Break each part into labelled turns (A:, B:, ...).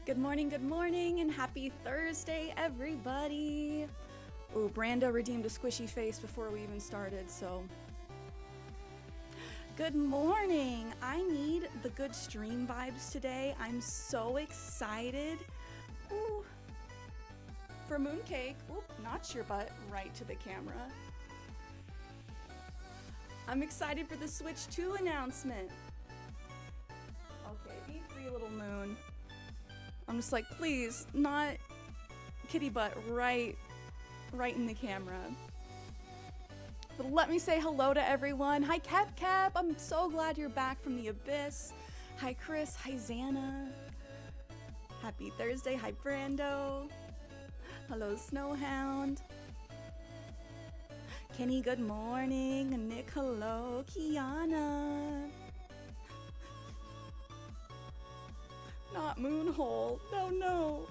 A: Good morning, and happy Thursday, everybody. Ooh, Brando redeemed a squishy face before we even started, so. Good morning. I need the good stream vibes today. I'm so excited. Ooh. For Mooncake, oop, notch your butt right to the camera. I'm excited for the Switch 2 announcement. Okay, be free, little moon. I'm just like, please, not kitty butt right in the camera. But let me say hello to everyone. Hi, Cap. I'm so glad you're back from the abyss. Hi, Chris. Hi, Xana. Happy Thursday. Hi, Brando. Hello, Snowhound. Kenny, good morning. Nick, hello. Kiana. Not Moonhole. No.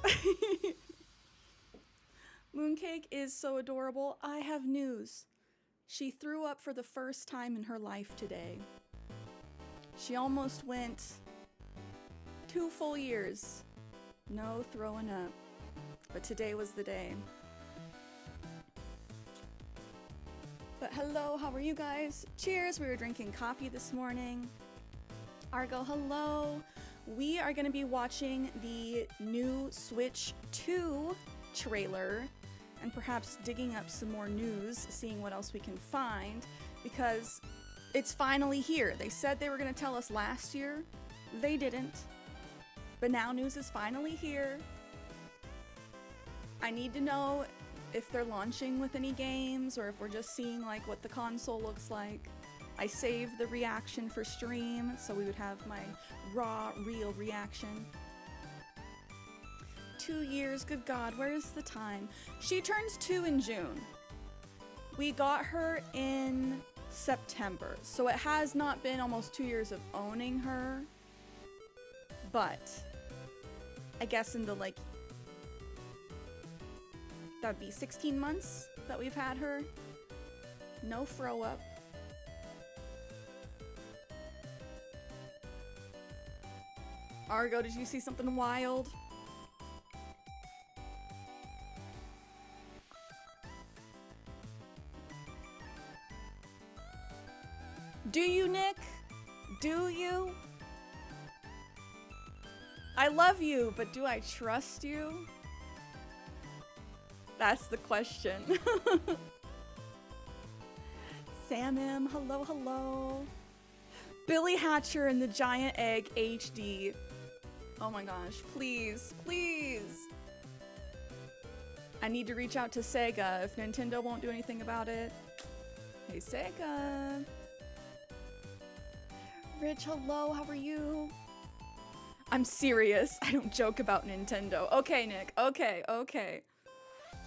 A: Mooncake is so adorable. I have news. She threw up for the first time in her life today. She almost went 2 full years. No throwing up. But today was the day. But hello, how are you guys? Cheers, we were drinking coffee this morning. Argo, hello. We are going to be watching the new Switch 2 trailer and perhaps digging up some more news, seeing what else we can find, because it's finally here. They said they were going to tell us last year. They didn't. But now news is finally here. I need to know if they're launching with any games or if we're just seeing like what the console looks like. I saved the reaction for stream, so we would have my raw, real reaction. 2 years, good God, where's the time? She turns 2 in June. We got her in September, so it has not been almost 2 years of owning her, but I guess in the like, that'd be 16 months that we've had her. No throw up. Argo, did you see something wild? Do you, Nick? Do you? I love you, but do I trust you? That's the question. Sam M, hello. Billy Hatcher and the Giant Egg HD. Oh my gosh, please. I need to reach out to Sega if Nintendo won't do anything about it. Hey, Sega. Rich, hello, how are you? I'm serious. I don't joke about Nintendo. Okay, Nick. Okay.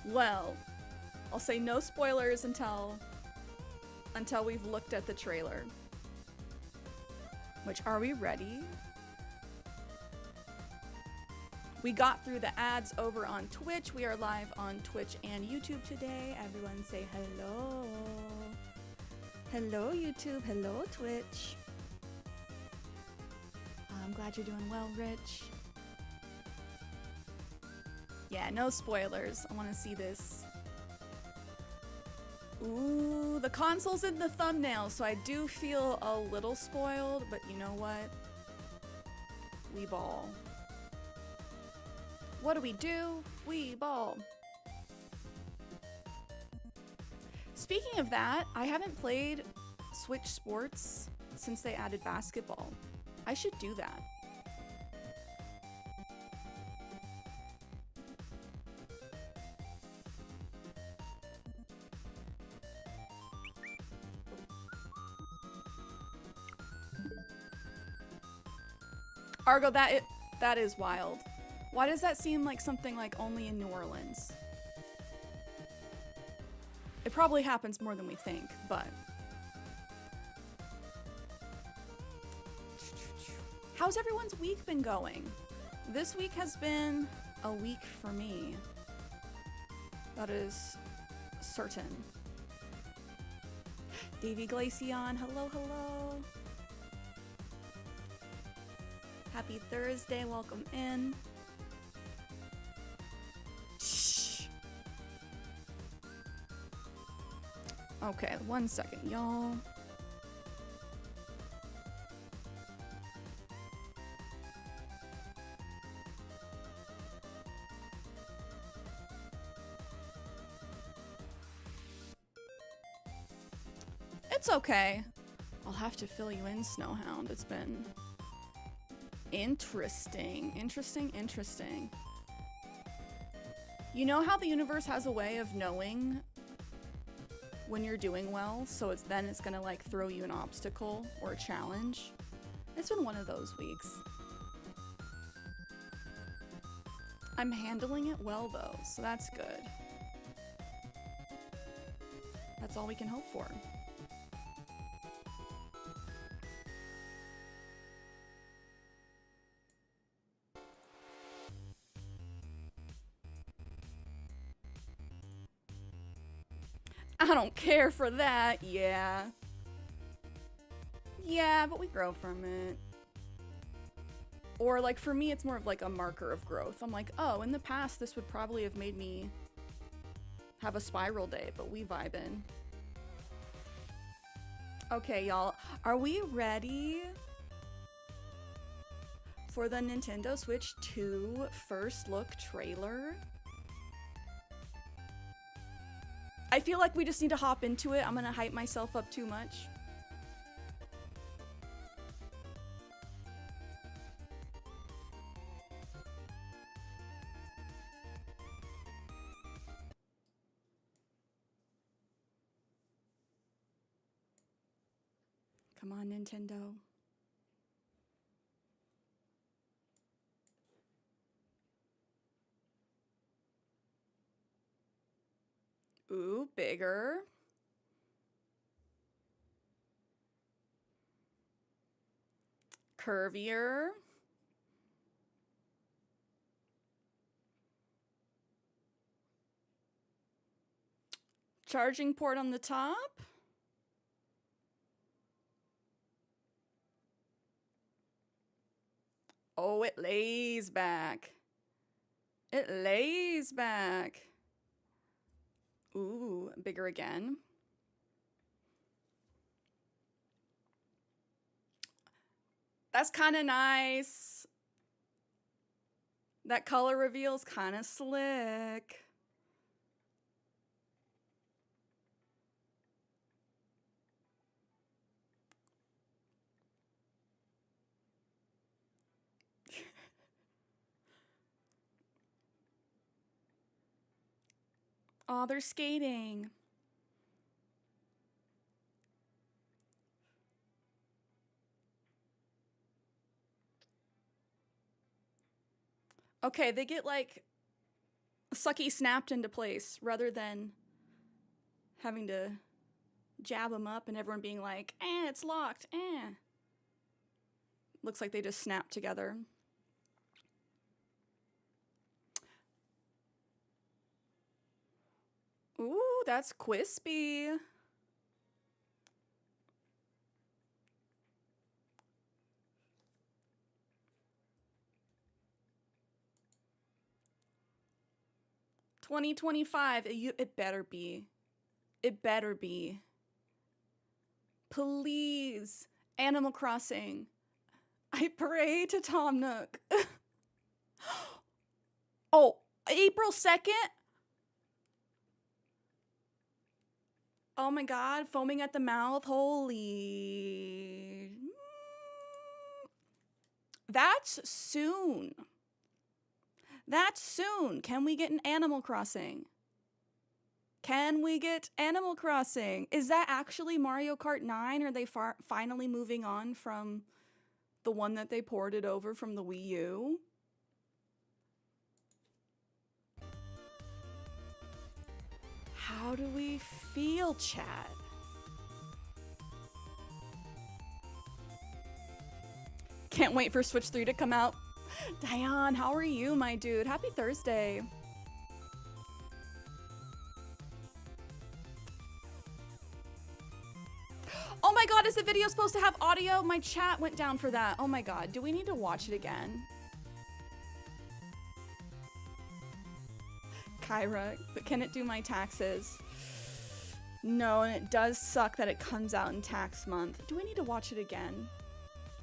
A: Well, I'll say no spoilers until we've looked at the trailer. Which, are we ready? We got through the ads over on Twitch. We are live on Twitch and YouTube today. Everyone say hello. Hello, YouTube. Hello, Twitch. I'm glad you're doing well, Rich. Yeah, no spoilers. I want to see this. Ooh, the console's in the thumbnail, so I do feel a little spoiled, but you know what? We ball. What do? We ball. Speaking of that, I haven't played Switch Sports since they added basketball. I should do that. Argo, that is wild. Why does that seem like something like only in New Orleans? It probably happens more than we think, but... How's everyone's week been going? This week has been a week for me. That is certain. Davy Glacion, hello. Happy Thursday, welcome in. Okay, 1 second, y'all. It's okay. I'll have to fill you in, Snowhound. It's been interesting. Interesting. You know how the universe has a way of knowing when you're doing well, so it's gonna like throw you an obstacle or a challenge? It's been one of those weeks. I'm handling it well though, so that's good. That's all we can hope for. I don't care for that. Yeah, but we grow from it. Or like for me, it's more of like a marker of growth. I'm like, oh, in the past, this would probably have made me have a spiral day, but we vibin'. Okay, y'all, are we ready for the Nintendo Switch 2 first look trailer? I feel like we just need to hop into it. I'm gonna hype myself up too much. Come on, Nintendo. Ooh, bigger. Curvier. Charging port on the top. Oh, it lays back. It lays back. Ooh, bigger again. That's kind of nice. That color reveal's kind of slick. Oh, they're skating. Okay, they get like sucky snapped into place rather than having to jab them up and everyone being like, it's locked, Looks like they just snapped together. Ooh, that's crispy. $20.25. It better be. It better be. Please. Animal Crossing. I pray to Tom Nook. Oh, April 2nd? Oh my god, foaming at the mouth. Holy. That's soon. That's soon. Can we get an Animal Crossing? Can we get Animal Crossing? Is that actually Mario Kart 9? Or are they finally moving on from the one that they ported over from the Wii U? How do we feel, chat? Can't wait for Switch 3 to come out. Diane, how are you, my dude? Happy Thursday. Oh my god, is the video supposed to have audio? My chat went down for that. Oh my god, do we need to watch it again? Kyra, but can it do my taxes? No, and it does suck that it comes out in tax month. Do I need to watch it again?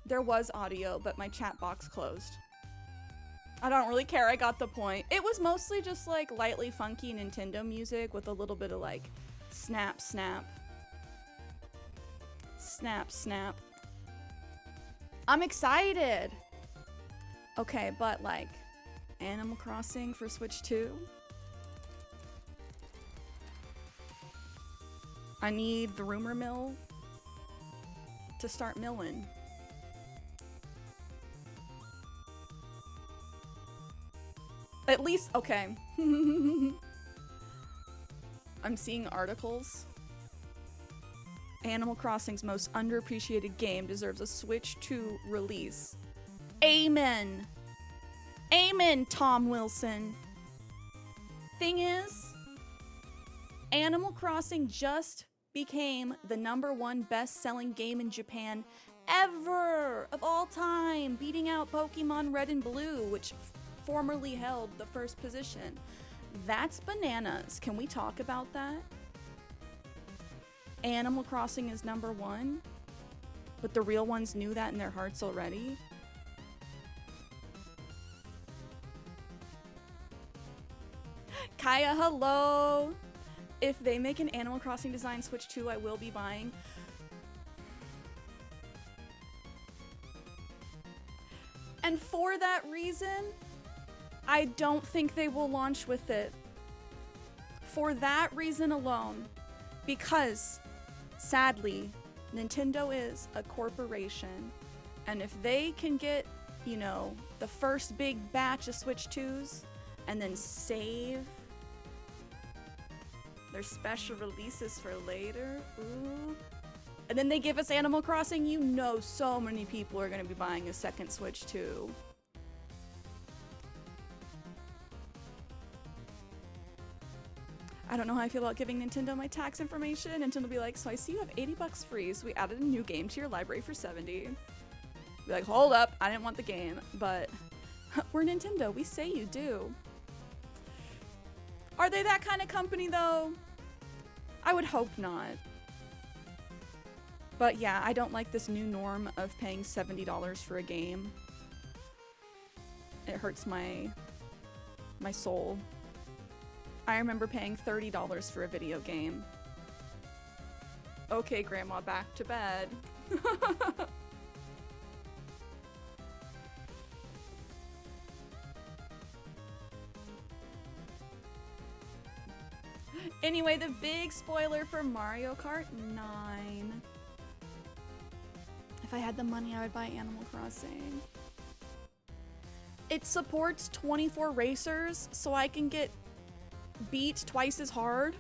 A: There was audio, but my chat box closed. I don't really care, I got the point. It was mostly just like lightly funky Nintendo music with a little bit of like snap, snap. Snap, snap. I'm excited! Okay, but like, Animal Crossing for Switch 2? I need the rumor mill to start milling. At least, okay. I'm seeing articles. Animal Crossing's most underappreciated game deserves a Switch 2 release. Amen. Amen, Tom Wilson. Thing is, Animal Crossing just became the #1 best-selling game in Japan ever of all time, beating out Pokemon Red and Blue, which formerly held the first position. That's bananas. Can we talk about that? Animal Crossing is #1, but the real ones knew that in their hearts already. Kaya, hello! If they make an Animal Crossing design Switch 2, I will be buying. And for that reason, I don't think they will launch with it. For that reason alone. Because, sadly, Nintendo is a corporation. And if they can get, you know, the first big batch of Switch 2s and then save their special releases for later, ooh. And then they give us Animal Crossing, you know so many people are gonna be buying a second Switch 2. I don't know how I feel about giving Nintendo my tax information. Nintendo will be like, so I see you have 80 bucks free, so we added a new game to your library for 70. Be like, hold up, I didn't want the game, but we're Nintendo, we say you do. Are they that kind of company though? I would hope not. But yeah, I don't like this new norm of paying $70 for a game. It hurts my soul. I remember paying $30 for a video game. Okay, Grandma, back to bed. Anyway, the big spoiler for Mario Kart 9. If I had the money, I would buy Animal Crossing. It supports 24 racers, so I can get beat twice as hard.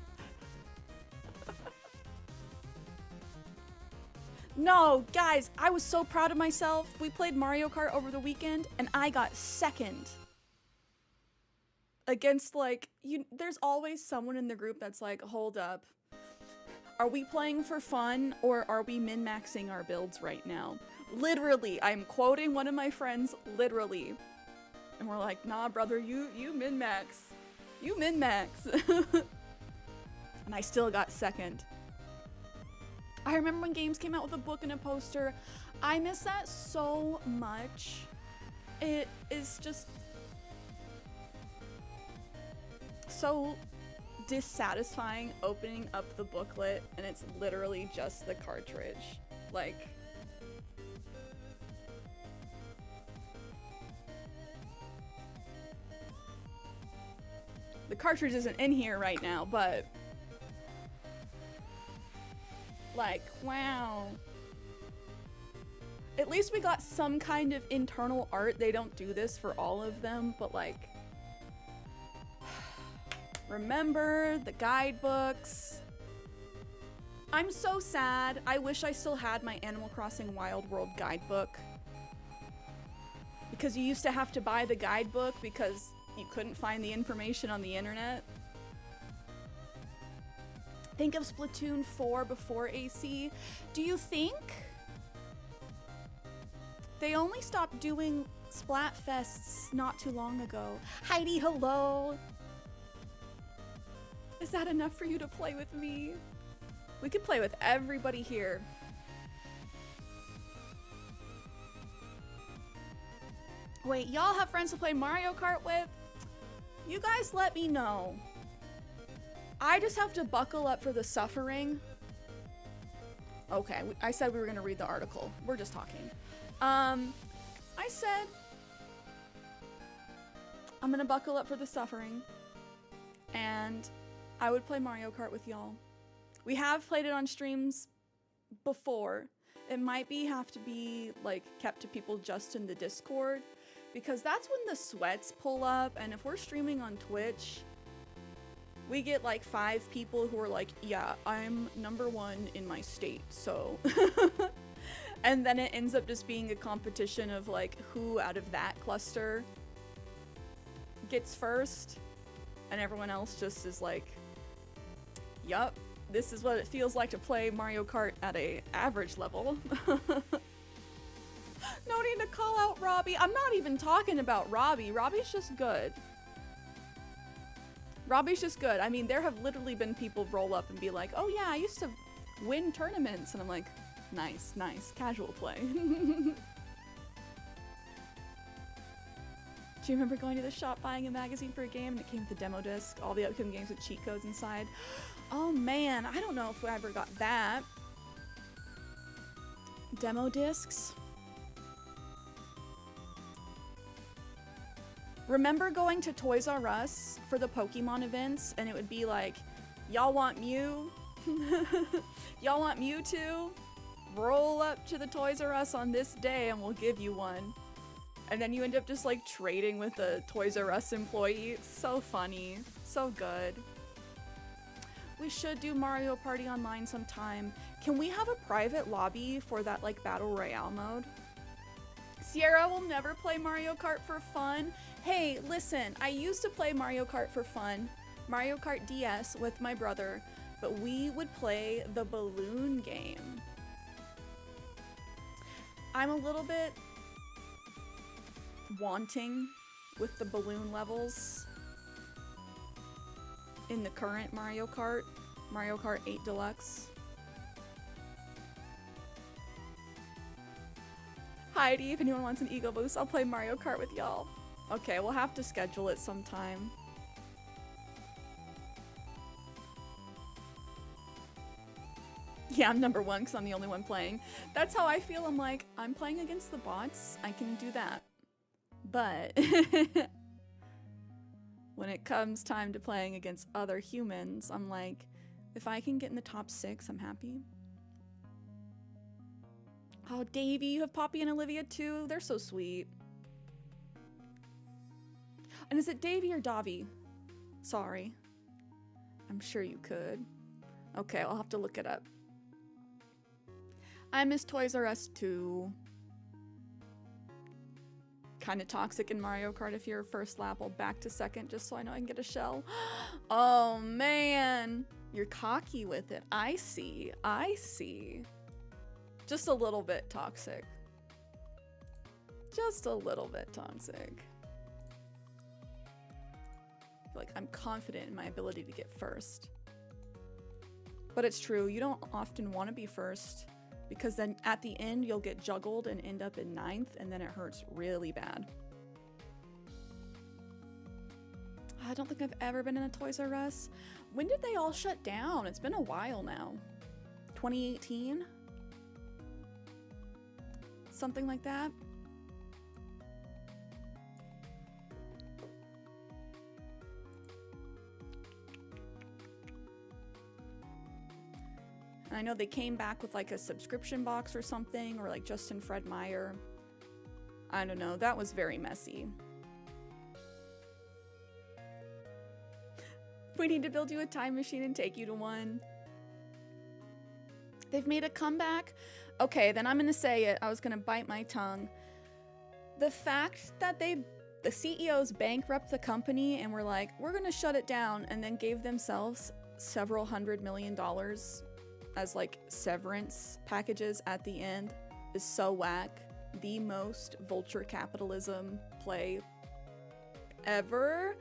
A: No, guys, I was so proud of myself. We played Mario Kart over the weekend, and I got second. Against, like, there's always someone in the group that's like, hold up. Are we playing for fun, or are we min-maxing our builds right now? Literally, I'm quoting one of my friends, literally. And we're like, nah, brother, you min-max. You min-max. And I still got second. I remember when games came out with a book and a poster. I miss that so much. It is just so dissatisfying opening up the booklet and it's literally just the cartridge. Like, the cartridge isn't in here right now, but like, wow. At least we got some kind of internal art. They don't do this for all of them, but like, remember the guidebooks. I'm so sad. I wish I still had my Animal Crossing Wild World guidebook. Because you used to have to buy the guidebook because you couldn't find the information on the internet. Think of Splatoon 4 before AC. Do you think they only stopped doing Splatfests not too long ago? Heidi, hello. Is that enough for you to play with me? We could play with everybody here. Wait, y'all have friends to play Mario Kart with? You guys let me know. I just have to buckle up for the suffering. Okay, I said we were gonna read the article. We're just talking. I said I'm gonna buckle up for the suffering and I would play Mario Kart with y'all. We have played it on streams before. It might have to be like kept to people just in the Discord because that's when the sweats pull up, and if we're streaming on Twitch, we get like 5 people who are like, yeah, I'm #1 in my state, so. And then it ends up just being a competition of like who out of that cluster gets first, and everyone else just is like, yup, this is what it feels like to play Mario Kart at a average level. No need to call out Robbie. I'm not even talking about Robbie. Robbie's just good. Robbie's just good. I mean, there have literally been people roll up and be like, oh yeah, I used to win tournaments. And I'm like, nice, nice, casual play. Do you remember going to the shop buying a magazine for a game and it came with a demo disc, all the upcoming games with cheat codes inside? Oh man, I don't know if we ever got that. Demo discs? Remember going to Toys R Us for the Pokemon events and it would be like, y'all want Mew? Y'all want Mewtwo? Roll up to the Toys R Us on this day and we'll give you one. And then you end up just like trading with a Toys R Us employee. It's so funny. So good. We should do Mario Party Online sometime. Can we have a private lobby for that like Battle Royale mode? Cierra will never play Mario Kart for fun. Hey, listen, I used to play Mario Kart for fun, Mario Kart DS with my brother, but we would play the balloon game. I'm a little bit wanting with the balloon levels in the current Mario Kart 8 Deluxe. Heidi, if anyone wants an ego boost, I'll play Mario Kart with y'all. Okay, we'll have to schedule it sometime. Yeah, I'm #1 because I'm the only one playing. That's how I feel. I'm like, I'm playing against the bots. I can do that. But when it comes time to playing against other humans, I'm like, if I can get in the top 6, I'm happy. Oh, Davey, you have Poppy and Olivia too? They're so sweet. And is it Davey or Davi? Sorry. I'm sure you could. Okay, I'll have to look it up. I miss Toys R Us too. Kinda toxic in Mario Kart. If you're first lap, I'll back to second just so I know I can get a shell. Oh man, you're cocky with it. I see, I see. Just a little bit toxic. Just a little bit toxic. Like, I'm confident in my ability to get first. But it's true, you don't often want to be first because then at the end you'll get juggled and end up in 9th and then it hurts really bad. I don't think I've ever been in a Toys R Us. When did they all shut down? It's been a while now. 2018? Something like that. And I know they came back with like a subscription box or something, or like Justin Fred Meyer. I don't know, that was very messy. We need to build you a time machine and take you to one. They've made a comeback? Okay, then I'm gonna say it. I was gonna bite my tongue. The fact that the CEOs bankrupt the company and were like, we're gonna shut it down, and then gave themselves several $100 million as like severance packages at the end is so whack. The most vulture capitalism play ever.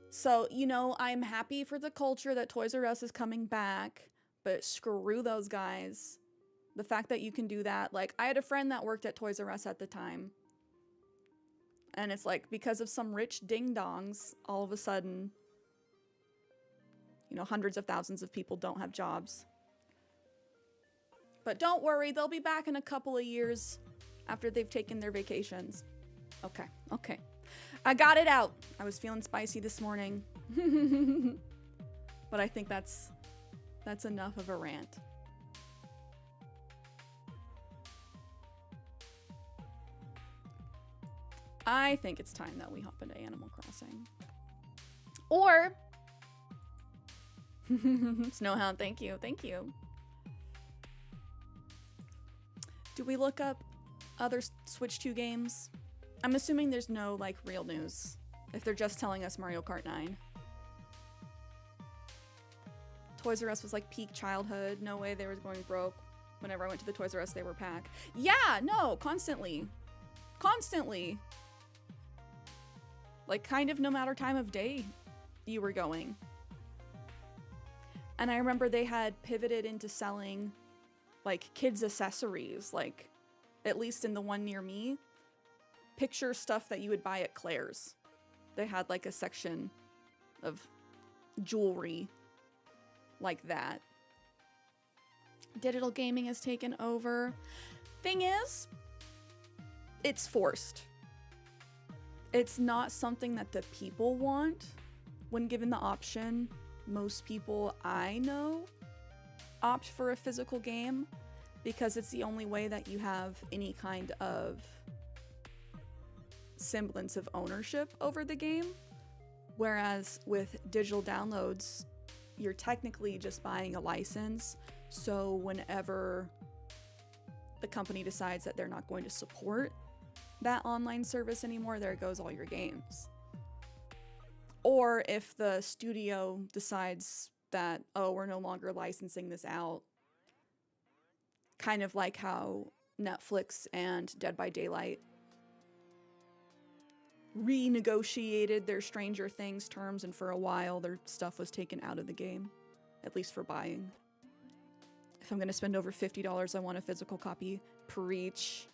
A: So, you know, I'm happy for the culture that Toys R Us is coming back, but screw those guys. The fact that you can do that, like, I had a friend that worked at Toys R Us at the time. And it's like, because of some rich ding-dongs, all of a sudden, you know, hundreds of thousands of people don't have jobs. But don't worry, they'll be back in a couple of years after they've taken their vacations. Okay, okay. I got it out. I was feeling spicy this morning. But I think that's enough of a rant. I think it's time that we hop into Animal Crossing. Or Snowhound, thank you. Thank you. Do we look up other Switch 2 games? I'm assuming there's no, like, real news. If they're just telling us Mario Kart 9. Toys R Us was, like, peak childhood. No way they were going broke. Whenever I went to the Toys R Us, they were packed. Yeah, no, constantly. Constantly. Like, kind of no matter time of day you were going. And I remember they had pivoted into selling, like, kids' accessories. Like, at least in the one near me. Picture stuff that you would buy at Claire's. They had, like, a section of jewelry like that. Digital gaming has taken over. Thing is, it's forced. It's not something that the people want. When given the option, most people I know opt for a physical game because it's the only way that you have any kind of semblance of ownership over the game. Whereas with digital downloads, you're technically just buying a license. So whenever the company decides that they're not going to support that online service anymore, there goes all your games. Or if the studio decides that, oh, we're no longer licensing this out, kind of like how Netflix and Dead by Daylight renegotiated their Stranger Things terms, and for a while their stuff was taken out of the game, at least for buying. If I'm going to spend over $50, I want a physical copy. Preach.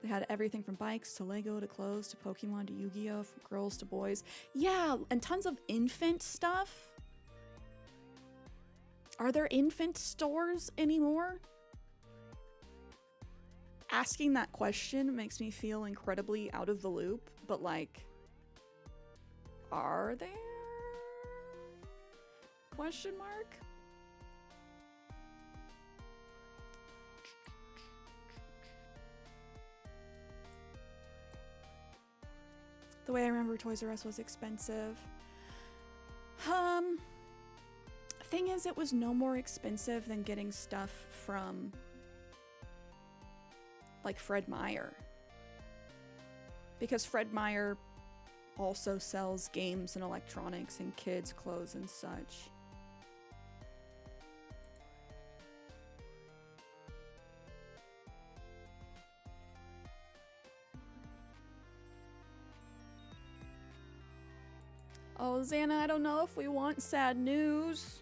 A: They had everything from bikes to Lego to clothes to Pokemon to Yu-Gi-Oh! From girls to boys. Yeah, and tons of infant stuff. Are there infant stores anymore? Asking that question makes me feel incredibly out of the loop, but like, are there? Question mark? The way I remember Toys R Us was expensive. Thing is, it was no more expensive than getting stuff from, like, Fred Meyer. Because Fred Meyer also sells games and electronics and kids' clothes and such. Oh, Xana, I don't know if we want sad news.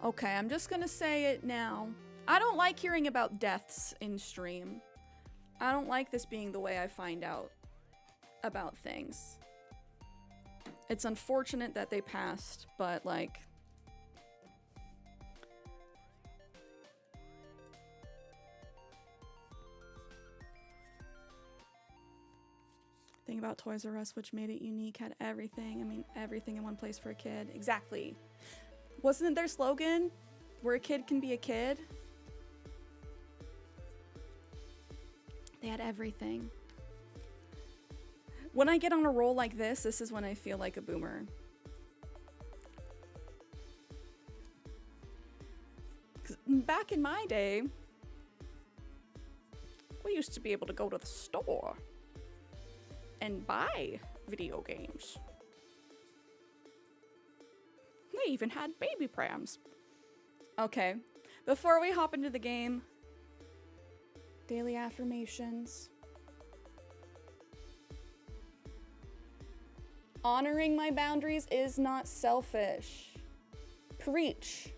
A: Okay, I'm just gonna say it now. I don't like hearing about deaths in stream. I don't like this being the way I find out about things. It's unfortunate that they passed, but like... thing about Toys R Us, which made it unique, had everything. I mean, everything in one place for a kid. Exactly. Wasn't it their slogan? Where a kid can be a kid? They had everything. When I get on a roll like this is when I feel like a boomer. 'Cause back in my day, we used to be able to go to the store and buy video games. They even had baby prams. Okay, before we hop into the game, daily affirmations. Honoring my boundaries is not selfish. Preach.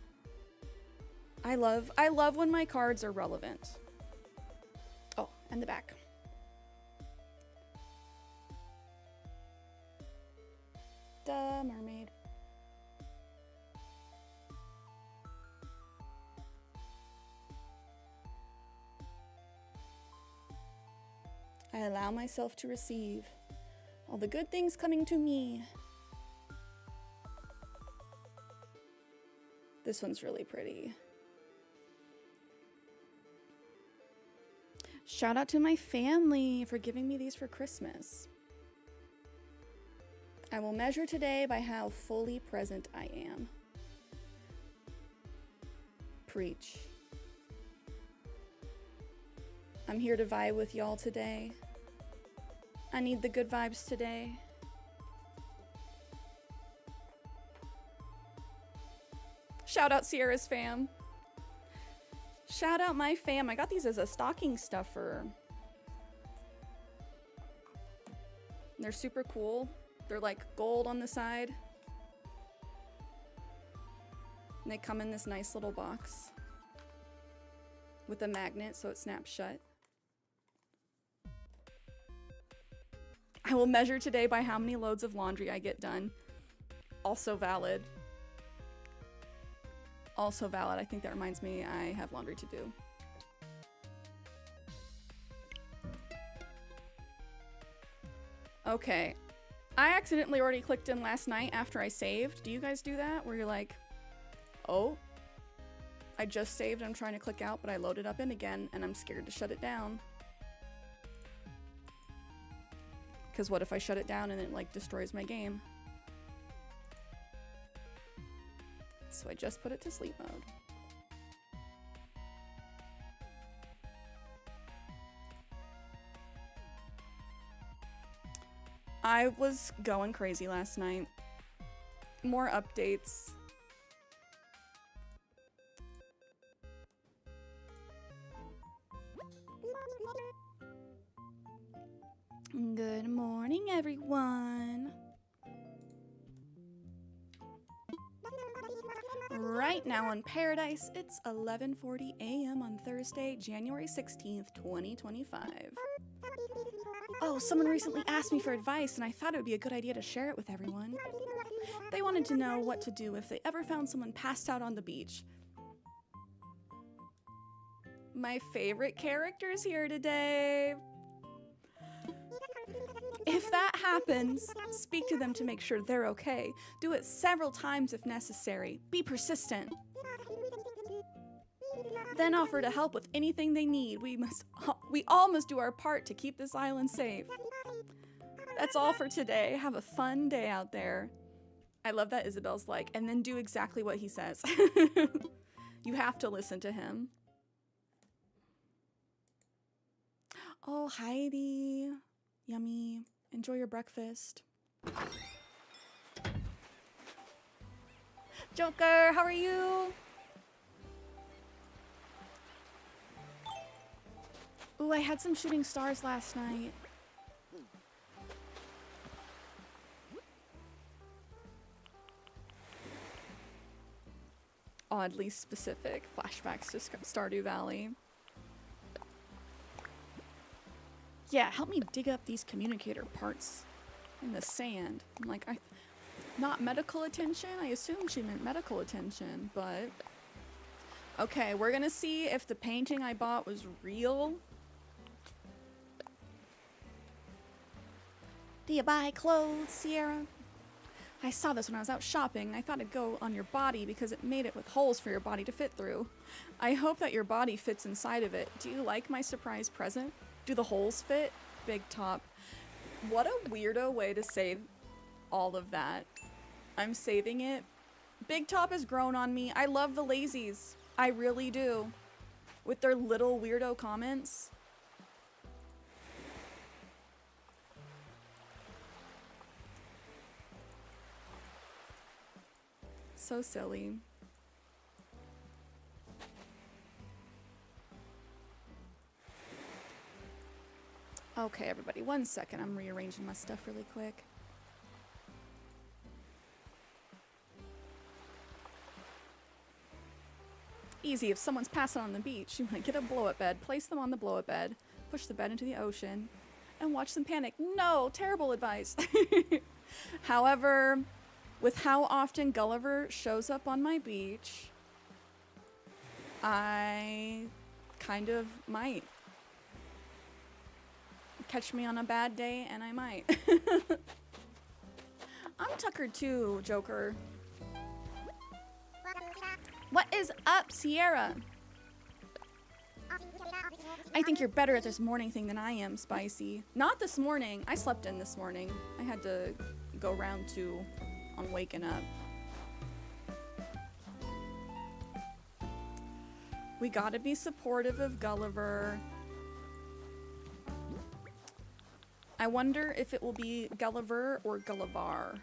A: I love when my cards are relevant. Oh, and the back. Duh, mermaid. I allow myself to receive all the good things coming to me. This one's really pretty. Shout out to my family for giving me these for Christmas. I will measure today by how fully present I am. Preach. I'm here to vibe with y'all today. I need the good vibes today. Shout out Cierra's fam. Shout out my fam. I got these as a stocking stuffer. They're super cool. They're like gold on the side. And they come in this nice little box with a magnet so it snaps shut. I will measure today by how many loads of laundry I get done. Also valid. Also valid. I think that reminds me I have laundry to do. Okay. I accidentally already clicked in last night after I saved. Do you guys do that? Where you're like, oh, I just saved, I'm trying to click out, but I loaded up in again and I'm scared to shut it down. Because what if I shut it down and it like destroys my game? So I just put it to sleep mode. I was going crazy last night. More updates. Good morning, everyone. Right now in paradise, it's 11:40 a.m. on Thursday, January 16th, 2025. Oh, someone recently asked me for advice, and I thought it would be a good idea to share it with everyone. They wanted to know what to do if they ever found someone passed out on the beach. My favorite characters here today. If that happens, speak to them to make sure they're okay. Do it several times if necessary. Be persistent. Then offer to help with anything they need. We all must do our part to keep this island safe. That's all for today. Have a fun day out there. I love that Isabel's like, and then do exactly what he says. You have to listen to him. Oh, Heidi. Yummy. Enjoy your breakfast. Joker, how are you? Ooh, I had some shooting stars last night. Oddly specific flashbacks to Stardew Valley. Yeah, help me dig up these communicator parts in the sand. I'm like, not medical attention? I assumed she meant medical attention, but... Okay, we're gonna see if the painting I bought was real. Do you buy clothes, Cierra? I saw this when I was out shopping. I thought it'd go on your body because it made it with holes for your body to fit through. I hope that your body fits inside of it. Do you like my surprise present? Do the holes fit? Big Top. What a weirdo way to say all of that. I'm saving it. Big Top has grown on me. I love the lazies. I really do. With their little weirdo comments. So silly. Okay, everybody, one second. I'm rearranging my stuff really quick. easy if someone's passing on the beach. You want to get a blow-up bed, place them on the blow-up bed, push the bed into the ocean, and watch them panic. No, terrible advice. However, with how often Gulliver shows up on my beach, I kind of might. Catch me on a bad day and I might. I'm tuckered too, Joker. What is up, Cierra? I think you're better at this morning thing than I am, Spicy. Not this morning. I slept in this morning. I had to go round 2 on waking up. We gotta be supportive of Gulliver. I wonder if it will be Gulliver or Gullivar.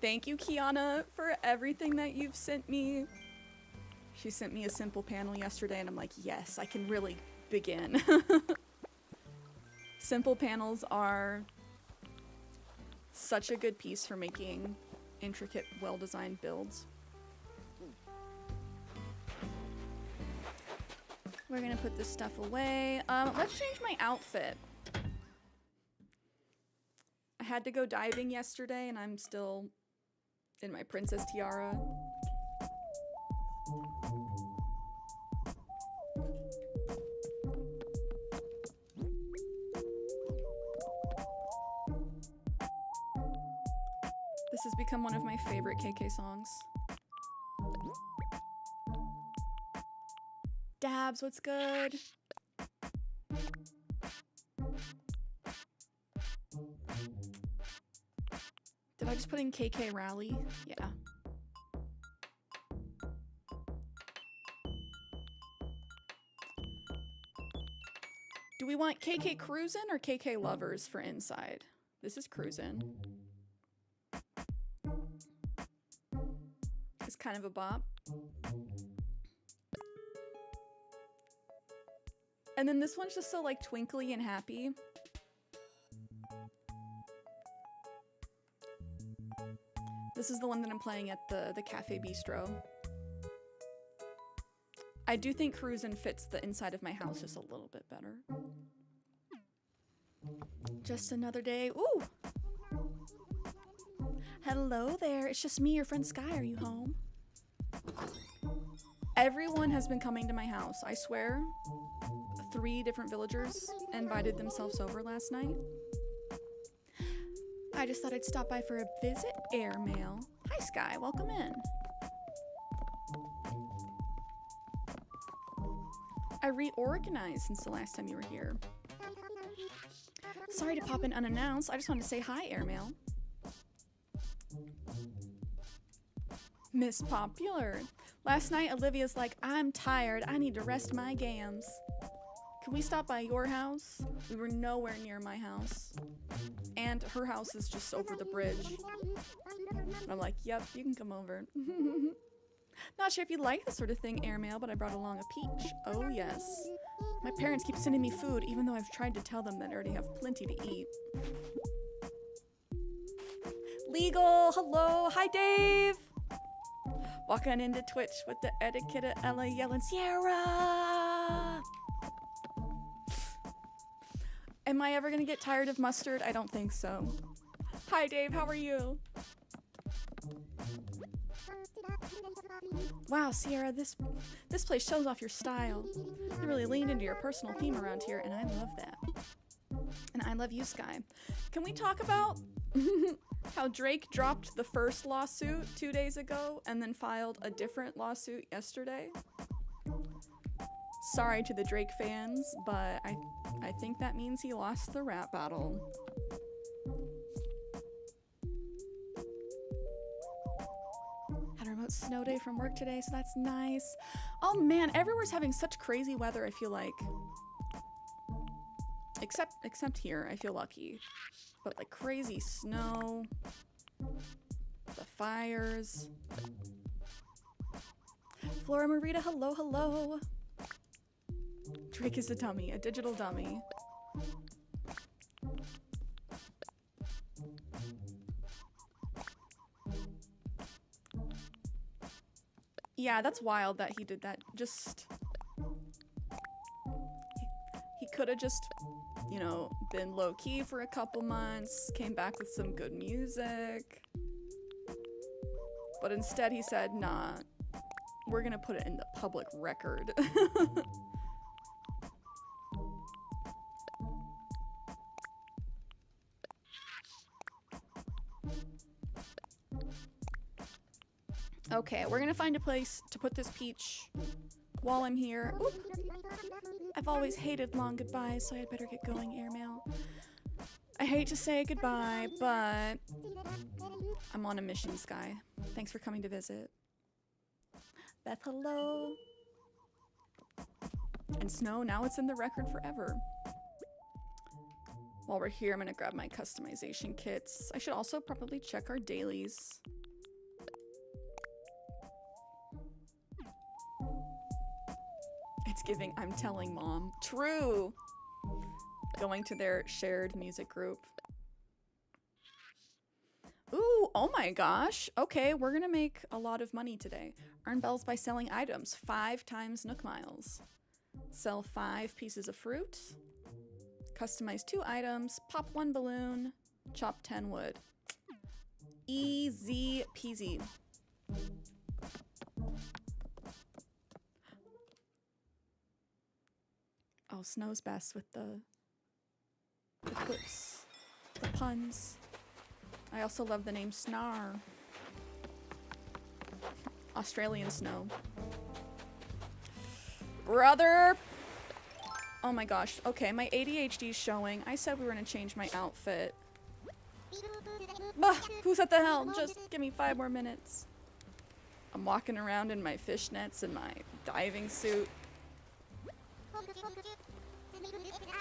A: Thank you, Kiana, for everything that you've sent me. She sent me a simple panel yesterday, and I'm like, yes, I can really begin. Simple panels are such a good piece for making intricate, well-designed builds. We're gonna put this stuff away. Let's change my outfit. I had to go diving yesterday, and I'm still in my princess tiara. This has become one of my favorite KK songs. Dabs, what's good? Did I just put in KK Rally? Yeah. Do we want KK Cruisin' or KK Lovers for inside? This is Cruisin'. It's kind of a bop. And then this one's just so like twinkly and happy. This is the one that I'm playing at the Cafe Bistro. I do think Cruisin' fits the inside of my house just a little bit better. Just another day. Ooh! Hello there. It's just me, your friend Sky. Are you home? Everyone has been coming to my house. I swear. 3 different villagers invited themselves over last night. I just thought I'd stop by for a visit. Airmail. Hi, Sky. Welcome in. I reorganized since the last time you were here. Sorry to pop in unannounced. I just wanted to say hi, Airmail. Miss Popular. Last night, Olivia's like, I'm tired. I need to rest my gams. Can we stop by your house? We were nowhere near my house. And her house is just over the bridge. And I'm like, yep, you can come over. Not sure if you like this sort of thing, Airmail, but I brought along a peach. Oh, yes. My parents keep sending me food, even though I've tried to tell them that I already have plenty to eat. Legal, hello, hi, Dave. Walking into Twitch with the etiquette of Ella yelling, Cierra! Am I ever gonna get tired of mustard? I don't think so. Hi, Dave, how are you? Wow, Cierra, this place shows off your style. You really leaned into your personal theme around here, and I love that. And I love you, Sky. Can we talk about how Drake dropped the first lawsuit 2 days ago and then filed a different lawsuit yesterday? Sorry to the Drake fans, but I think that means he lost the rap battle. Had a remote snow day from work today, so that's nice. Oh man, everywhere's having such crazy weather, I feel like. Except here, I feel lucky. But like crazy snow, the fires. Flora Marita, hello, hello. Drake is a dummy, a digital dummy. Yeah, that's wild that he did that. Just... He could have just, you know, been low-key for a couple months, came back with some good music. But instead he said, nah, we're gonna put it in the public record. Okay, we're gonna find a place to put this peach while I'm here. Oop. I've always hated long goodbyes, so I'd better get going, airmail. I hate to say goodbye, but I'm on a mission, Sky. Thanks for coming to visit. Beth, hello. And Snow, now it's in the record forever. While we're here, I'm gonna grab my customization kits. I should also probably check our dailies. It's giving I'm telling mom. True! Going to their shared music group. Ooh, oh my gosh. Okay, we're gonna make a lot of money today. Earn bells by selling items. 5 times Nook Miles. Sell 5 pieces of fruit. Customize 2 items. Pop 1 balloon. Chop 10 wood. Easy peasy. Oh, Snow's best with the quips, the puns. I also love the name Snar. Australian Snow. Brother! Oh my gosh. Okay, my ADHD is showing. I said we were gonna change my outfit. Bah, who's at the helm? Just give me 5 more minutes. I'm walking around in my fishnets and my diving suit.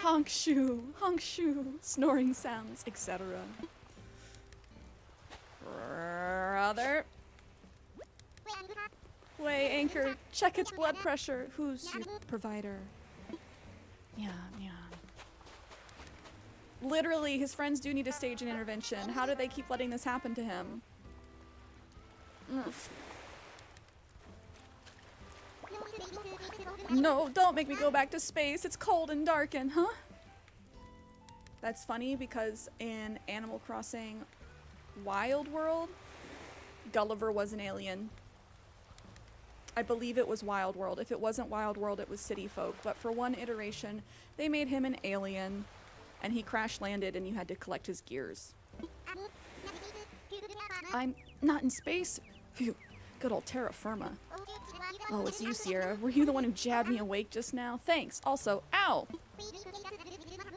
A: Honk shoe, snoring sounds, etc. Brother. Way anchor, check its blood pressure. Who's your provider? Yeah. Literally, his friends do need to stage an intervention. How do they keep letting this happen to him? No, don't make me go back to space. It's cold and darkened, huh? That's funny because in Animal Crossing Wild World, Gulliver was an alien. I believe it was Wild World. If it wasn't Wild World, it was City Folk. But for one iteration, they made him an alien, and he crash landed, and you had to collect his gears. I'm not in space. Phew, good old terra firma. Oh, it's you, Cierra. Were you the one who jabbed me awake just now? Thanks. Also, ow!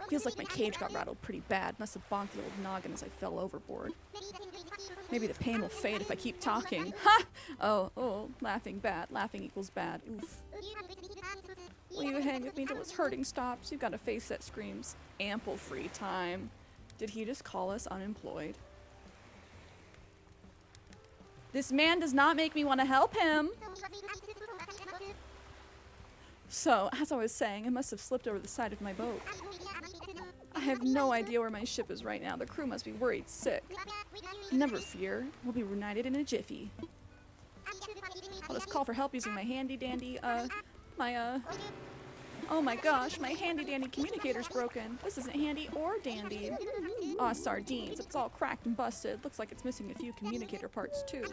A: Feels like my cage got rattled pretty bad. Must have bonked the old noggin as I fell overboard. Maybe the pain will fade if I keep talking. Ha! Oh, laughing bad. Laughing equals bad. Oof. Will you hang with me till this hurting stops? You've got a face that screams ample free time. Did he just call us unemployed? This man does not make me want to help him. So, as I was saying, I must have slipped over the side of my boat. I have no idea where my ship is right now. The crew must be worried sick. Never fear. We'll be reunited in a jiffy. I'll just call for help using my handy dandy, oh my gosh, my handy dandy communicator's broken. This isn't handy or dandy. Aw, sardines. It's all cracked and busted. Looks like it's missing a few communicator parts, too.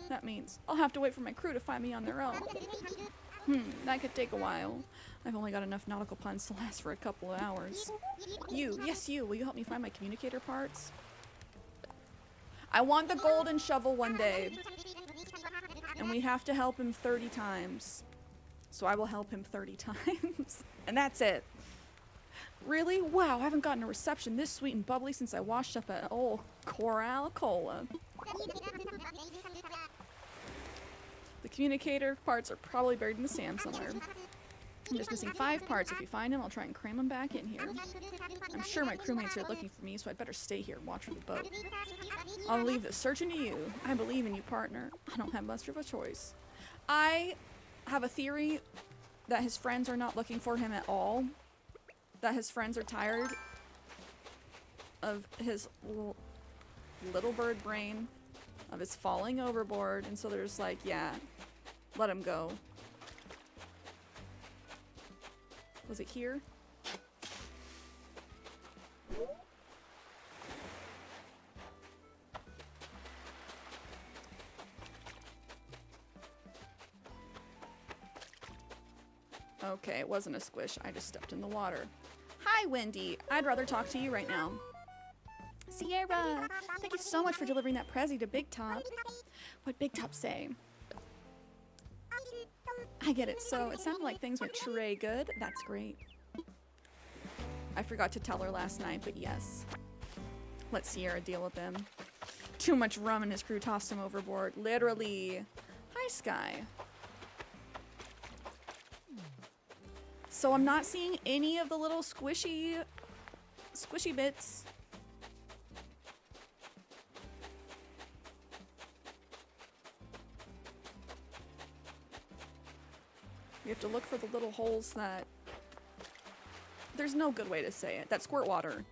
A: That means I'll have to wait for my crew to find me on their own. That could take a while. I've only got enough nautical puns to last for a couple of hours. Yes you, will you help me find my communicator parts? I want the golden shovel one day. And we have to help him 30 times. So I will help him 30 times. And that's it. Really? Wow, I haven't gotten a reception this sweet and bubbly since I washed up at old Coral Cola. The communicator parts are probably buried in the sand somewhere. I'm just missing 5 parts. If you find them, I'll try and cram them back in here. I'm sure my crewmates are looking for me, so I'd better stay here and watch for the boat. I'll leave the searching to you. I believe in you, partner. I don't have much of a choice. I have a theory that his friends are not looking for him at all. That his friends are tired of his little bird brain, of his falling overboard, and so they're just like, yeah, Let him go. Was it here? Okay, it wasn't a squish. I just stepped in the water. Hi, Wendy. I'd rather talk to you right now. Cierra, thank you so much for delivering that Prezi to Big Top. What'd Big Top say? I get it. So it sounded like things were tray good. That's great. I forgot to tell her last night, but yes. Let Cierra deal with him. Too much rum and his crew tossed him overboard. Literally. Hi, Sky. So I'm not seeing any of the little squishy bits. You have to look for the little holes that... There's no good way to say it. That squirt water.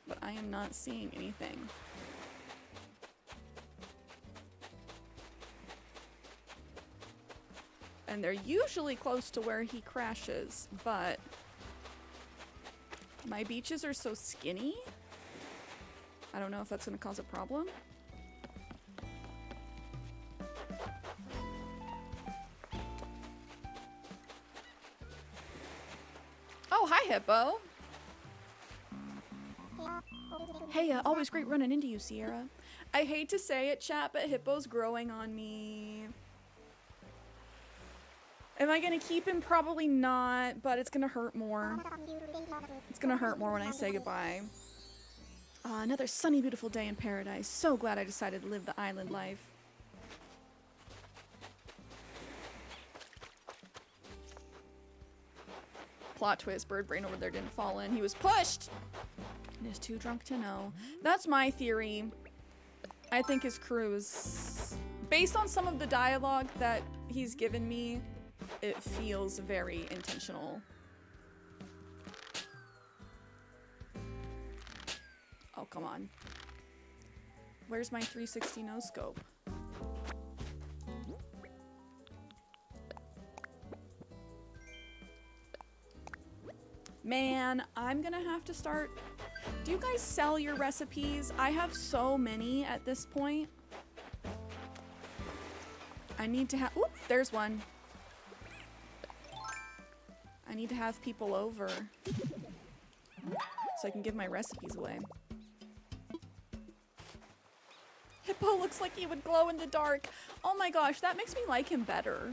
A: But I am not seeing anything. And they're usually close to where he crashes, but my beaches are so skinny. I don't know if that's going to cause a problem. Oh, hi, Hippo. Hey, always great running into you, Cierra. I hate to say it, chat, but Hippo's growing on me. Am I gonna keep him? Probably not, but it's gonna hurt more. It's gonna hurt more when I say goodbye. Another sunny, beautiful day in paradise. So glad I decided to live the island life. Plot twist, bird brain over there didn't fall in. He was pushed! And is too drunk to know. That's my theory. I think his crew is... Based on some of the dialogue that he's given me, it feels very intentional. Oh, come on. Where's my 360 no scope? Man, I'm gonna have to start... Do you guys sell your recipes? I have so many at this point. I need to have... Oop, there's one. I need to have people over so I can give my recipes away. Hippo looks like he would glow in the dark. Oh my gosh, that makes me like him better.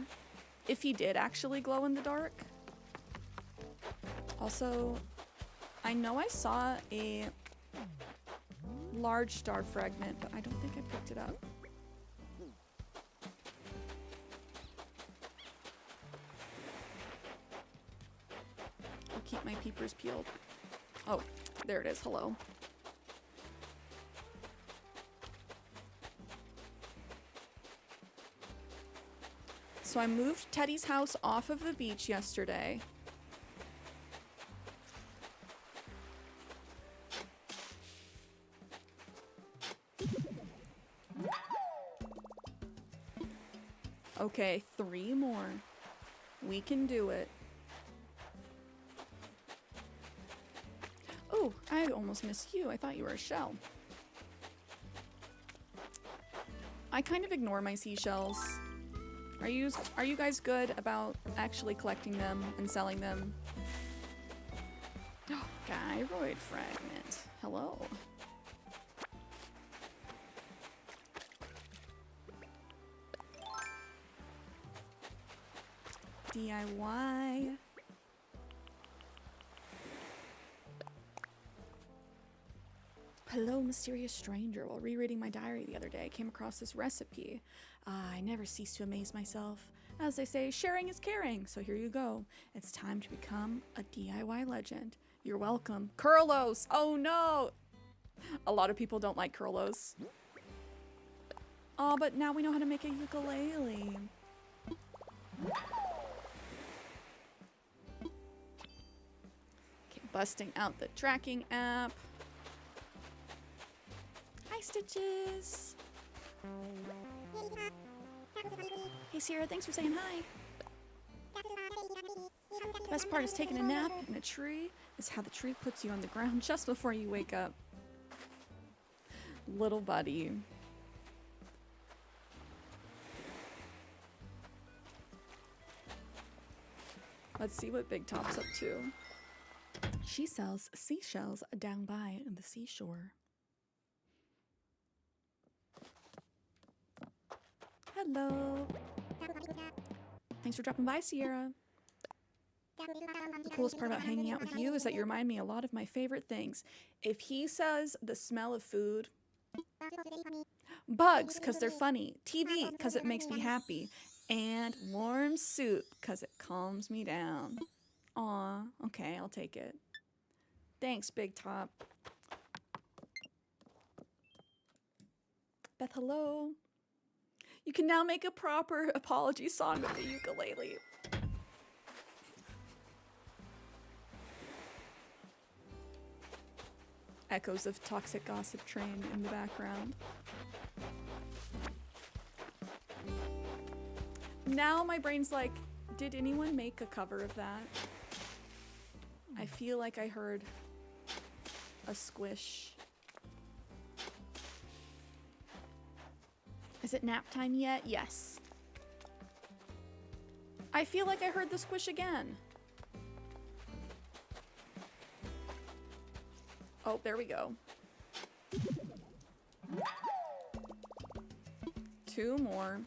A: If he did actually glow in the dark. Also, I know I saw a large star fragment, but I don't think I picked it up. I'll keep my peepers peeled. Oh, there it is. Hello. So I moved Teddy's house off of the beach yesterday. Okay, 3 more. We can do it. Oh, I almost missed you. I thought you were a shell. I kind of ignore my seashells. Are you guys good about actually collecting them and selling them? Oh, gyroid fragment. Hello. DIY. Hello, mysterious stranger. While rereading my diary the other day, I came across this recipe. I never cease to amaze myself. As they say, sharing is caring. So here you go. It's time to become a DIY legend. You're welcome. Curlos! Oh no! A lot of people don't like curlos. Oh, but now we know how to make a ukulele. Okay, busting out the tracking app. Hi, Stitches. Hey, Cierra, thanks for saying hi. The best part is taking a nap in a tree is how the tree puts you on the ground just before you wake up. Little buddy. Let's see what Big Top's up to. She sells seashells down by the seashore. Hello. Thanks for dropping by, Cierra. The coolest part about hanging out with you is that you remind me a lot of my favorite things. If he says the smell of food, bugs because they're funny, TV because it makes me happy, and warm soup because it calms me down. Aw, okay, I'll take it. Thanks, Big Top. Beth, hello. You can now make a proper apology song with the ukulele. Echoes of Toxic Gossip Train in the background. Now my brain's like, did anyone make a cover of that? I feel like I heard a squish. Is it nap time yet? Yes. I feel like I heard the squish again. Oh, there we go. 2 more.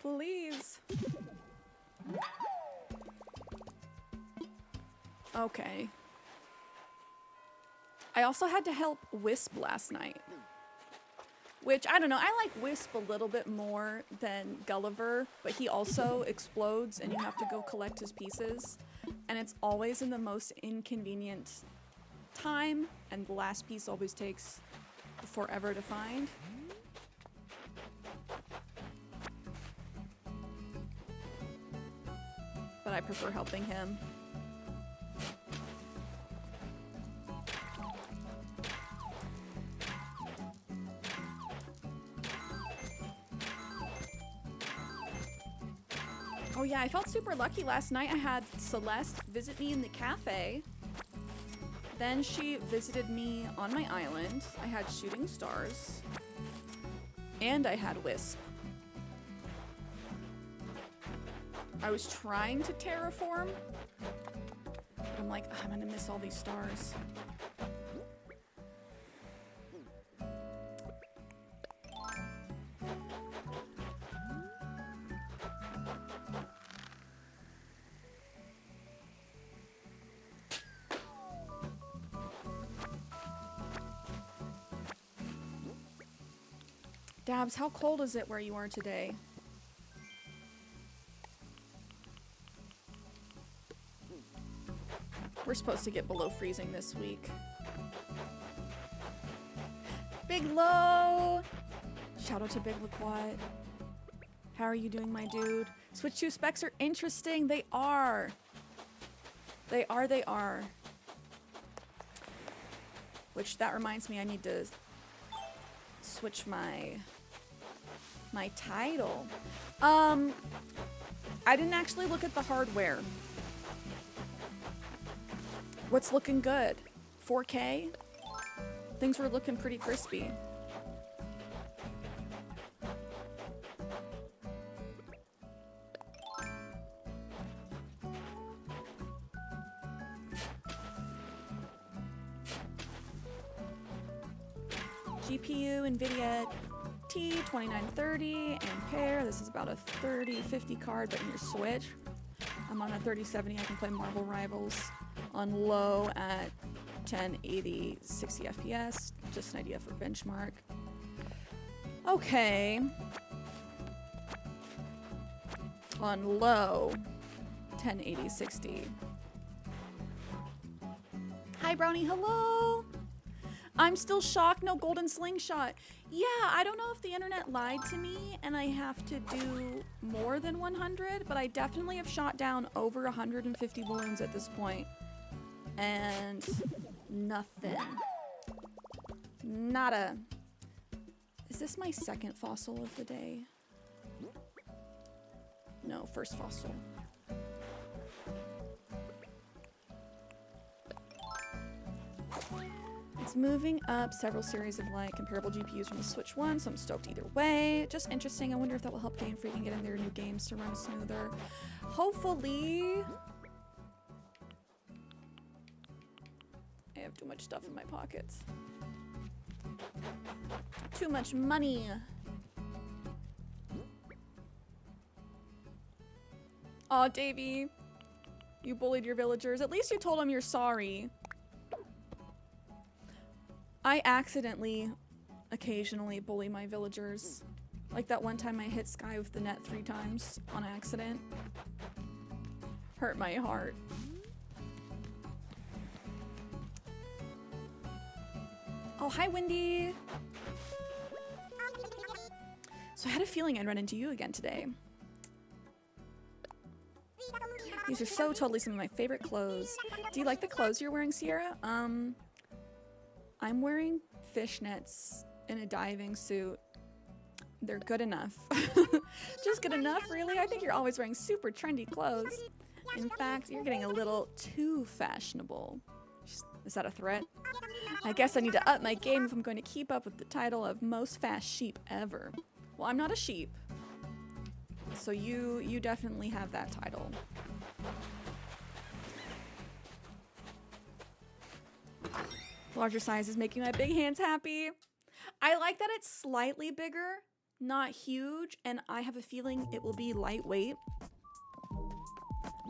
A: Please. Okay. I also had to help Wisp last night. Which, I don't know, I like Wisp a little bit more than Gulliver, but he also explodes and you have to go collect his pieces. And it's always in the most inconvenient time, and the last piece always takes forever to find. But I prefer helping him. Oh yeah, I felt super lucky last night. I had Celeste visit me in the cafe. Then she visited me on my island. I had shooting stars. And I had Wisp. I was trying to terraform. But I'm like, I'm gonna miss all these stars. Dabs, how cold is it where you are today? We're supposed to get below freezing this week. Big Low! Shout out to Big Laquat. How are you doing, my dude? Switch 2 specs are interesting. They are. They are. Which, that reminds me, I need to switch my title. I didn't actually look at the hardware. What's looking good? 4K? Things were looking pretty crispy. GPU, NVIDIA T2930, Ampere. This is about a 3050 card, but in your Switch. I'm on a 3070. I can play Marvel Rivals on low at 1080, 60 FPS. Just an idea for benchmark. Okay. On low, 1080, 60. Hi, Brownie. Hello. I'm still shocked. No golden slingshot. Yeah, I don't know if the internet lied to me and I have to do more than 100, but I definitely have shot down over 150 balloons at this point. And nothing. Nada. Is this my second fossil of the day? No, first fossil. It's moving up several series of like comparable GPUs from the Switch 1, so I'm stoked either way. Just interesting. I wonder if that will help Game Freak and getting their new games to run smoother. Hopefully. I have too much stuff in my pockets. Too much money. Aw, Davey. You bullied your villagers. At least you told them you're sorry. I accidentally, occasionally bully my villagers. Like that one time I hit Sky with the net 3 times on accident. Hurt my heart. Oh, hi, Wendy. So I had a feeling I'd run into you again today. These are so totally some of my favorite clothes. Do you like the clothes you're wearing, Cierra? I'm wearing fishnets in a diving suit. They're good enough. Just good enough, really? I think you're always wearing super trendy clothes. In fact, you're getting a little too fashionable. Is that a threat? I guess I need to up my game if I'm going to keep up with the title of most fast sheep ever. Well, I'm not a sheep. So you definitely have that title. Larger size is making my big hands happy. I like that it's slightly bigger, not huge, and I have a feeling it will be lightweight.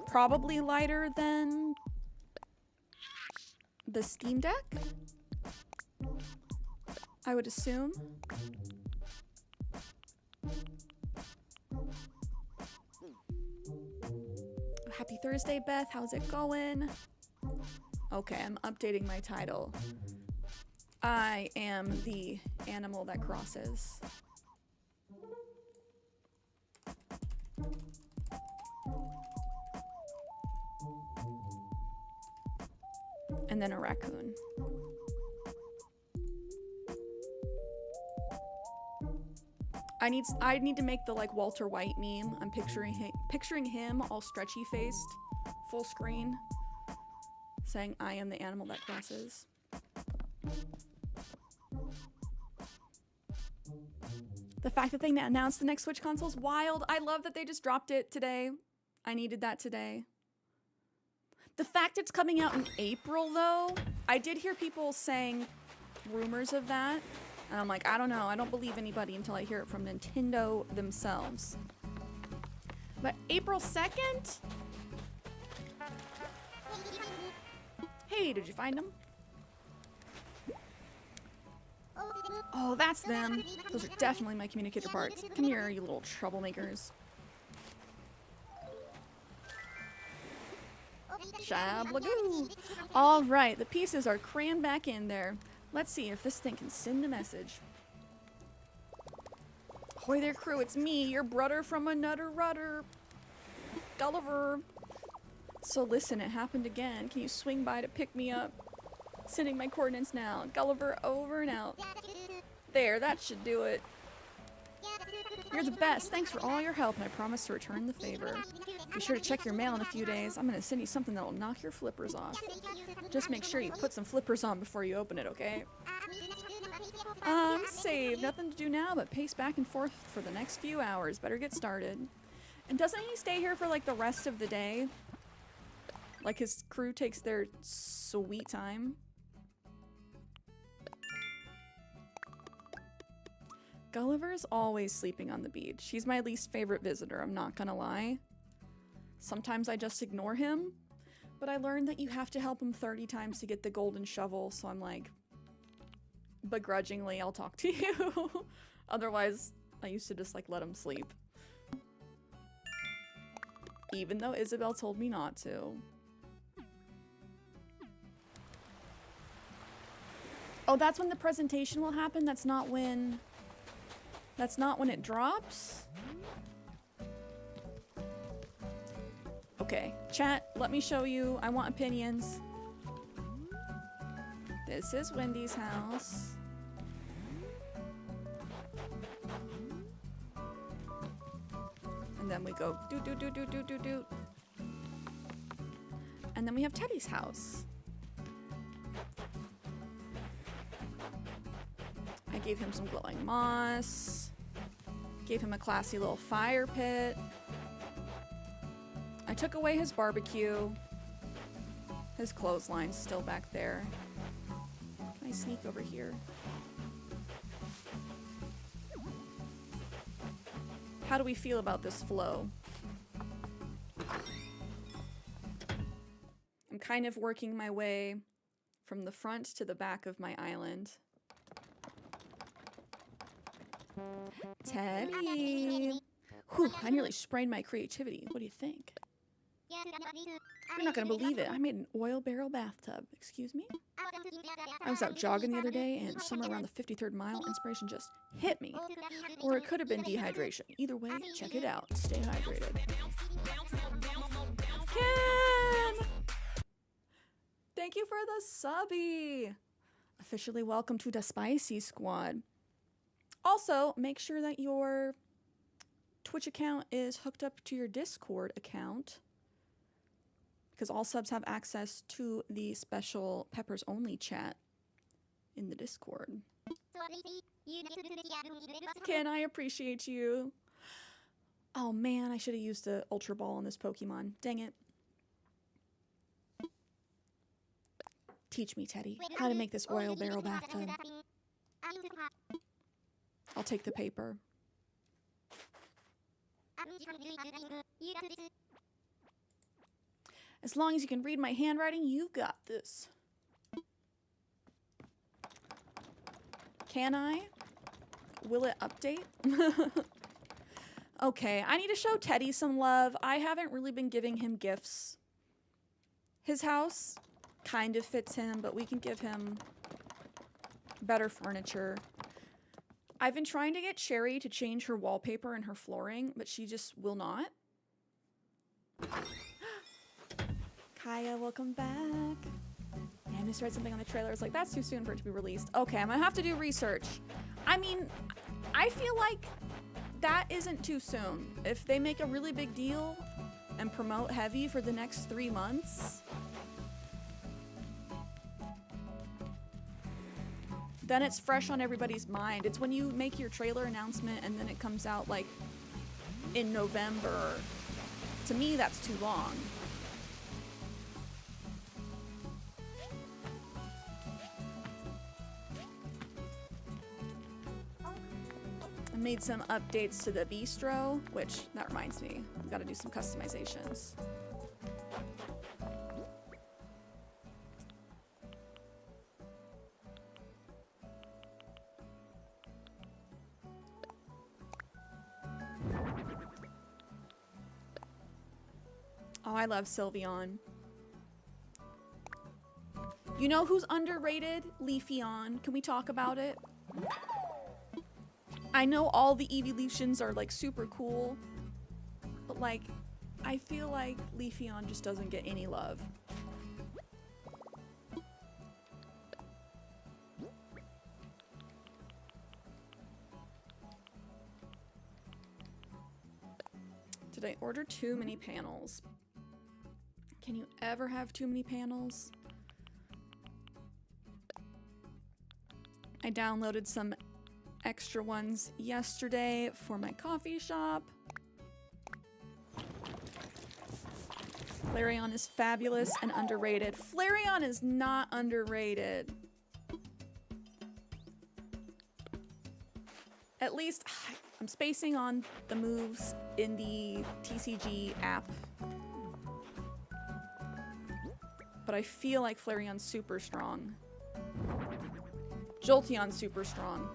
A: Probably lighter than the Steam Deck, I would assume. Happy Thursday, Beth. How's it going? Okay, I'm updating my title. I am the animal that crosses. And then a raccoon. I need to make the like Walter White meme. I'm picturing him all stretchy faced, full screen, saying I am the animal that crosses. The fact that they announced the next Switch console is wild. I love that they just dropped it today. I needed that today. The fact it's coming out in April, though, I did hear people saying rumors of that. And I'm like, I don't know. I don't believe anybody until I hear it from Nintendo themselves. But April 2nd? Hey, did you find them? Oh, that's them. Those are definitely my communicator parts. Come here, you little troublemakers. Shablagoo. All right, the pieces are crammed back in there. Let's see if this thing can send a message. Ahoy there, crew. It's me, your brother from another rudder. Gulliver. So listen, it happened again. Can you swing by to pick me up? Sending my coordinates now. Gulliver over and out. There, that should do it. You're the best. Thanks for all your help, and I promise to return the favor. Be sure to check your mail in a few days. I'm going to send you something that will knock your flippers off. Just make sure you put some flippers on before you open it, okay? Save. Nothing to do now but pace back and forth for the next few hours. Better get started. And doesn't he stay here for, like, the rest of the day? Like, his crew takes their sweet time? Gulliver's always sleeping on the beach. He's my least favorite visitor, I'm not gonna lie. Sometimes I just ignore him, but I learned that you have to help him 30 times to get the golden shovel, so I'm like, begrudgingly, I'll talk to you. Otherwise, I used to just like let him sleep. Even though Isabel told me not to. Oh, that's when the presentation will happen? That's not when... That's not when it drops? Okay, chat, let me show you. I want opinions. This is Wendy's house. And then we go do do do do do do do. And then we have Teddy's house. I gave him some glowing moss. Gave him a classy little fire pit. I took away his barbecue. His clothesline's still back there. Can I sneak over here? How do we feel about this flow? I'm kind of working my way from the front to the back of my island. Teddy! Whew, I nearly sprained my creativity. What do you think? You're not gonna believe it. I made an oil barrel bathtub. Excuse me? I was out jogging the other day and somewhere around the 53rd mile, inspiration just hit me. Or it could have been dehydration. Either way, check it out. Stay hydrated. Kim! Thank you for the subby! Officially welcome to the Spicy Squad. Also, make sure that your Twitch account is hooked up to your Discord account, because all subs have access to the special Peppers Only chat in the Discord. Ken, I appreciate you. Oh man, I should have used the Ultra Ball on this Pokemon. Dang it. Teach me, Teddy, how to make this oil barrel bathtub. I'll take the paper. As long as you can read my handwriting, you've got this. Can I? Will it update? Okay, I need to show Teddy some love. I haven't really been giving him gifts. His house kind of fits him, but we can give him better furniture. I've been trying to get Cherry to change her wallpaper and her flooring, but she just will not. Kaya, welcome back. Yeah, I misread something on the trailer. It's like, that's too soon for it to be released. Okay, I'm gonna have to do research. I mean, I feel like that isn't too soon. If they make a really big deal and promote heavy for the next 3 months, then it's fresh on everybody's mind. It's when you make your trailer announcement and then it comes out like in November. To me, that's too long. I made some updates to the bistro, which, that reminds me, I've got to do some customizations. Oh, I love Sylveon. You know who's underrated? Leafeon. Can we talk about it? I know all the evolutions are like super cool, but like, I feel like Leafeon just doesn't get any love. Did I order too many panels? Can you ever have too many panels? I downloaded some extra ones yesterday for my coffee shop. Flareon is fabulous and underrated. Flareon is not underrated. At least, I'm spacing on the moves in the TCG app. But I feel like Flareon's super strong. Jolteon's super strong.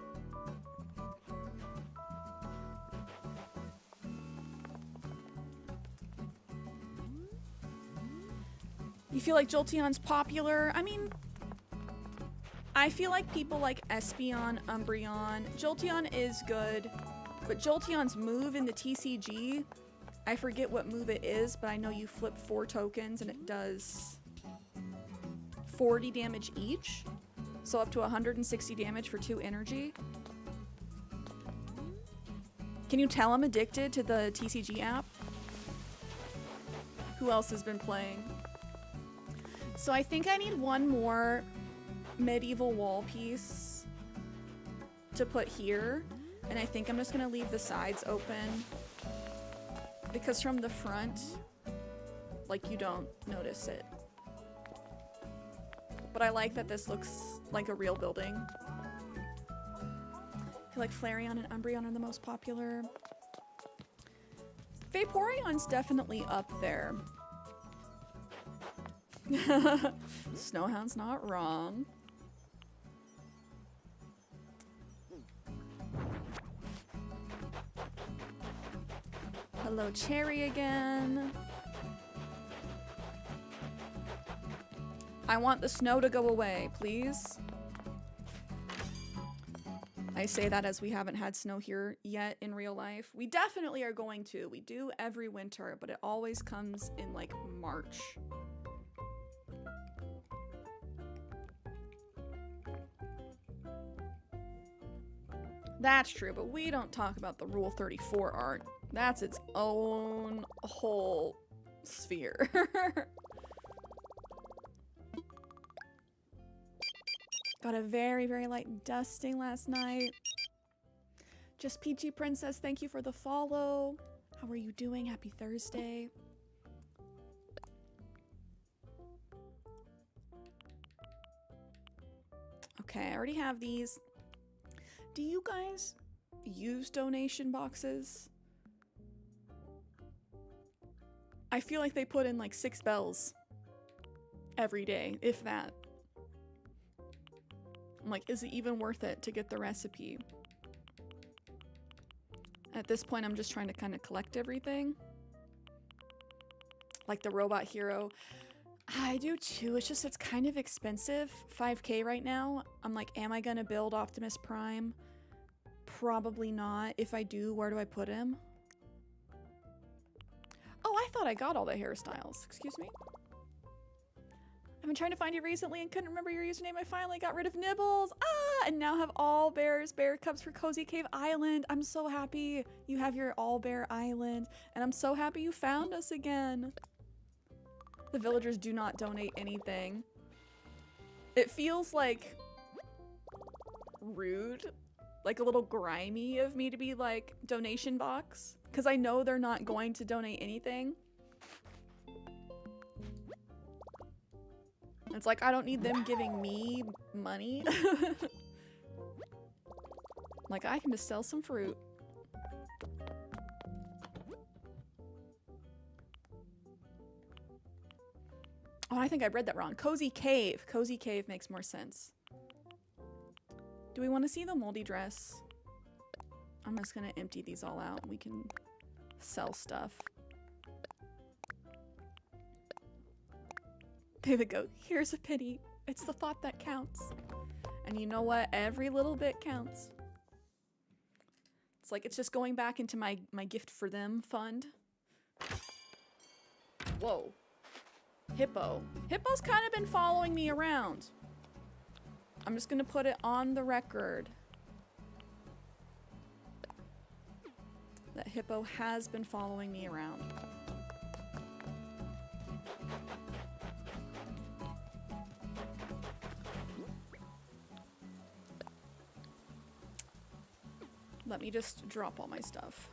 A: You feel like Jolteon's popular? I mean, I feel like people like Espeon, Umbreon. Jolteon is good. But Jolteon's move in the TCG, I forget what move it is, but I know you flip 4 tokens and it does 40 damage each. So up to 160 damage for 2 energy. Can you tell I'm addicted to the TCG app? Who else has been playing? So I think I need one more medieval wall piece to put here. And I think I'm just gonna leave the sides open because from the front, like, you don't notice it. But I like that this looks like a real building. I feel like Flareon and Umbreon are the most popular. Vaporeon's definitely up there. Snowhound's not wrong. Hello, Cherry again. I want the snow to go away, please. I say that as we haven't had snow here yet in real life. We definitely are going to. We do every winter, but it always comes in like March. That's true, but we don't talk about the Rule 34 art. That's its own whole sphere. Got a very, very light dusting last night. Just Peachy Princess, thank you for the follow. How are you doing? Happy Thursday. Okay, I already have these. Do you guys use donation boxes? I feel like they put in like 6 bells every day, if that. I'm like, is it even worth it to get the recipe? At this point, I'm just trying to kind of collect everything. Like the robot hero. I do too. It's just, it's kind of expensive. 5K right now. I'm like, am I gonna build Optimus Prime? Probably not. If I do, where do I put him? Oh, I thought I got all the hairstyles. Excuse me? I've been trying to find you recently and couldn't remember your username. I finally got rid of Nibbles. Ah, and now have all bears, bear cubs for Cozy Cave Island. I'm so happy you have your all bear island. And I'm so happy you found us again. The villagers do not donate anything. It feels like rude, like a little grimy of me to be like donation box. Because I know they're not going to donate anything. It's like, I don't need them giving me money. Like, I can just sell some fruit. Oh, I think I read that wrong. Cozy Cave. Cozy Cave makes more sense. Do we want to see the moldy dress? I'm just gonna empty these all out. We can sell stuff. David go, here's a penny. It's the thought that counts. And you know what? Every little bit counts. It's like, it's just going back into my gift for them fund. Whoa. Hippo. Hippo's kind of been following me around. I'm just gonna put it on the record that Hippo has been following me around. Let me just drop all my stuff.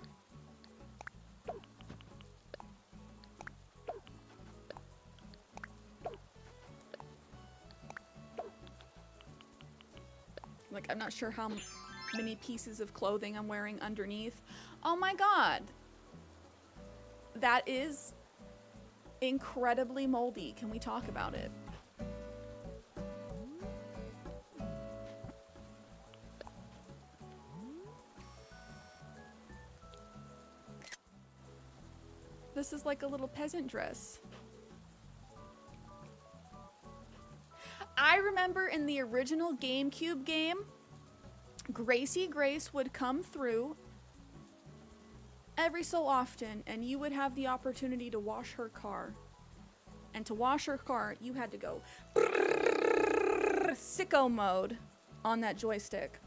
A: Like, I'm not sure how many pieces of clothing I'm wearing underneath. Oh my god! That is incredibly moldy. Can we talk about it? This is like a little peasant dress. I remember in the original GameCube game, Gracie Grace would come through every so often, and you would have the opportunity to wash her car. And to wash her car, you had to go sicko mode on that joystick.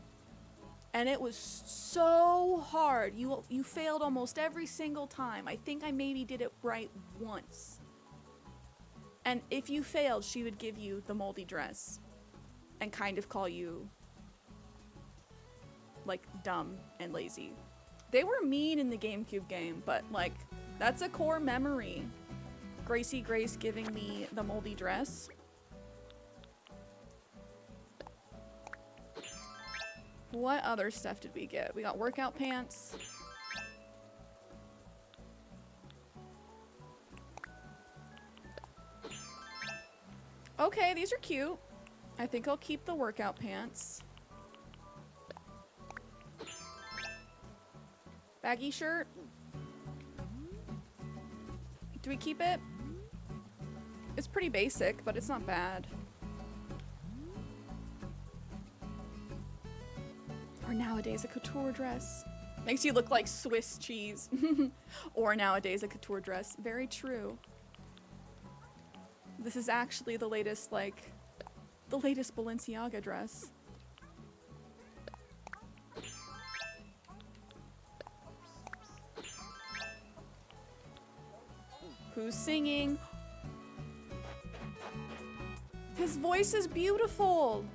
A: And it was so hard. You failed almost every single time. I think I maybe did it right once. And if you failed, she would give you the moldy dress and kind of call you like dumb and lazy. They were mean in the GameCube game, but like that's a core memory. Gracie Grace giving me the moldy dress. What other stuff did we get? We got workout pants. Okay, these are cute. I think I'll keep the workout pants. Baggy shirt. Do we keep it? It's pretty basic, but it's not bad. Or nowadays a couture dress. Makes you look like Swiss cheese. Or nowadays a couture dress. Very true. This is actually the latest, like, the latest Balenciaga dress. Who's singing? His voice is beautiful.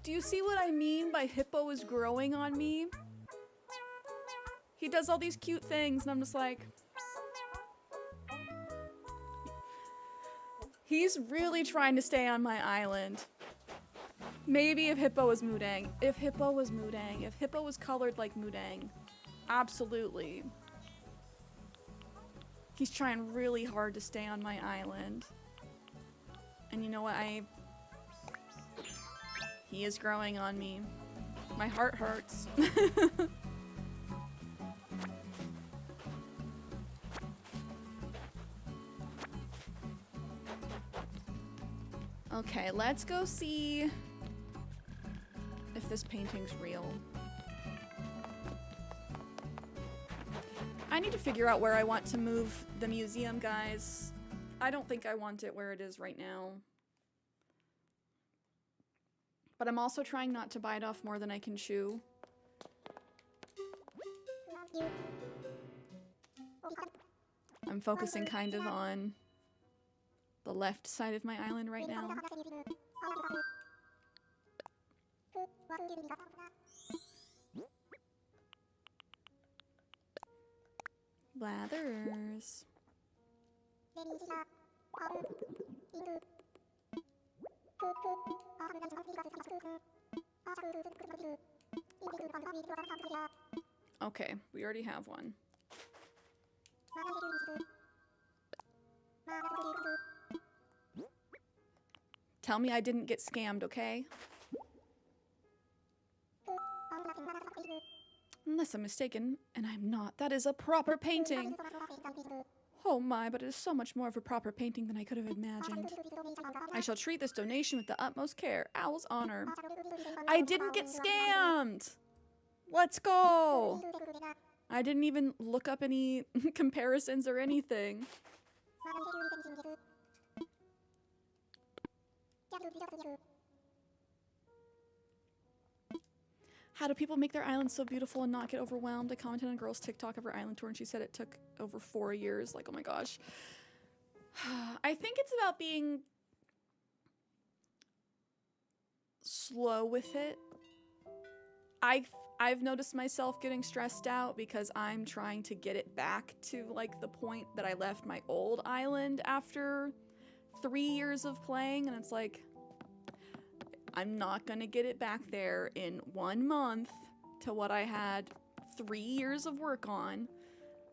A: Do you see what I mean by Hippo is growing on me? He does all these cute things and I'm just like... He's really trying to stay on my island. Maybe if Hippo was Mudang. If Hippo was Mudang. If Hippo was colored like Mudang. Absolutely. He's trying really hard to stay on my island. And you know what? He is growing on me. My heart hurts. Okay, let's go see if this painting's real. I need to figure out where I want to move the museum, guys. I don't think I want it where it is right now. But I'm also trying not to bite off more than I can chew. I'm focusing kind of on the left side of my island right now. Blathers. Okay, we already have one. Tell me I didn't get scammed, okay? Unless I'm mistaken, and I'm not. That is a proper painting! Oh my, but it is so much more of a proper painting than I could have imagined. I shall treat this donation with the utmost care. Owl's honor. I didn't get scammed! Let's go! I didn't even look up any comparisons or anything. How do people make their island so beautiful and not get overwhelmed? I commented on a girl's TikTok of her island tour and she said it took over 4 years. Like, oh my gosh. I think it's about being slow with it. I've noticed myself getting stressed out because I'm trying to get it back to like the point that I left my old island after 3 years of playing, and it's like, I'm not gonna get it back there in 1 month to what I had 3 years of work on.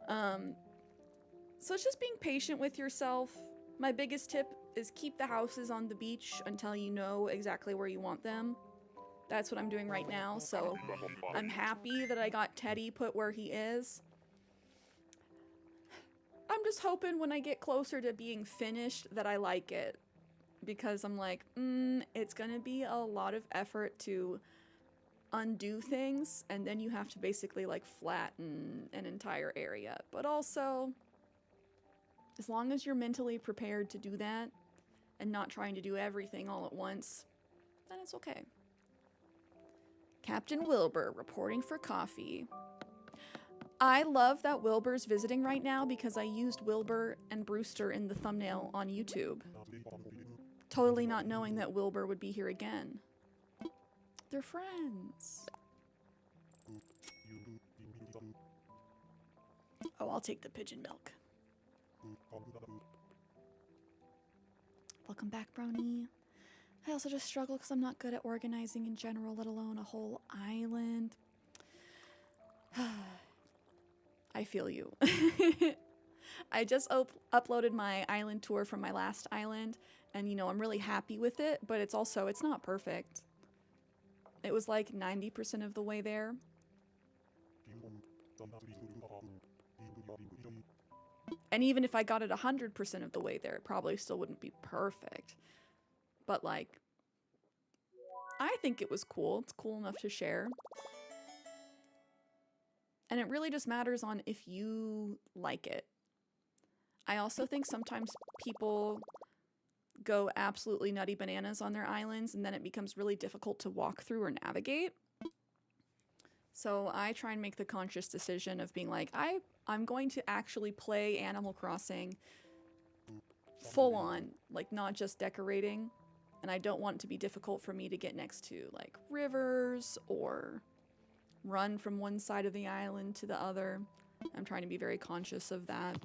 A: So it's just being patient with yourself. My biggest tip is keep the houses on the beach until you know exactly where you want them. That's what I'm doing right now, so I'm happy that I got Teddy put where he is. I'm just hoping when I get closer to being finished that I like it. Because I'm like, it's gonna be a lot of effort to undo things, and then you have to basically like flatten an entire area. But also, as long as you're mentally prepared to do that and not trying to do everything all at once, then it's okay. Captain Wilbur reporting for coffee. I love that Wilbur's visiting right now because I used Wilbur and Brewster in the thumbnail on YouTube. Totally not knowing that Wilbur would be here again. They're friends. Oh, I'll take the pigeon milk. Welcome back, Brownie. I also just struggle because I'm not good at organizing in general, let alone a whole island. I feel you. I just uploaded my island tour from my last island, and you know, I'm really happy with it, but it's not perfect. It was like 90% of the way there. And even if I got it 100% of the way there, it probably still wouldn't be perfect. But like, I think it was cool. It's cool enough to share. And it really just matters on if you like it. I also think sometimes people go absolutely nutty bananas on their islands, and then it becomes really difficult to walk through or navigate. So I try and make the conscious decision of being like, I'm going to actually play Animal Crossing full on, like not just decorating. And I don't want it to be difficult for me to get next to like rivers or run from one side of the island to the other. I'm trying to be very conscious of that.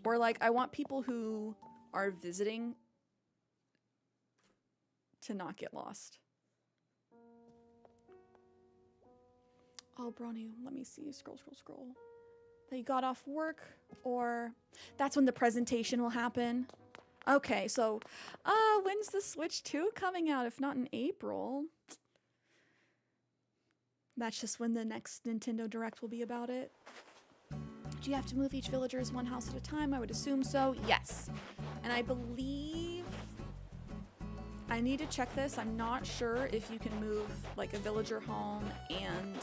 A: Or like, I want people who are visiting to not get lost. Oh, Brony, let me see. Scroll. That you got off work, or that's when the presentation will happen. Okay, so, when's the Switch 2 coming out? If not in April. That's just when the next Nintendo Direct will be about it. Do you have to move each villagers one house at a time? I would assume so. Yes. And I believe... I need to check this. I'm not sure if you can move like a villager home and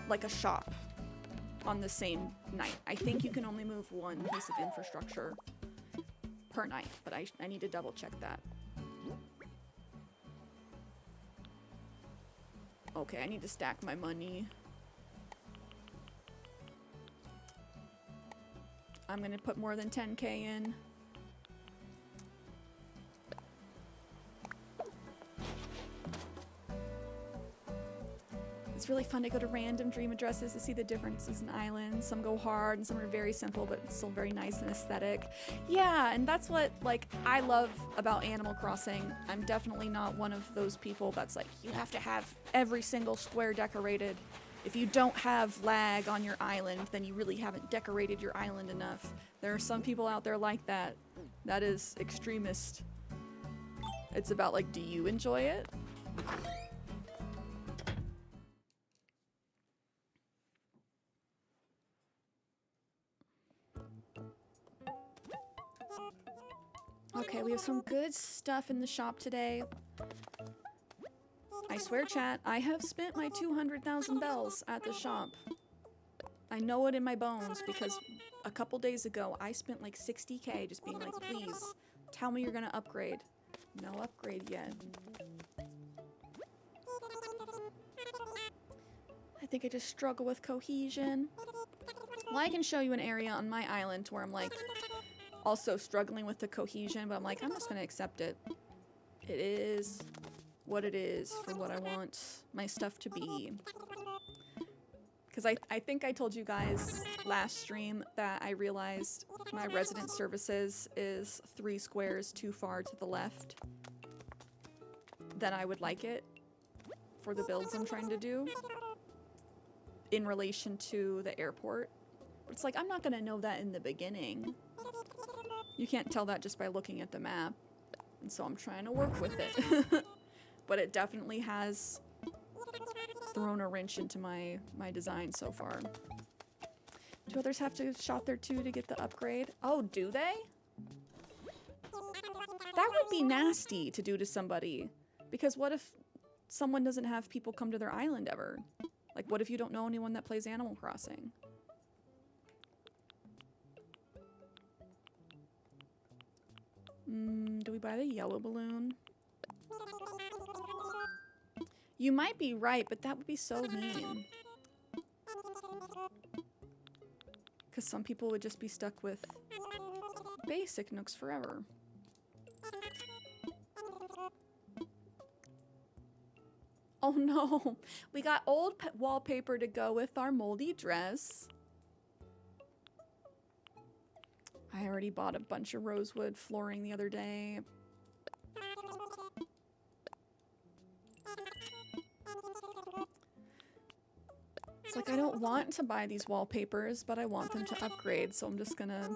A: like a shop on the same night. I think you can only move one piece of infrastructure per night, but I need to double check that. Okay, I need to stack my money. I'm gonna put more than 10K in. It's really fun to go to random dream addresses to see the differences in islands. Some go hard and some are very simple, but still very nice and aesthetic. Yeah, and that's what like I love about Animal Crossing. I'm definitely not one of those people that's like, you have to have every single square decorated. If you don't have lag on your island, then you really haven't decorated your island enough. There are some people out there like that. That is extremist. It's about like, do you enjoy it? Okay, we have some good stuff in the shop today. I swear, chat, I have spent my 200,000 bells at the shop. I know it in my bones because a couple days ago, I spent like 60K just being like, please, tell me you're gonna upgrade. No upgrade yet. I think I just struggle with cohesion. Well, I can show you an area on my island where I'm like, also struggling with the cohesion, but I'm like, I'm just gonna accept it. It is what it is for what I want my stuff to be. Because I think I told you guys last stream that I realized my resident services is 3 squares too far to the left than I would like it for the builds I'm trying to do in relation to the airport. But it's like, I'm not gonna know that in the beginning. You can't tell that just by looking at the map. And so I'm trying to work with it. But it definitely has thrown a wrench into my design so far. Do others have to shop there too to get the upgrade? Oh, do they? That would be nasty to do to somebody. Because what if someone doesn't have people come to their island ever? Like, what if you don't know anyone that plays Animal Crossing? Do we buy the yellow balloon? You might be right, but that would be so mean. Because some people would just be stuck with basic Nooks forever. Oh no, we got old wallpaper to go with our moldy dress. I already bought a bunch of rosewood flooring the other day. It's like I don't want to buy these wallpapers, but I want them to upgrade, so I'm just gonna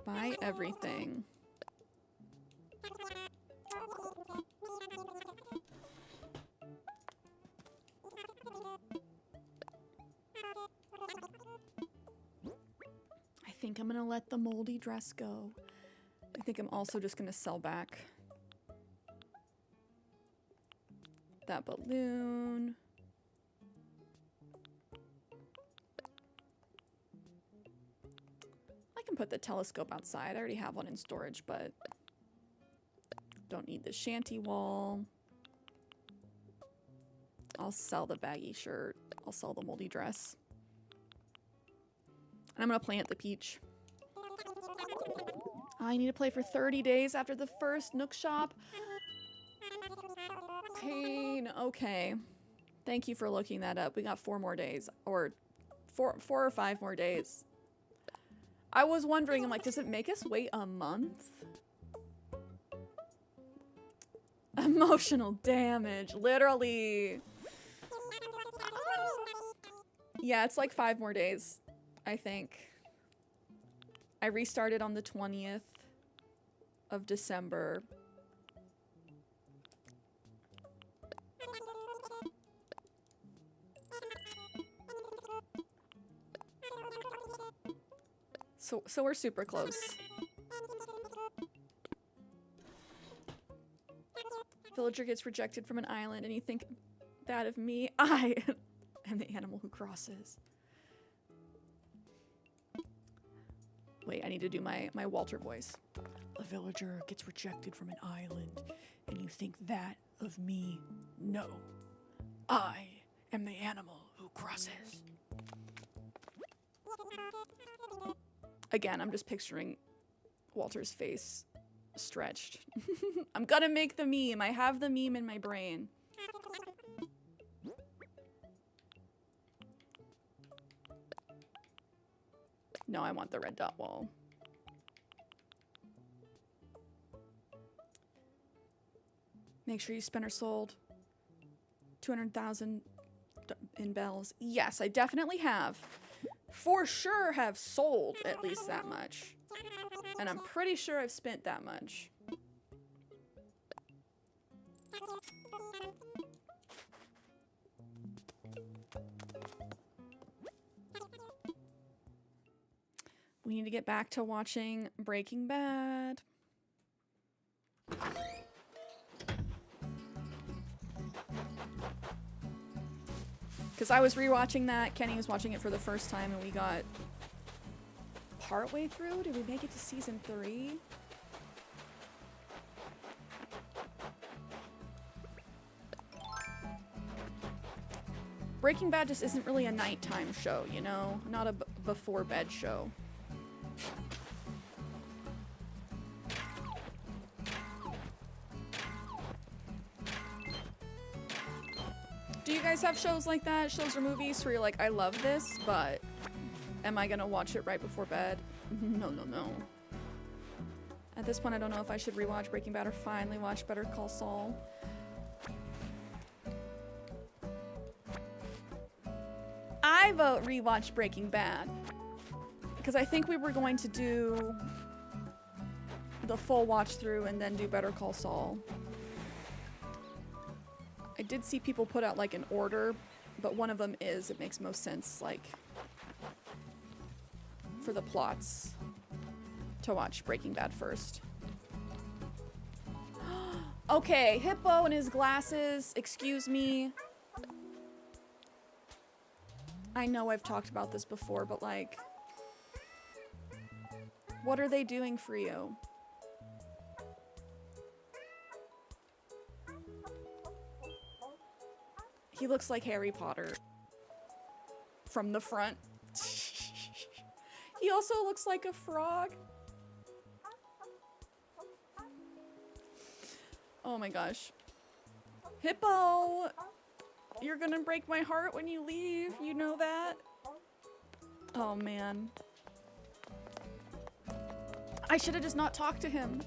A: buy everything. I think I'm gonna let the moldy dress go. I think I'm also just gonna sell back that balloon. I can put the telescope outside. I already have one in storage, but don't need the shanty wall. I'll sell the baggy shirt. I'll sell the moldy dress. And I'm gonna plant the peach. I need to play for 30 days after the first Nook shop. Pain. Okay. Thank you for looking that up. We got 4 more days. Or 4 or 5 more days. I was wondering, I'm like, does it make us wait a month? Emotional damage. Literally. Yeah, it's like 5 more days, I think. I restarted on the 20th of December. So we're super close. Villager gets rejected from an island and you think that of me? I am the animal who crosses. Wait, I need to do my Walter voice. A villager gets rejected from an island and you think that of me? No. I am the animal who crosses. Again, I'm just picturing Walter's face stretched. I'm gonna make the meme. I have the meme in my brain. No, I want the red dot wall. Make sure you spent or sold 200,000 in bells. Yes, I definitely have. For sure have sold at least that much. And I'm pretty sure I've spent that much. We need to get back to watching Breaking Bad. Because I was rewatching that, Kenny was watching it for the first time, and we got partway through. Did we make it to season 3? Breaking Bad just isn't really a nighttime show, you know? Not a before bed show. Do you guys have shows like that? Shows or movies where you're like, I love this, but am I gonna watch it right before bed? No, no, no. At this point, I don't know if I should rewatch Breaking Bad or finally watch Better Call Saul. I vote rewatch Breaking Bad. Because I think we were going to do the full watch through and then do Better Call Saul. I did see people put out like an order, but one of them is, it makes most sense, like, for the plots to watch Breaking Bad first. Okay, Hippo and his glasses. Excuse me. I know I've talked about this before, but like, what are they doing for you? He looks like Harry Potter from the front. He also looks like a frog. Oh my gosh. Hippo! You're gonna break my heart when you leave, you know that? Oh man. I should have just not talked to him,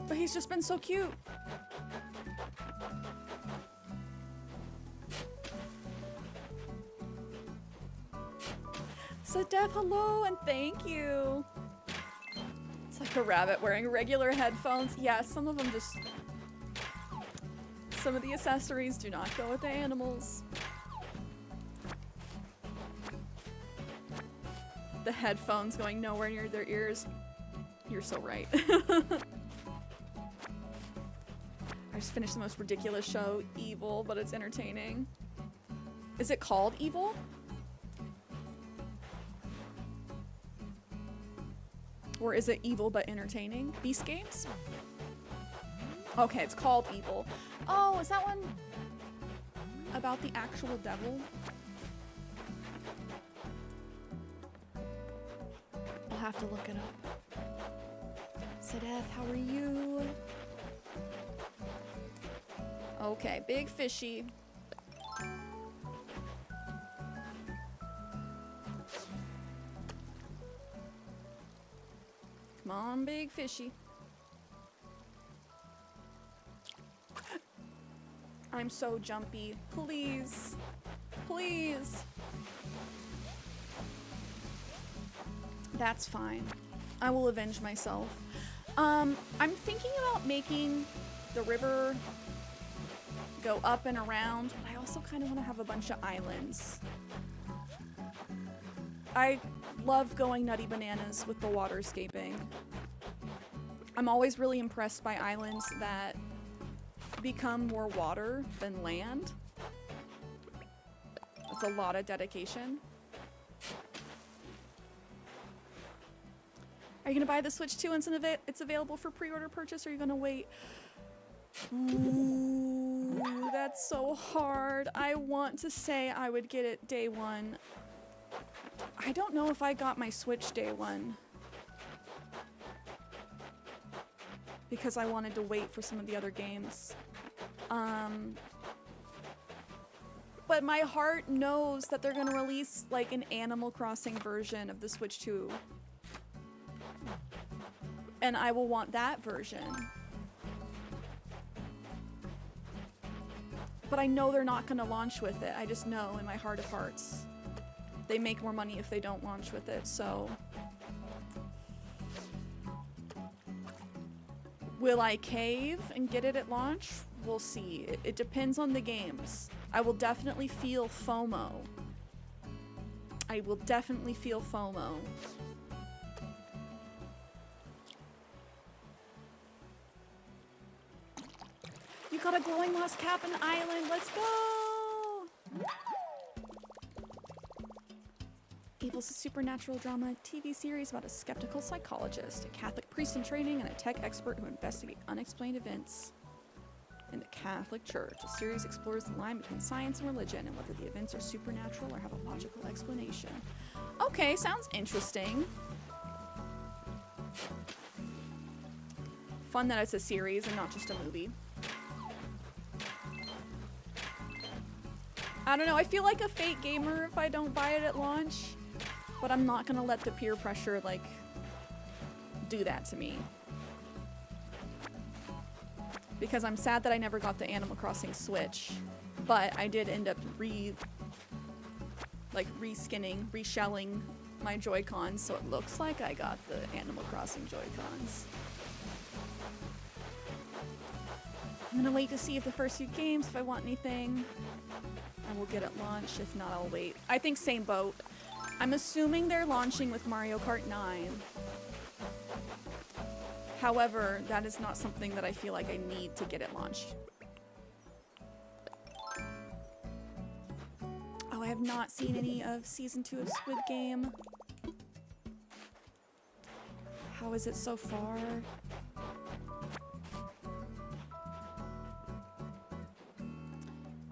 A: but he's just been so cute. So Death, hello and thank you. It's like a rabbit wearing regular headphones. Yeah, some of them just... Some of the accessories do not go with the animals. The headphones going nowhere near their ears. You're so right. I just finished the most ridiculous show, Evil, but it's entertaining. Is it called Evil? Or is it evil but entertaining? Beast Games? Okay, it's called Evil. Oh, is that one about the actual devil? I'll have to look it up. Sedeth, how are you? Okay, big fishy. Come on, big fishy. I'm so jumpy. Please. Please. That's fine. I will avenge myself. I'm thinking about making the river go up and around, but I also kind of want to have a bunch of islands. I love going nutty bananas with the waterscaping. I'm always really impressed by islands that become more water than land. It's a lot of dedication. Are you gonna buy the Switch 2 once it's available for pre-order purchase, or are you gonna wait? Ooh, that's so hard. I want to say I would get it day one. I don't know if I got my Switch day one, because I wanted to wait for some of the other games. But my heart knows that they're gonna release like an Animal Crossing version of the Switch 2. And I will want that version. But I know they're not gonna launch with it. I just know in my heart of hearts. They make more money if they don't launch with it, so. Will I cave and get it at launch? We'll see. It depends on the games. I will definitely feel FOMO. I will definitely feel FOMO. You got a glowing moss cap in the island. Let's go! Evil's a supernatural drama TV series about a skeptical psychologist, a Catholic priest in training, and a tech expert who investigate unexplained events in the Catholic Church. The series explores the line between science and religion and whether the events are supernatural or have a logical explanation. Okay, sounds interesting. Fun that it's a series and not just a movie. I don't know, I feel like a fake gamer if I don't buy it at launch, but I'm not gonna let the peer pressure, like, do that to me. Because I'm sad that I never got the Animal Crossing Switch, but I did end up reshelling my Joy-Cons, so it looks like I got the Animal Crossing Joy-Cons. I'm gonna wait to see if the first few games, if I want anything, I will get at launch. If not, I'll wait. I think same boat. I'm assuming they're launching with Mario Kart 9. However, that is not something that I feel like I need to get it launched. Oh, I have not seen any of Season 2 of Squid Game. How is it so far?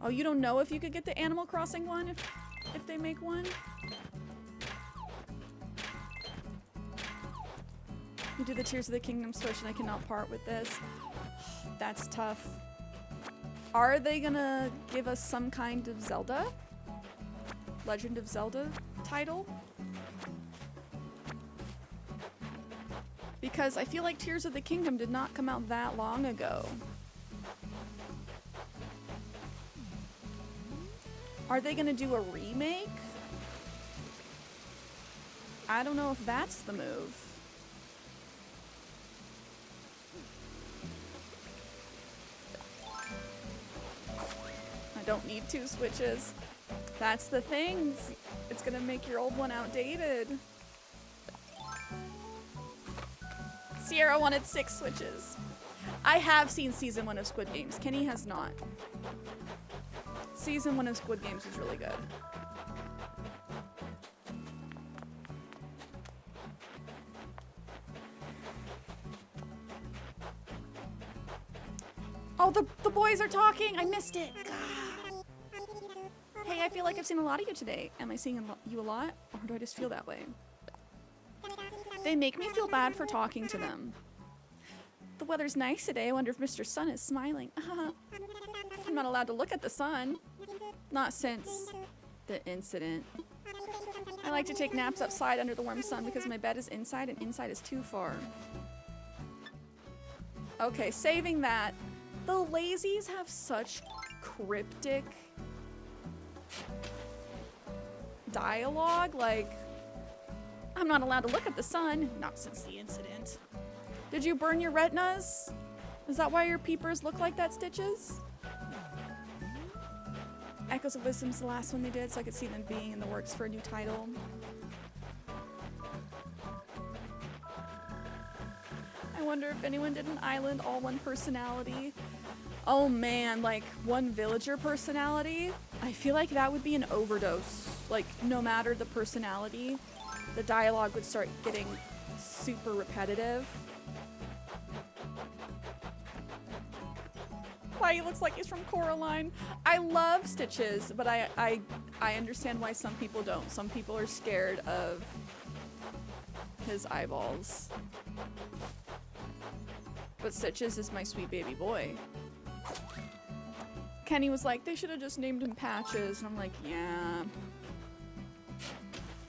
A: Oh, you don't know if you could get the Animal Crossing one if they make one? You do the Tears of the Kingdom Switch and I cannot part with this. That's tough. Are they gonna give us some kind of Zelda? Legend of Zelda title? Because I feel like Tears of the Kingdom did not come out that long ago. Are they gonna do a remake? I don't know if that's the move. I don't need 2 Switches. That's the thing. It's gonna make your old one outdated. Cierra wanted 6 Switches. I have seen Season 1 of Squid Games. Kenny has not. Season 1 of Squid Games is really good. Oh, the boys are talking! I missed it! God. Hey, I feel like I've seen a lot of you today. Am I seeing you a lot? Or do I just feel that way? They make me feel bad for talking to them. The weather's nice today. I wonder if Mr. Sun is smiling. I'm not allowed to look at the sun. Not since the incident. I like to take naps outside under the warm sun because my bed is inside and inside is too far. Okay, saving that. The lazies have such cryptic dialogue, like, I'm not allowed to look at the sun. Not since the incident. Did you burn your retinas? Is that why your peepers look like that, Stitches? Echoes of Wisdom's the last one they did, so I could see them being in the works for a new title. I wonder if anyone did an island all one personality. Oh man, like one villager personality? I feel like that would be an overdose. Like, no matter the personality, the dialogue would start getting super repetitive. Why he looks like he's from Coraline. I love Stitches, but I understand why some people don't. Some people are scared of his eyeballs. But Stitches is my sweet baby boy. Kenny was like, they should have just named him Patches, and I'm like, yeah.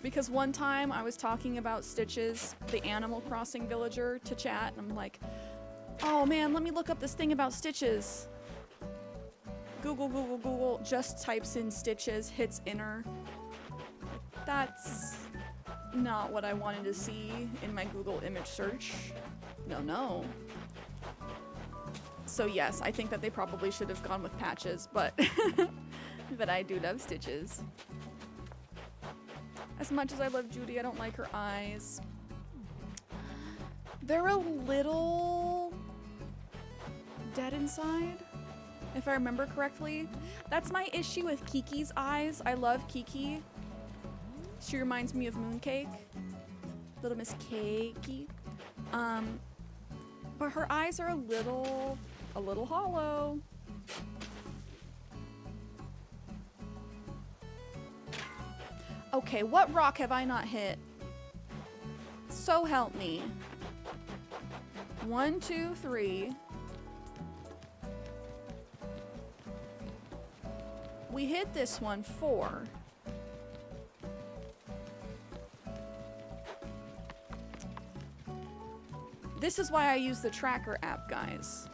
A: Because one time I was talking about Stitches, the Animal Crossing villager, to chat, and I'm like, oh man, let me look up this thing about Stitches. Google, just types in Stitches, hits enter. That's not what I wanted to see in my Google image search. No. So yes, I think that they probably should have gone with Patches, but but I do love Stitches. As much as I love Judy, I don't like her eyes. They're a little dead inside, if I remember correctly. That's my issue with Kiki's eyes. I love Kiki. She reminds me of Mooncake. Little Miss Cakey. But her eyes are a little hollow. Okay, what rock have I not hit? So help me. 1, 2, 3. We hit this one 4. This is why I use the tracker app, guys.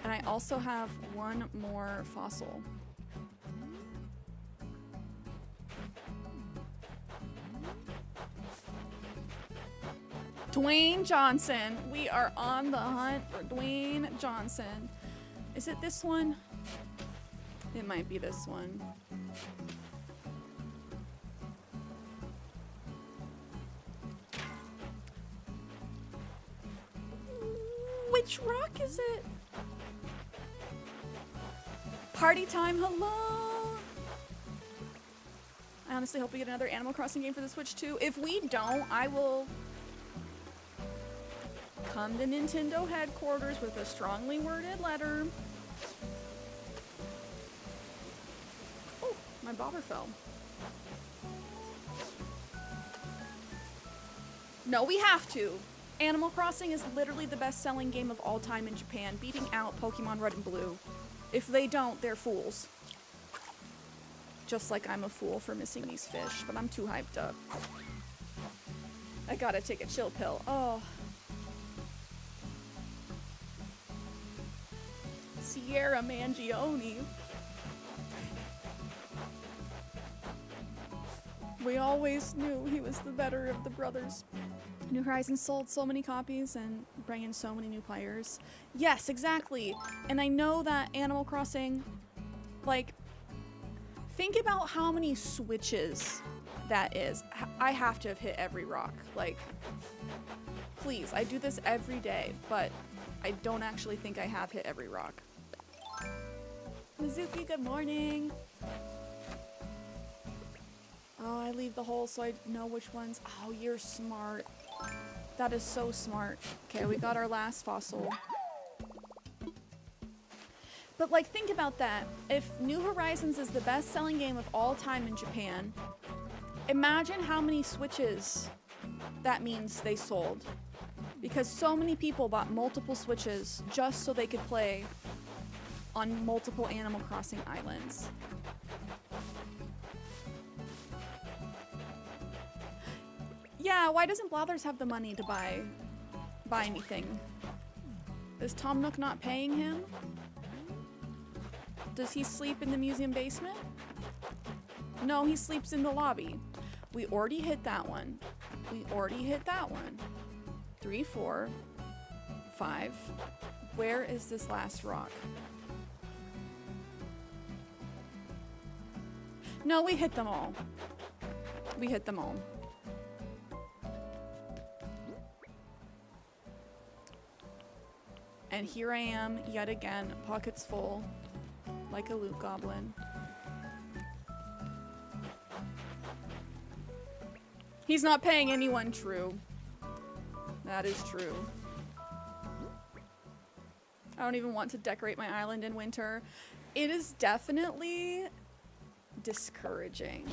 A: And I also have one more fossil. Dwayne Johnson. We are on the hunt for Dwayne Johnson. Is it this one? It might be this one. Which rock is it? Party time, hello! I honestly hope we get another Animal Crossing game for the Switch too. If we don't, I will come to Nintendo headquarters with a strongly worded letter. Oh, my bobber fell. No, we have to. Animal Crossing is literally the best-selling game of all time in Japan, beating out Pokemon Red and Blue. If they don't, they're fools. Just like I'm a fool for missing these fish, but I'm too hyped up. I gotta take a chill pill. Oh. Sierra Mangione. We always knew he was the better of the brothers. New Horizons sold so many copies and bring in so many new players. Yes, exactly. And I know that Animal Crossing, like, think about how many switches that is. I have to have hit every rock. Like, please, I do this every day, but I don't actually think I have hit every rock. Mizuki, good morning. Oh, I leave the hole so I know which ones. Oh, you're smart. That is so smart. Okay, we got our last fossil. But like, think about that. If New Horizons is the best-selling game of all time in Japan, imagine how many Switches that means they sold. Because so many people bought multiple Switches just so they could play on multiple Animal Crossing islands. Yeah, why doesn't Blathers have the money to buy anything? Is Tom Nook not paying him? Does he sleep in the museum basement? No, he sleeps in the lobby. We already hit that one. We already hit that one. 3, 4, 5. Where is this last rock? No, we hit them all. We hit them all. And here I am, yet again, pockets full, like a loot goblin. He's not paying anyone, true. That is true. I don't even want to decorate my island in winter. It is definitely discouraging.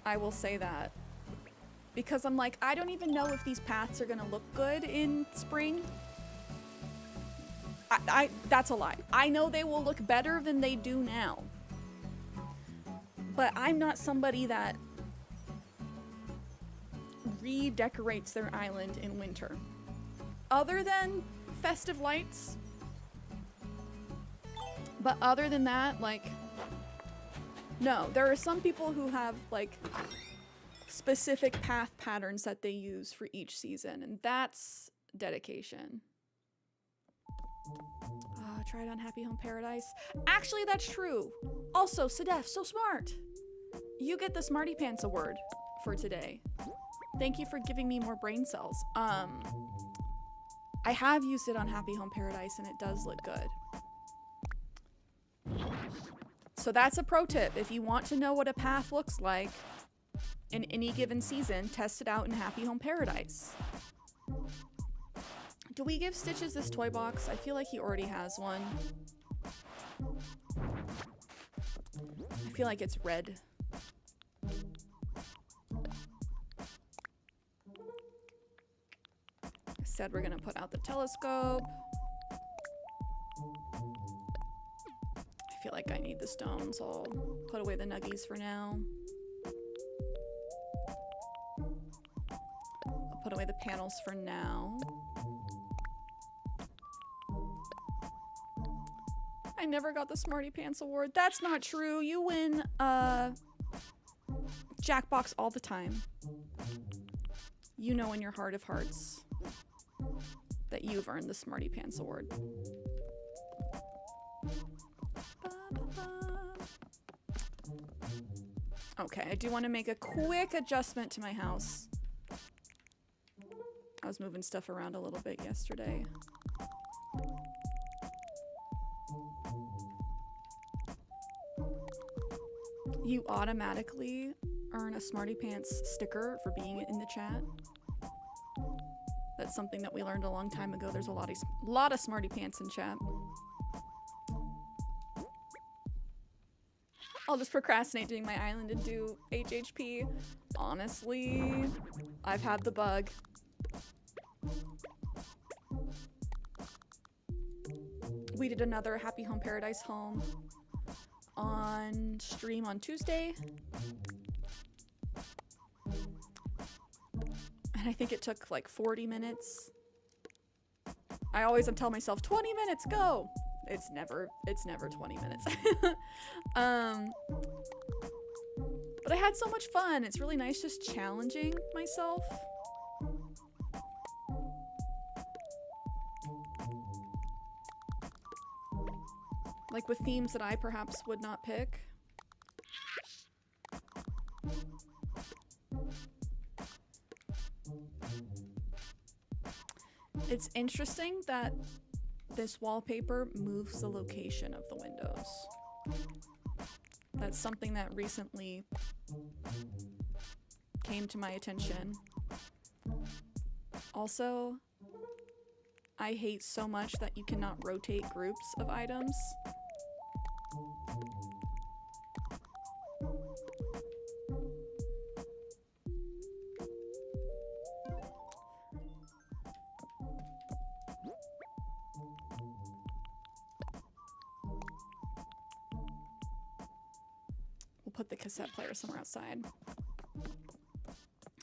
A: I will say that. Because I'm like, I don't even know if these paths are gonna look good in spring. That's a lie. I know they will look better than they do now. But I'm not somebody that redecorates their island in winter. Other than festive lights. But other than that, like, no. There are some people who have, like, specific path patterns that they use for each season. And that's dedication. Try it on Happy Home Paradise. Actually, that's true. Also, Sedef, so smart. You get the Smarty Pants award for today. Thank you for giving me more brain cells. I have used it on Happy Home Paradise and it does look good. So that's a pro tip. If you want to know what a path looks like in any given season, test it out in Happy Home Paradise. Do we give Stitches this toy box? I feel like he already has one. I feel like it's red. I said we're gonna put out the telescope. I feel like I need the stones. I'll put away the nuggies for now. I'll put away the panels for now. I never got the Smarty Pants award. That's not true. You win Jackbox all the time. you know in your heart of hearts that you've earned the Smarty Pants Award. Okay, I do want to make a quick adjustment to my house. I was moving stuff around a little bit yesterday. You automatically earn a Smarty Pants sticker for being in the chat. That's something that we learned a long time ago. There's a lot of Smarty Pants in chat. I'll just procrastinate doing my island and do HHP. Honestly, I've had the bug. We did another Happy Home Paradise home on stream on Tuesday. And I think it took like 40 minutes. I always tell myself 20 minutes, go. It's never 20 minutes. But I had so much fun. It's really nice just challenging myself. Like with themes that I perhaps would not pick. It's interesting that this wallpaper moves the location of the windows. That's something that recently came to my attention. Also, I hate so much that you cannot rotate groups of items. We'll put the cassette player somewhere outside.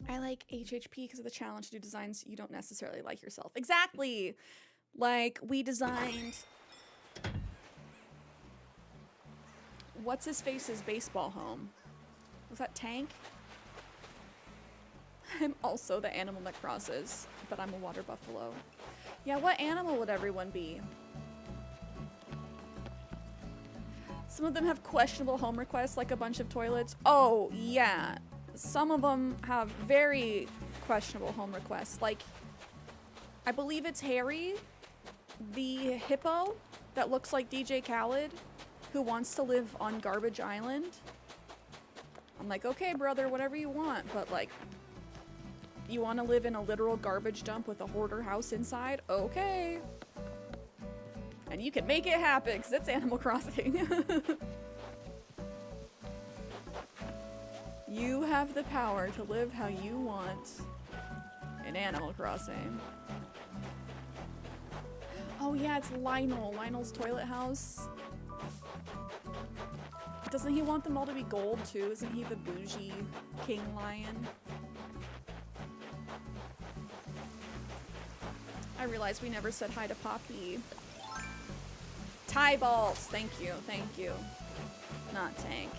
A: I like HHP because of the challenge to do designs you don't necessarily like yourself. Exactly! Like, we designed... What's-his-face's baseball home? Was that Tank? I'm also the animal that crosses, but I'm a water buffalo. Yeah, what animal would everyone be? Some of them have questionable home requests, like a bunch of toilets. Oh, yeah. Some of them have very questionable home requests. Like, I believe it's Harry, the hippo that looks like DJ Khaled, who wants to live on Garbage Island. I'm like, okay, brother, whatever you want, but like, you want to live in a literal garbage dump with a hoarder house inside? Okay. And you can make it happen, because it's Animal Crossing. You have the power to live how you want in Animal Crossing. Oh yeah, it's Lionel. Lionel's toilet house. Doesn't he want them all to be gold too? Isn't he the bougie king lion? I realized we never said hi to Poppy. Tie balls. Thank you. Thank you. Not Tank.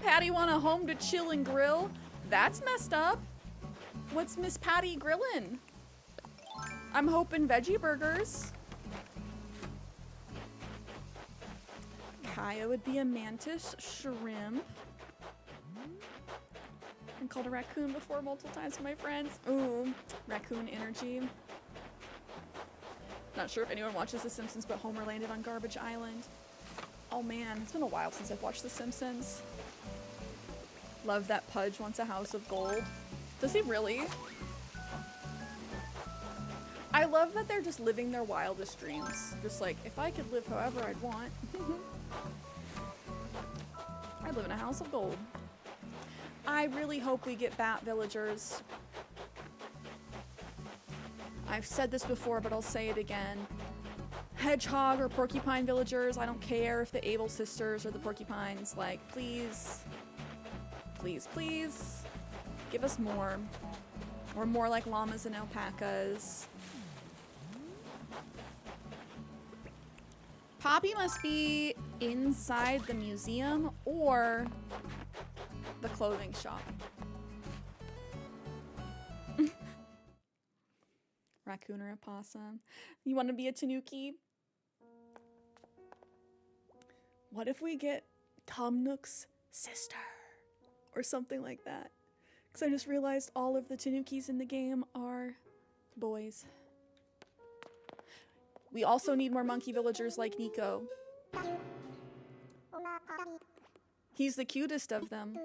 A: Patty want a home to chill and grill? That's messed up. What's Miss Patty grillin'? I'm hoping veggie burgers. Kaya would be a mantis shrimp. Been called a raccoon before multiple times with my friends. Ooh, raccoon energy. Not sure if anyone watches The Simpsons, but Homer landed on Garbage Island. Oh man, it's been a while since I've watched The Simpsons. Love that Pudge wants a house of gold. Does he really? I love that they're just living their wildest dreams. Just like, if I could live however I'd want. I'd live in a house of gold. I really hope we get bat villagers. I've said this before, but I'll say it again. Hedgehog or porcupine villagers, I don't care if the Able sisters or the porcupines, like, please, please, please, give us more. Or more like llamas and alpacas. Poppy must be inside the museum or the clothing shop. Raccoon or a possum. You want to be a tanuki? What if we get Tom Nook's sister? Or something like that. Because I just realized all of the tanukis in the game are boys. We also need more monkey villagers like Nico. He's the cutest of them.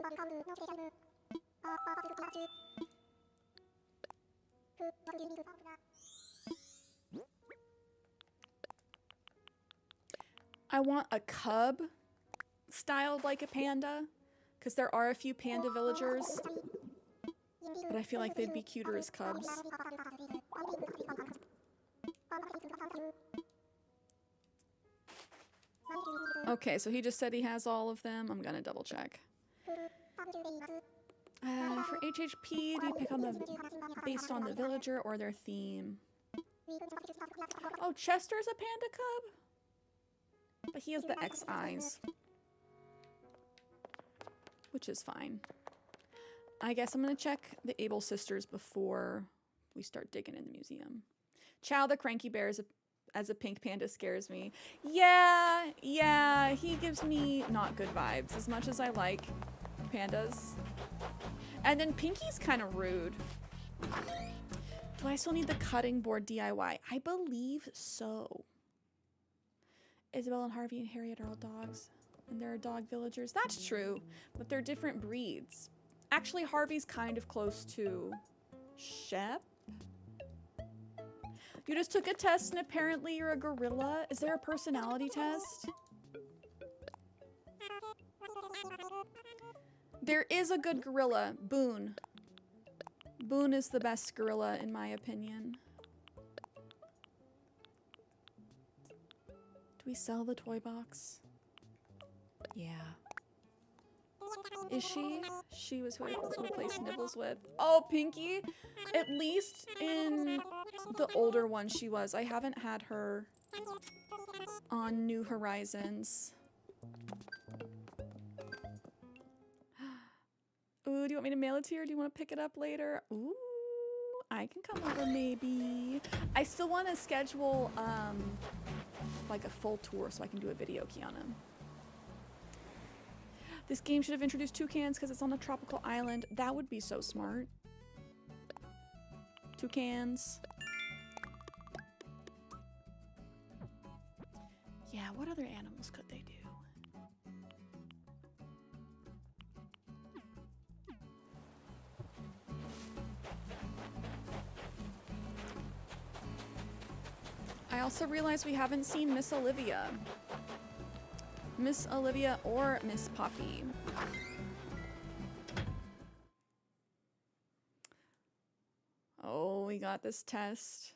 A: I want a cub styled like a panda, because there are a few panda villagers, but I feel like they'd be cuter as cubs. Okay, so he just said he has all of them. I'm gonna double check. For HHP, do you pick on the based on the villager or their theme? Oh, Chester's a panda cub? But he has the X eyes. Which is fine. I guess I'm gonna check the Able sisters before we start digging in the museum. Chow the cranky bear as a pink panda scares me. Yeah, he gives me not good vibes as much as I like pandas. And then Pinky's kind of rude. Do I still need the cutting board DIY? I believe so. Isabel and Harvey and Harriet are all dogs. And there are dog villagers. That's true. But they're different breeds. Actually, Harvey's kind of close to Shep. You just took a test and apparently you're a gorilla. Is there a personality test? There is a good gorilla. Boone. Boone is the best gorilla in my opinion. Do we sell the toy box? Yeah. Is she? She was who I replaced Nibbles with. Oh, Pinky? At least in the older one she was. I haven't had her on New Horizons. Ooh, do you want me to mail it to you or do you want to pick it up later? Ooh, I can come over maybe. I still want to schedule like a full tour so I can do a video, Kiana. This game should have introduced toucans because it's on a tropical island. That would be so smart. Toucans. Yeah, what other animals could they do? I also realized we haven't seen Miss Olivia. Miss Olivia or Miss Poppy. Oh, we got this test.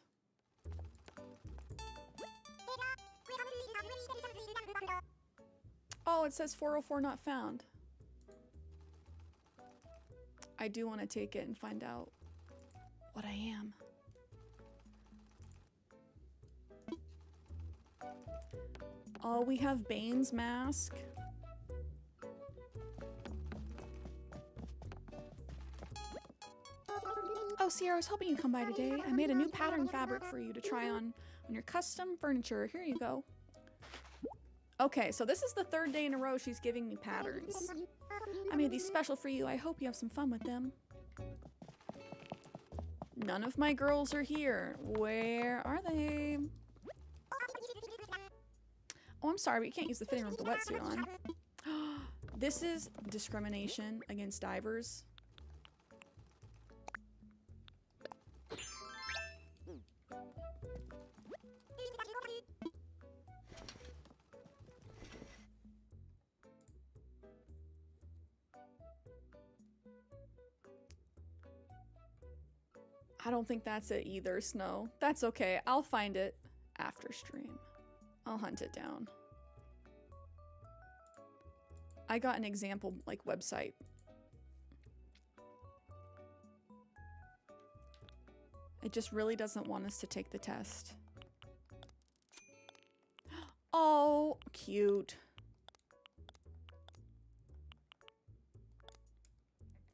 A: Oh, it says 404 not found. I do want to take it and find out what I am. Oh, we have Bane's mask. Oh, Cierra, I was hoping you'd come by today. I made a new pattern fabric for you to try on your custom furniture. Here you go. Okay, so this is the third day in a row she's giving me patterns. I made these special for you. I hope you have some fun with them. None of my girls are here. Where are they? Oh, I'm sorry, but you can't use the fitting room with the wetsuit on. This is discrimination against divers. I don't think that's it either, Snow. That's okay. I'll find it after stream. I'll hunt it down. I got an example, like, website. It just really doesn't want us to take the test. Oh, cute.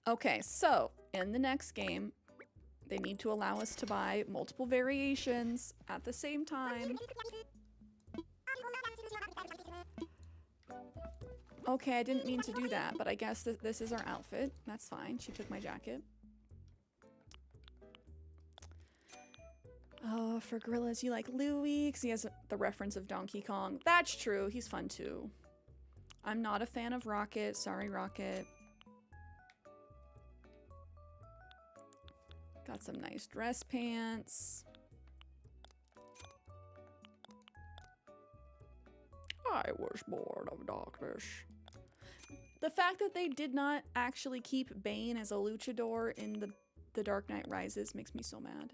A: Okay, so in the next game, they need to allow us to buy multiple variations at the same time. Okay, I didn't mean to do that, but I guess this is our outfit. That's fine. She took my jacket. Oh, for gorillas, you like Louie because he has the reference of Donkey Kong. That's true. He's fun too. I'm not a fan of Rocket. Sorry, Rocket. Got some nice dress pants. I was bored of darkness. The fact that they did not actually keep Bane as a luchador in the Dark Knight Rises makes me so mad.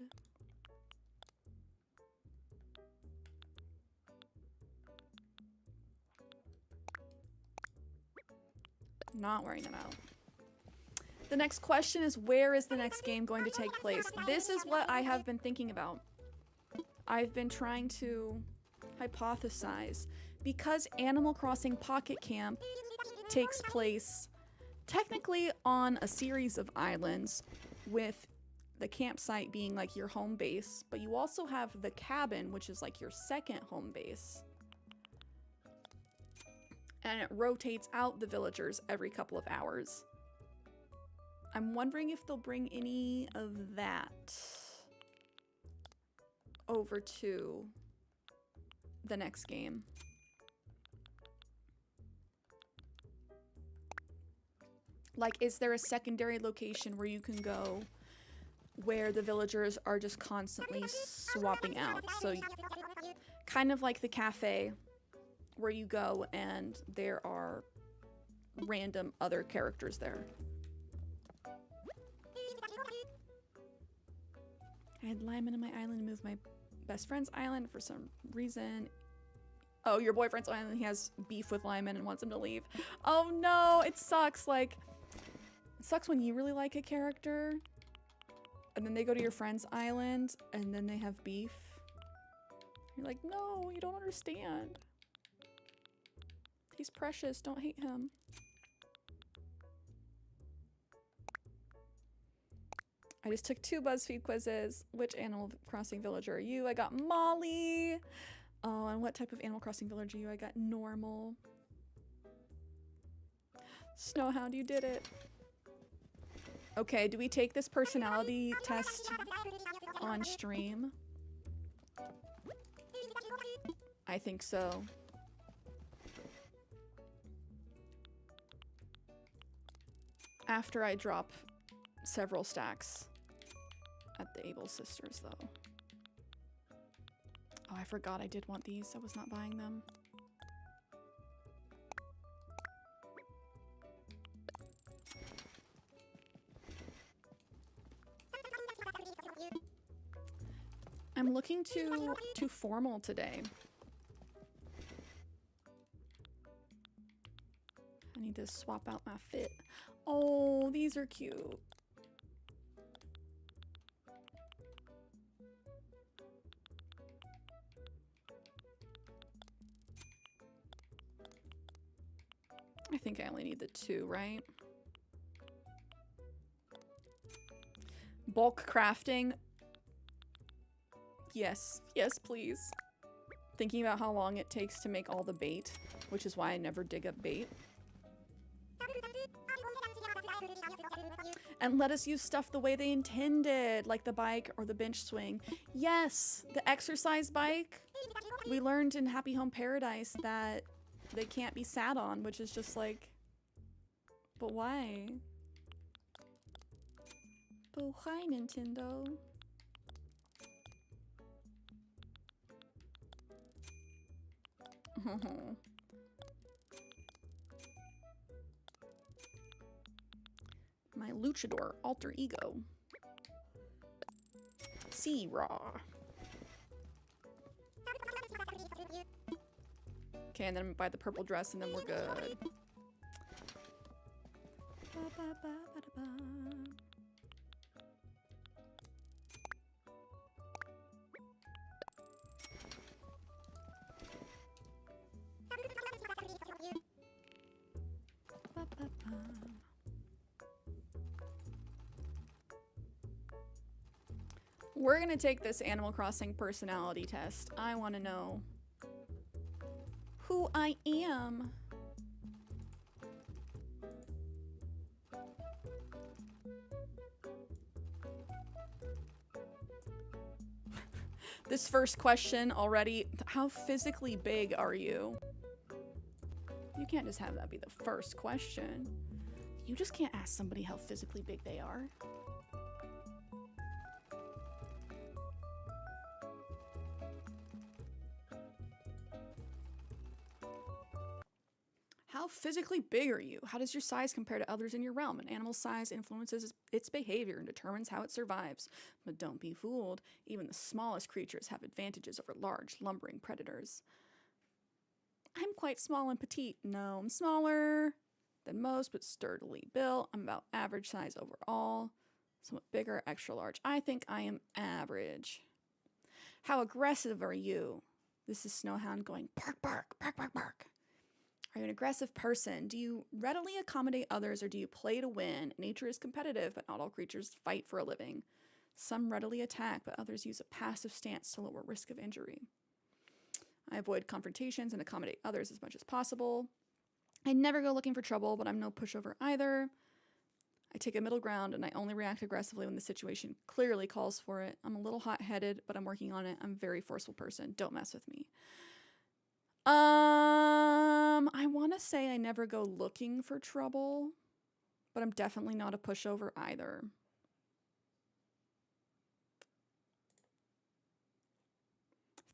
A: Not wearing them out. The next question is, where is the next game going to take place? This is what I have been thinking about. I've been trying to hypothesize. Because Animal Crossing Pocket Camp takes place technically on a series of islands, with the campsite being like your home base, but you also have the cabin, which is like your second home base. And it rotates out the villagers every couple of hours. I'm wondering if they'll bring any of that over to the next game. Like, is there a secondary location where you can go where the villagers are just constantly swapping out? So kind of like the cafe where you go and there are random other characters there. I had Lyman on my island and moved my best friend's island for some reason. Oh, your boyfriend's island, he has beef with Lyman and wants him to leave. Oh no, it sucks. Like, it sucks when you really like a character and then they go to your friend's island and then they have beef. You're like, no, you don't understand. He's precious, don't hate him. I just took 2 BuzzFeed quizzes. Which Animal Crossing villager are you? I got Molly. Oh, and what type of Animal Crossing villager are you? I got normal. Snowhound, you did it. Okay, do we take this personality test on stream? I think so. After I drop several stacks at the Able Sisters, though. Oh, I forgot I did want these. I was not buying them. I'm looking too formal today. I need to swap out my fit. Oh, these are cute. I think I only need the 2, right? Bulk crafting. Yes, yes, please. Thinking about how long it takes to make all the bait, which is why I never dig up bait. And let us use stuff the way they intended, like the bike or the bench swing. Yes, the exercise bike. We learned in Happy Home Paradise that they can't be sat on, which is just like, but why? But why, Nintendo? My luchador alter ego. Cierra. Okay, and then buy the purple dress and then we're good. We're gonna take this Animal Crossing personality test. I want to know who I am. This first question already, how physically big are you? You can't just have that be the first question. You just can't ask somebody how physically big they are. How physically big are you? How does your size compare to others in your realm? An animal's size influences its behavior and determines how it survives. But don't be fooled. Even the smallest creatures have advantages over large, lumbering predators. I'm quite small and petite. No, I'm smaller than most, but sturdily built. I'm about average size overall. Somewhat bigger, extra large. I think I am average. How aggressive are you? This is Snowhound going bark, bark, bark, bark, bark. Are you an aggressive person? Do you readily accommodate others, or do you play to win? Nature is competitive, but not all creatures fight for a living. Some readily attack, but others use a passive stance to lower risk of injury. I avoid confrontations and accommodate others as much as possible. I never go looking for trouble, but I'm no pushover either. I take a middle ground, and I only react aggressively when the situation clearly calls for it. I'm a little hot-headed, but I'm working on it. I'm a very forceful person. Don't mess with me. I want to say I never go looking for trouble, but I'm definitely not a pushover either.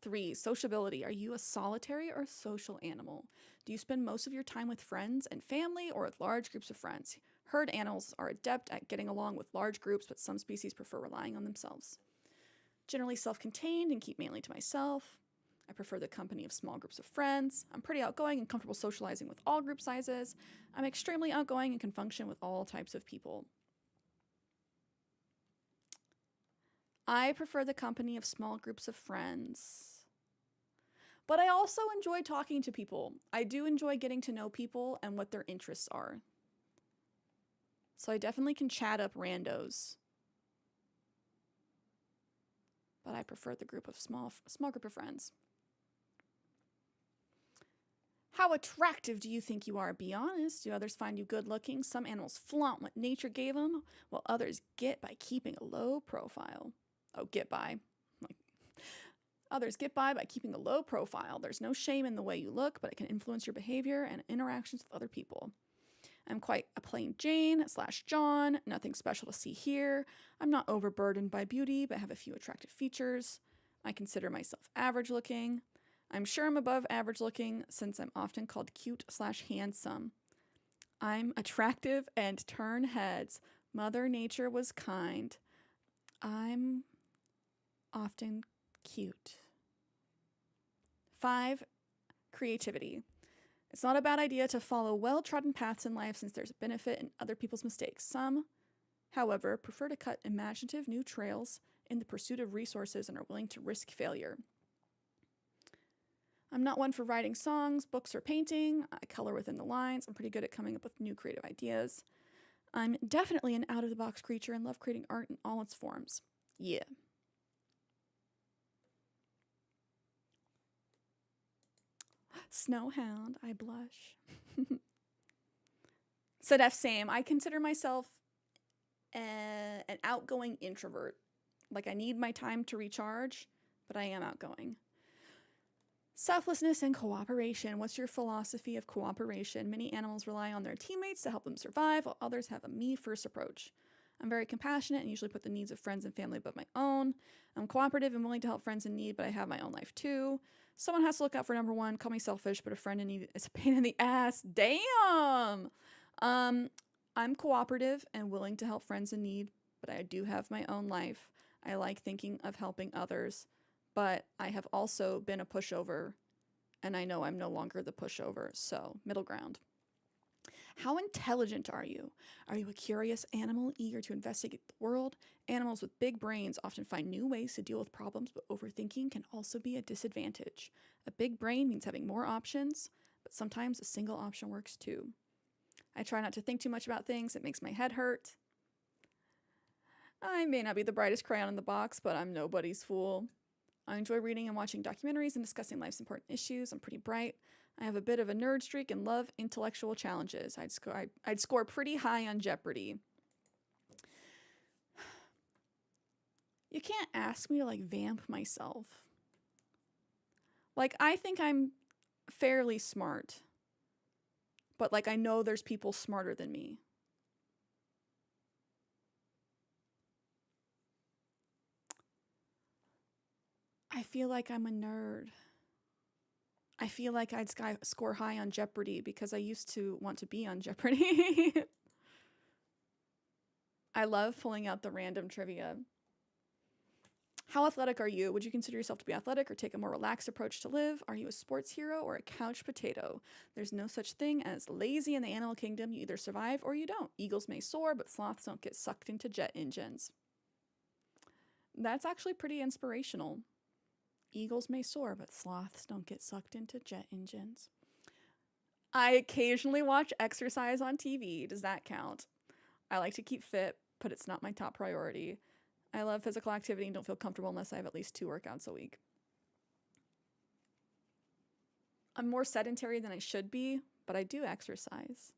A: Three, sociability. Are you a solitary or social animal? Do you spend most of your time with friends and family or with large groups of friends? Herd animals are adept at getting along with large groups, but some species prefer relying on themselves. Generally self-contained and keep mainly to myself. I prefer the company of small groups of friends. I'm pretty outgoing and comfortable socializing with all group sizes. I'm extremely outgoing and can function with all types of people. I prefer the company of small groups of friends. But I also enjoy talking to people. I do enjoy getting to know people and what their interests are. So I definitely can chat up randos. But I prefer the group of small group of friends. How attractive do you think you are? Be honest. Do others find you good looking? Some animals flaunt what nature gave them, while others get by keeping a low profile. Oh, get by. Others get by keeping a low profile. There's no shame in the way you look, but it can influence your behavior and interactions with other people. I'm quite a plain Jane / John. Nothing special to see here. I'm not overburdened by beauty, but have a few attractive features. I consider myself average looking. I'm sure I'm above average looking since I'm often called cute / handsome. I'm attractive and turn heads. Mother Nature was kind. I'm often cute. 5, creativity. It's not a bad idea to follow well-trodden paths in life since there's a benefit in other people's mistakes. Some, however, prefer to cut imaginative new trails in the pursuit of resources and are willing to risk failure. I'm not one for writing songs, books, or painting. I color within the lines. I'm pretty good at coming up with new creative ideas. I'm definitely an out-of-the-box creature and love creating art in all its forms. Yeah. Snowhound, I blush. Said F, same. I consider myself an outgoing introvert. Like, I need my time to recharge, but I am outgoing. Selflessness and cooperation. What's your philosophy of cooperation? Many animals rely on their teammates to help them survive, while others have a me-first approach. I'm very compassionate and usually put the needs of friends and family above my own. I'm cooperative and willing to help friends in need, but I have my own life too. Someone has to look out for number one. Call me selfish, but a friend in need is a pain in the ass. Damn! I'm cooperative and willing to help friends in need, but I do have my own life. I like thinking of helping others, but I have also been a pushover, and I know I'm no longer the pushover, so middle ground. How intelligent are you? Are you a curious animal eager to investigate the world? Animals with big brains often find new ways to deal with problems, but overthinking can also be a disadvantage. A big brain means having more options, but sometimes a single option works too. I try not to think too much about things. It makes my head hurt. I may not be the brightest crayon in the box, but I'm nobody's fool. I enjoy reading and watching documentaries and discussing life's important issues. I'm pretty bright. I have a bit of a nerd streak and love intellectual challenges. I'd score pretty high on Jeopardy. You can't ask me to like vamp myself. Like, I think I'm fairly smart, but like I know there's people smarter than me. I feel like I'm a nerd. I feel like I'd score high on Jeopardy because I used to want to be on Jeopardy. I love pulling out the random trivia. How athletic are you? Would you consider yourself to be athletic or take a more relaxed approach to live? Are you a sports hero or a couch potato? There's no such thing as lazy in the animal kingdom. You either survive or you don't. Eagles may soar, but sloths don't get sucked into jet engines. That's actually pretty inspirational. Eagles may soar, but sloths don't get sucked into jet engines. I occasionally watch exercise on TV. Does that count? I like to keep fit, but it's not my top priority. I love physical activity and don't feel comfortable unless I have at least 2 workouts a week. I'm more sedentary than I should be, but I do exercise.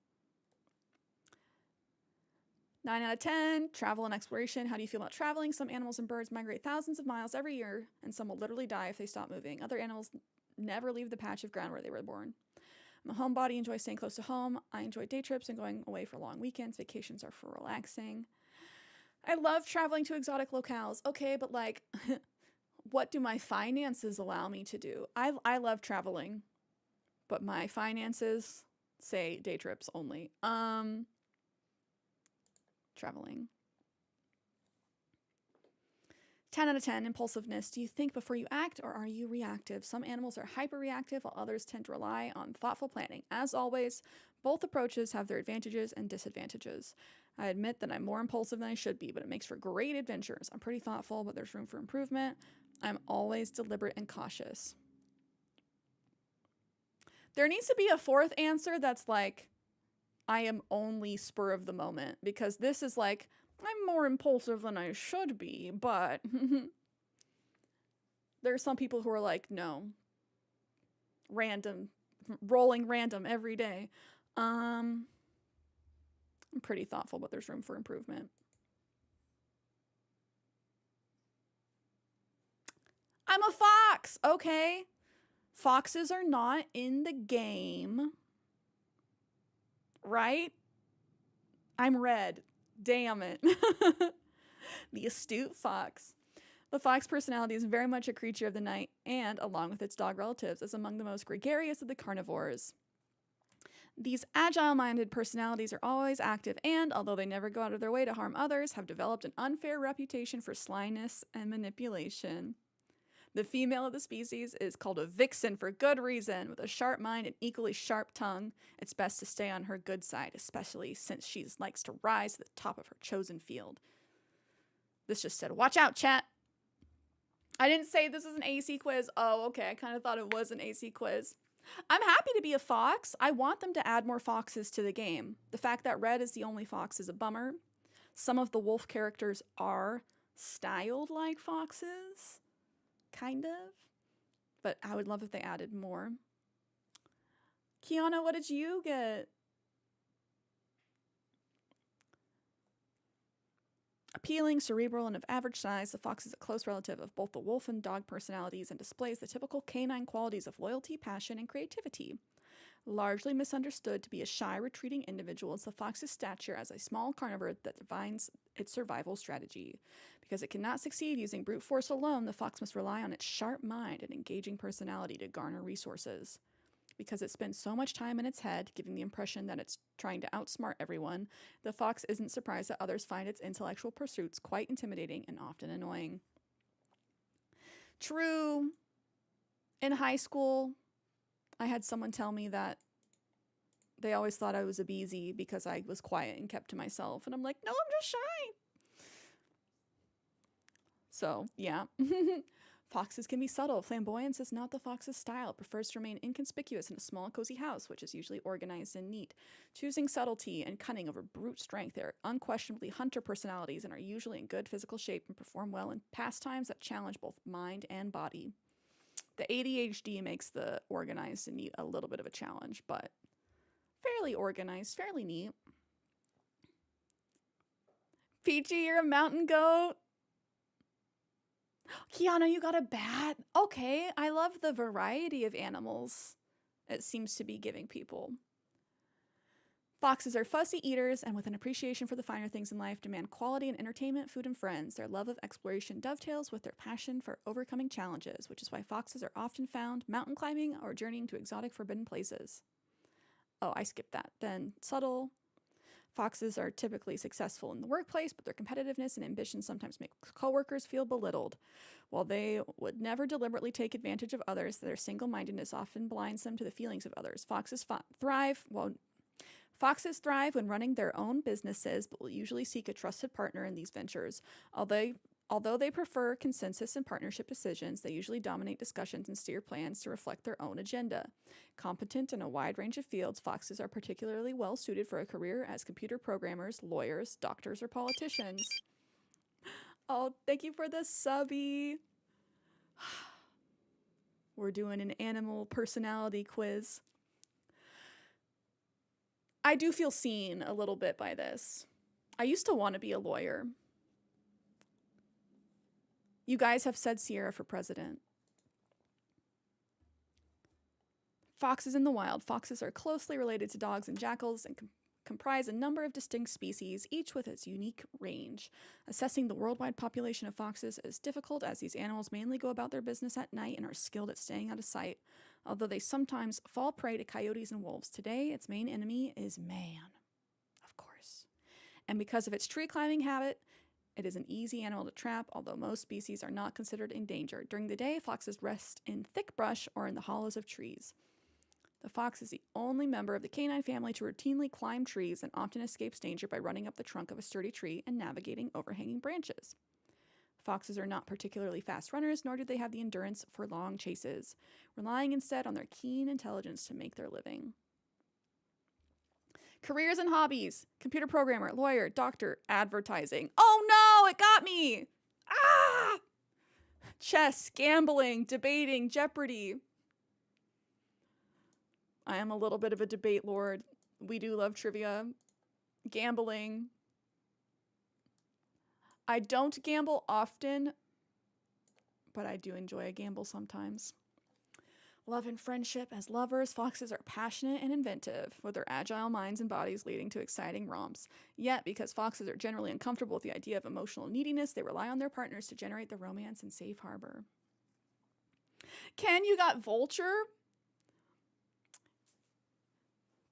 A: 9 out of 10, travel and exploration. How do you feel about traveling? Some animals and birds migrate thousands of miles every year, and some will literally die if they stop moving. Other animals never leave the patch of ground where they were born. I'm a homebody, enjoy staying close to home. I enjoy day trips and going away for long weekends. Vacations are for relaxing. I love traveling to exotic locales. Okay, but like, what do my finances allow me to do? I love traveling, but my finances say day trips only. Traveling. 10 out of 10, impulsiveness. Do you think before you act or are you reactive? Some animals are hyper-reactive while others tend to rely on thoughtful planning. As always, both approaches have their advantages and disadvantages. I admit that I'm more impulsive than I should be, but it makes for great adventures. I'm pretty thoughtful, but there's room for improvement. I'm always deliberate and cautious. There needs to be a 4th answer that's like, I am only spur of the moment, because this is like, I'm more impulsive than I should be, but there are some people who are like, no, random, rolling random every day. I'm pretty thoughtful, but there's room for improvement. I'm a fox, okay? Foxes are not in the game, right? I'm red. Damn it. The astute fox. The fox personality is very much a creature of the night and, along with its dog relatives, is among the most gregarious of the carnivores. These agile-minded personalities are always active and, although they never go out of their way to harm others, have developed an unfair reputation for slyness and manipulation. The female of the species is called a vixen for good reason. With a sharp mind and equally sharp tongue, it's best to stay on her good side, especially since she likes to rise to the top of her chosen field. This just said, watch out, chat. I didn't say this is an AC quiz. Oh, okay. I kind of thought it was an AC quiz. I'm happy to be a fox. I want them to add more foxes to the game. The fact that red is the only fox is a bummer. Some of the wolf characters are styled like foxes. Kind of. But I would love if they added more. Kiana, what did you get? Appealing, cerebral, and of average size, the fox is a close relative of both the wolf and dog personalities and displays the typical canine qualities of loyalty, passion, and creativity. Largely misunderstood to be a shy, retreating individual is the fox's stature as a small carnivore that defines its survival strategy. Because it cannot succeed using brute force alone, the fox must rely on its sharp mind and engaging personality to garner resources. Because it spends so much time in its head, giving the impression that it's trying to outsmart everyone, the fox isn't surprised that others find its intellectual pursuits quite intimidating and often annoying. True. In high school, I had someone tell me that they always thought I was a beezy because I was quiet and kept to myself. And I'm like, no, I'm just shy. So, yeah. Foxes can be subtle. Flamboyance is not the fox's style. It prefers to remain inconspicuous in a small, cozy house, which is usually organized and neat. Choosing subtlety and cunning over brute strength, they are unquestionably hunter personalities and are usually in good physical shape and perform well in pastimes that challenge both mind and body. The ADHD makes the organized and neat a little bit of a challenge, but fairly organized, fairly neat. Peachy, you're a mountain goat. Kiana, you got a bat? Okay, I love the variety of animals it seems to be giving people. Foxes are fussy eaters and with an appreciation for the finer things in life demand quality and entertainment, food, and friends. Their love of exploration dovetails with their passion for overcoming challenges, which is why foxes are often found mountain climbing or journeying to exotic forbidden places. Oh, I skipped that. Then subtle. Foxes are typically successful in the workplace, but their competitiveness and ambition sometimes make coworkers feel belittled. While they would never deliberately take advantage of others, their single-mindedness often blinds them to the feelings of others. Foxes thrive when running their own businesses, but will usually seek a trusted partner in these ventures. Although they prefer consensus and partnership decisions, they usually dominate discussions and steer plans to reflect their own agenda. Competent in a wide range of fields, foxes are particularly well suited for a career as computer programmers, lawyers, doctors, or politicians. Oh, thank you for the subby. We're doing an animal personality quiz. I do feel seen a little bit by this. I used to want to be a lawyer. You guys have said Cierra for president. Foxes in the wild. Foxes are closely related to dogs and jackals and comprise a number of distinct species, each with its unique range. Assessing the worldwide population of foxes is difficult as these animals mainly go about their business at night and are skilled at staying out of sight. Although they sometimes fall prey to coyotes and wolves, today its main enemy is man, of course. And because of its tree climbing habit, it is an easy animal to trap, although most species are not considered endangered. During the day, foxes rest in thick brush or in the hollows of trees. The fox is the only member of the canine family to routinely climb trees and often escapes danger by running up the trunk of a sturdy tree and navigating overhanging branches. Foxes are not particularly fast runners, nor do they have the endurance for long chases, relying instead on their keen intelligence to make their living. Careers and hobbies: computer programmer, lawyer, doctor, advertising. Oh no, it got me! Ah! Chess, gambling, debating, Jeopardy. I am a little bit of a debate lord. We do love trivia. Gambling. I don't gamble often, but I do enjoy a gamble sometimes. Love and friendship. As lovers, foxes are passionate and inventive, with their agile minds and bodies leading to exciting romps. Yet, because foxes are generally uncomfortable with the idea of emotional neediness, they rely on their partners to generate the romance and safe harbor. Ken, you got vulture?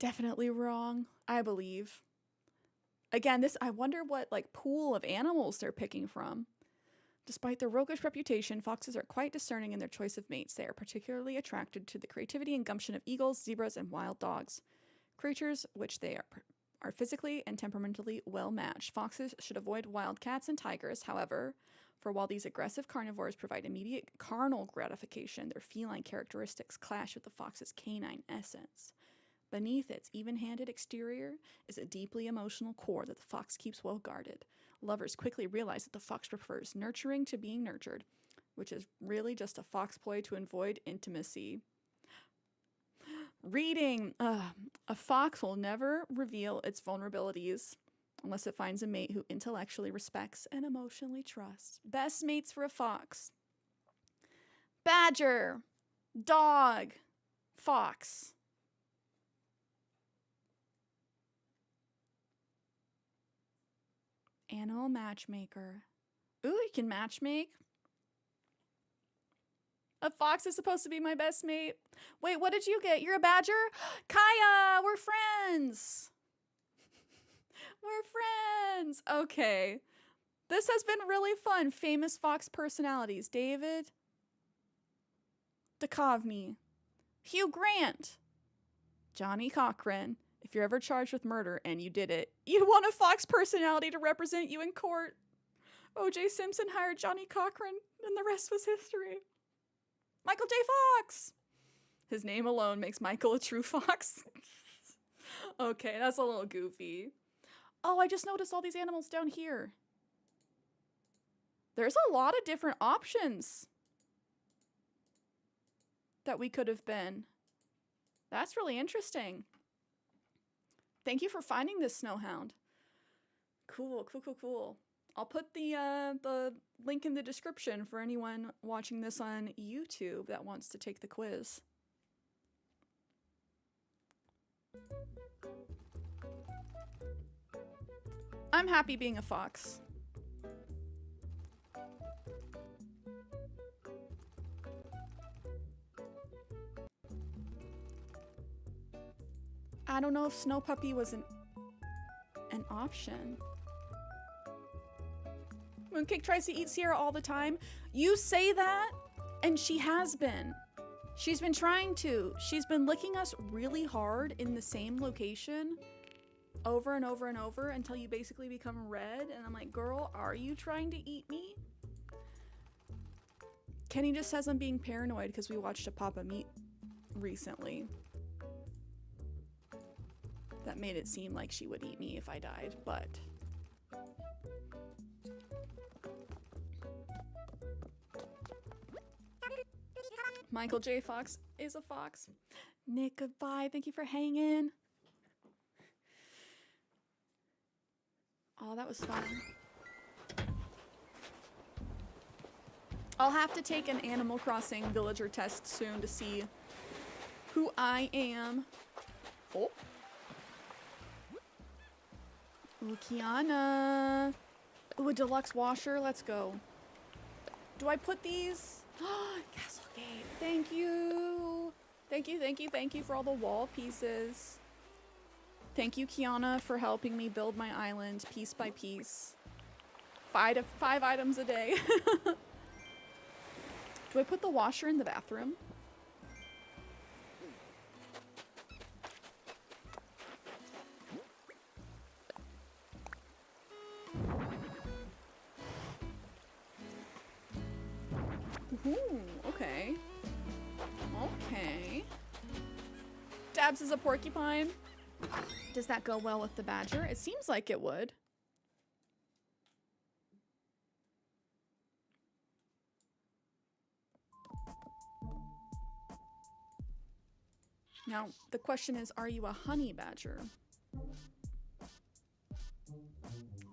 A: Definitely wrong, I believe. Again, I wonder what pool of animals they're picking from. Despite their roguish reputation, foxes are quite discerning in their choice of mates. They are particularly attracted to the creativity and gumption of eagles, zebras, and wild dogs, creatures which they are physically and temperamentally well matched. Foxes should avoid wild cats and tigers, however, for while these aggressive carnivores provide immediate carnal gratification, their feline characteristics clash with the fox's canine essence. Beneath its even-handed exterior is a deeply emotional core that the fox keeps well guarded. Lovers quickly realize that the fox prefers nurturing to being nurtured, which is really just a fox ploy to avoid intimacy. Reading. A fox will never reveal its vulnerabilities unless it finds a mate who intellectually respects and emotionally trusts. Best mates for a fox: badger, dog, fox. Animal matchmaker. Ooh, you can matchmake? A fox is supposed to be my best mate. Wait, what did you get? You're a badger? Kaya, we're friends. We're friends. Okay. This has been really fun. Famous fox personalities: David Duchovny, Hugh Grant, Johnny Cochran. If you're ever charged with murder and you did it, you want a fox personality to represent you in court. O.J. Simpson hired Johnny Cochran, and the rest was history. Michael J. Fox! His name alone makes Michael a true fox. Okay, that's a little goofy. Oh, I just noticed all these animals down here. There's a lot of different options that we could have been. That's really interesting. Thank you for finding this snowhound. Cool, cool, cool, cool. I'll put the link in the description for anyone watching this on YouTube that wants to take the quiz. I'm happy being a fox. I don't know if Snow Puppy was an option. Mooncake tries to eat Cierra all the time. You say that, and she has been. She's been trying to. She's been licking us really hard in the same location over and over and over until you basically become red. And I'm like, girl, are you trying to eat me? Kenny just says I'm being paranoid because we watched a Papa Meat recently. That made it seem like she would eat me if I died, but... Michael J. Fox is a fox. Nick, goodbye. Thank you for hanging. Oh, that was fun. I'll have to take an Animal Crossing villager test soon to see who I am. Oh. Ooh, Kiana. Ooh, a deluxe washer. Let's go. Do I put these? Castlegate. Thank you. Thank you, thank you, thank you for all the wall pieces. Thank you, Kiana, for helping me build my island piece by piece. 5 items a day. Do I put the washer in the bathroom? Ooh, okay. Okay. Dabs is a porcupine. Does that go well with the badger? It seems like it would. Now, the question is, are you a honey badger?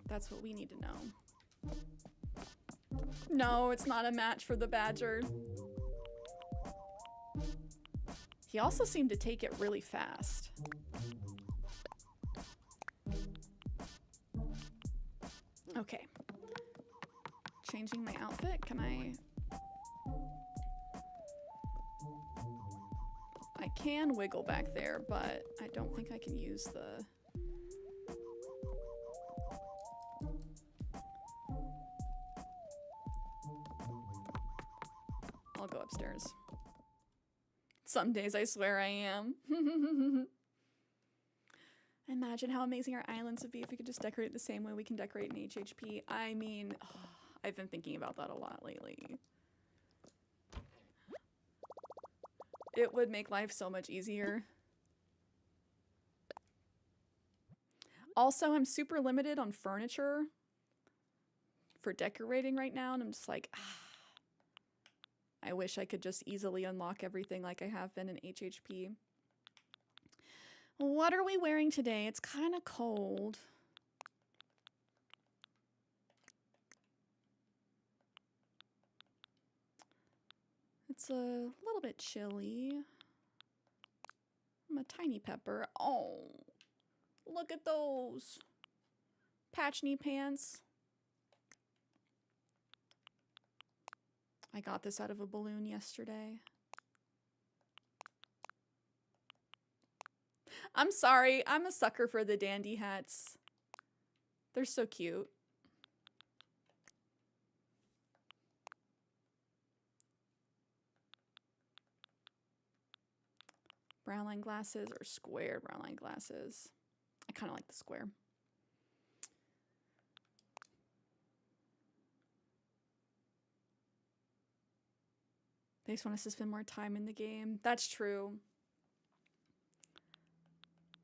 A: That's what we need to know. No, it's not a match for the badger. He also seemed to take it really fast. Okay. Changing my outfit. Can I can wiggle back there, but I don't think I can use the... I'll go upstairs. Some days I swear I am. Imagine how amazing our islands would be if we could just decorate the same way we can decorate in HHP. I mean, I've been thinking about that a lot lately. It would make life so much easier. Also, I'm super limited on furniture for decorating right now, and I'm just like, I wish I could just easily unlock everything like I have been in HHP. What are we wearing today? It's kind of cold. It's a little bit chilly. I'm a tiny pepper. Oh, look at those patch knee pants. I got this out of a balloon yesterday. I'm sorry, I'm a sucker for the dandy hats. They're so cute. Brown line glasses or square brown line glasses? I kind of like the square. They just want us to spend more time in the game. That's true.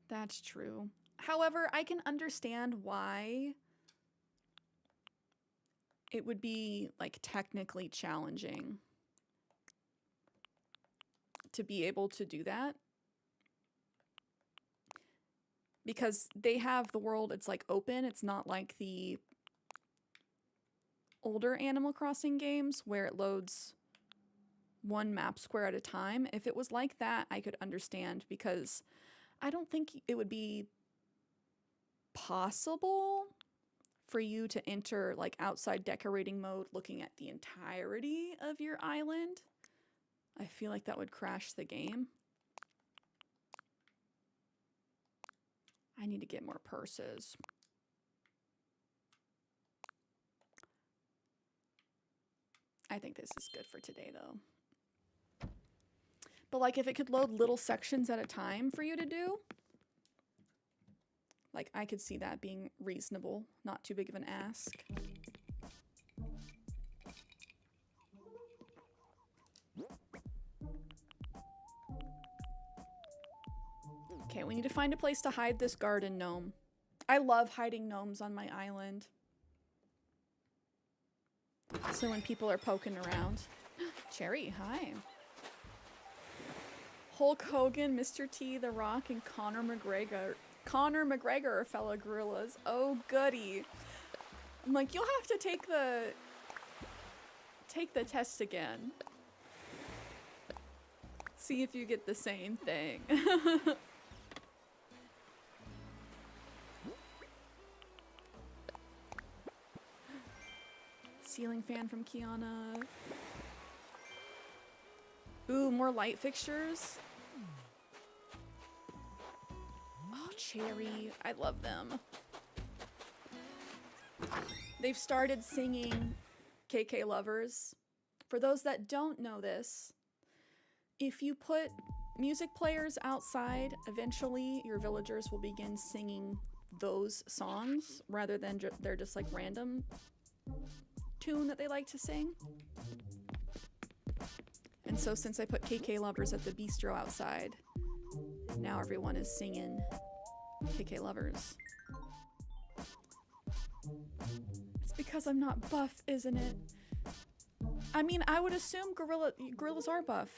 A: That's true. However, I can understand why it would be like technically challenging to be able to do that. Because they have the world, it's like open. It's not like the older Animal Crossing games where it loads one map square at a time. If it was like that, I could understand, because I don't think it would be possible for you to enter like outside decorating mode looking at the entirety of your island. I feel like that would crash the game. I need to get more purses. I think this is good for today though. But like if it could load little sections at a time for you to do, like I could see that being reasonable, not too big of an ask. Okay, we need to find a place to hide this garden gnome. I love hiding gnomes on my island. So when people are poking around. Cherry, hi. Hulk Hogan, Mr. T, The Rock, and Conor McGregor are fellow gorillas. Oh goody. I'm like, you'll have to take the test again. See if you get the same thing. Ceiling fan from Kiana. Ooh, more light fixtures. Oh, Cherry. I love them. They've started singing KK Lovers. For those that don't know this, if you put music players outside, eventually your villagers will begin singing those songs rather than they're just like random tune that they like to sing. And so since I put KK Lovers at the bistro outside, now everyone is singing KK Lovers. It's because I'm not buff, isn't it? I mean, I would assume gorillas are buff.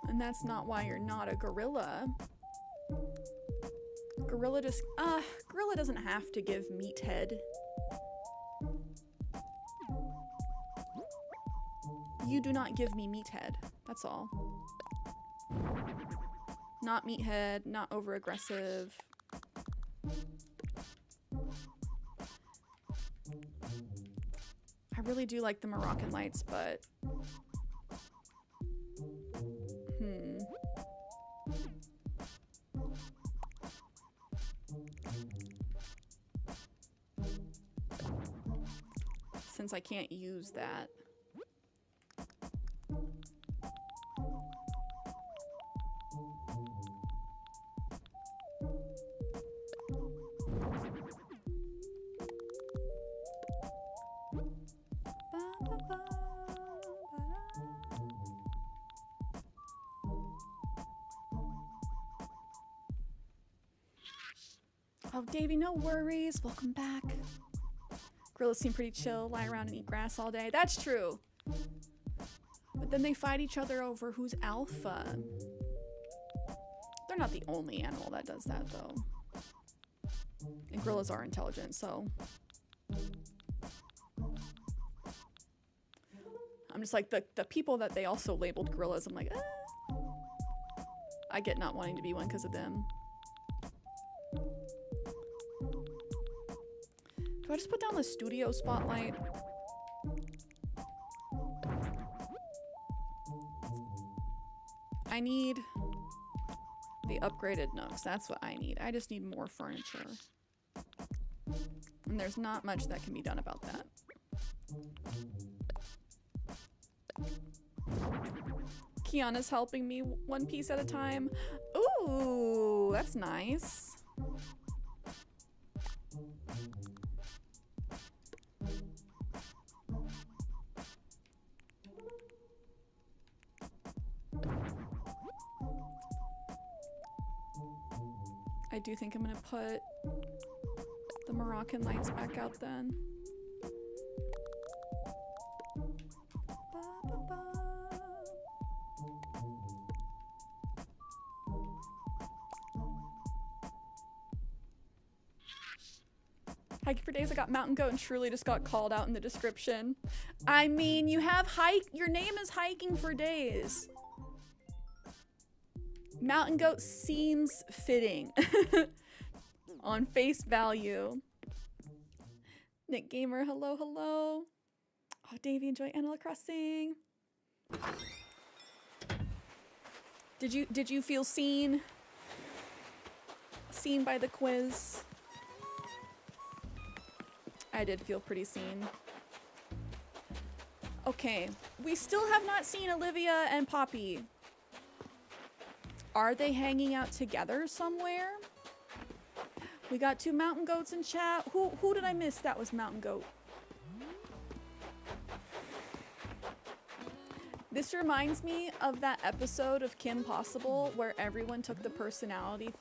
A: And that's not why you're not a gorilla. Gorilla doesn't have to give meathead. You do not give me meathead. That's all. Not meathead, not over aggressive. I really do like the Moroccan lights, but since I can't use that. Oh, Davey, no worries. Welcome back. Gorillas seem pretty chill, lie around and eat grass all day. That's true. But then they fight each other over who's alpha. They're not the only animal that does that, though. And gorillas are intelligent, so. I'm just like, the people that they also labeled gorillas, I'm like, I get not wanting to be one because of them. Do I just put down the studio spotlight? I need the upgraded nooks. That's what I need. I just need more furniture. And there's not much that can be done about that. Kiana's helping me one piece at a time. Ooh, that's nice. I do think I'm gonna put the Moroccan lights back out then. Hiking for days, I got mountain goat and truly just got called out in the description. I mean, you have your name is hiking for days. Mountain goat seems fitting on face value. Nick Gamer, hello, hello. Oh, Davey, enjoy Animal Crossing. Did you feel seen? Seen by the quiz? I did feel pretty seen. Okay, we still have not seen Olivia and Poppy. Are they hanging out together somewhere? We got 2 mountain goats in chat. Who did I miss that was mountain goat? This reminds me of that episode of Kim Possible where everyone took the personality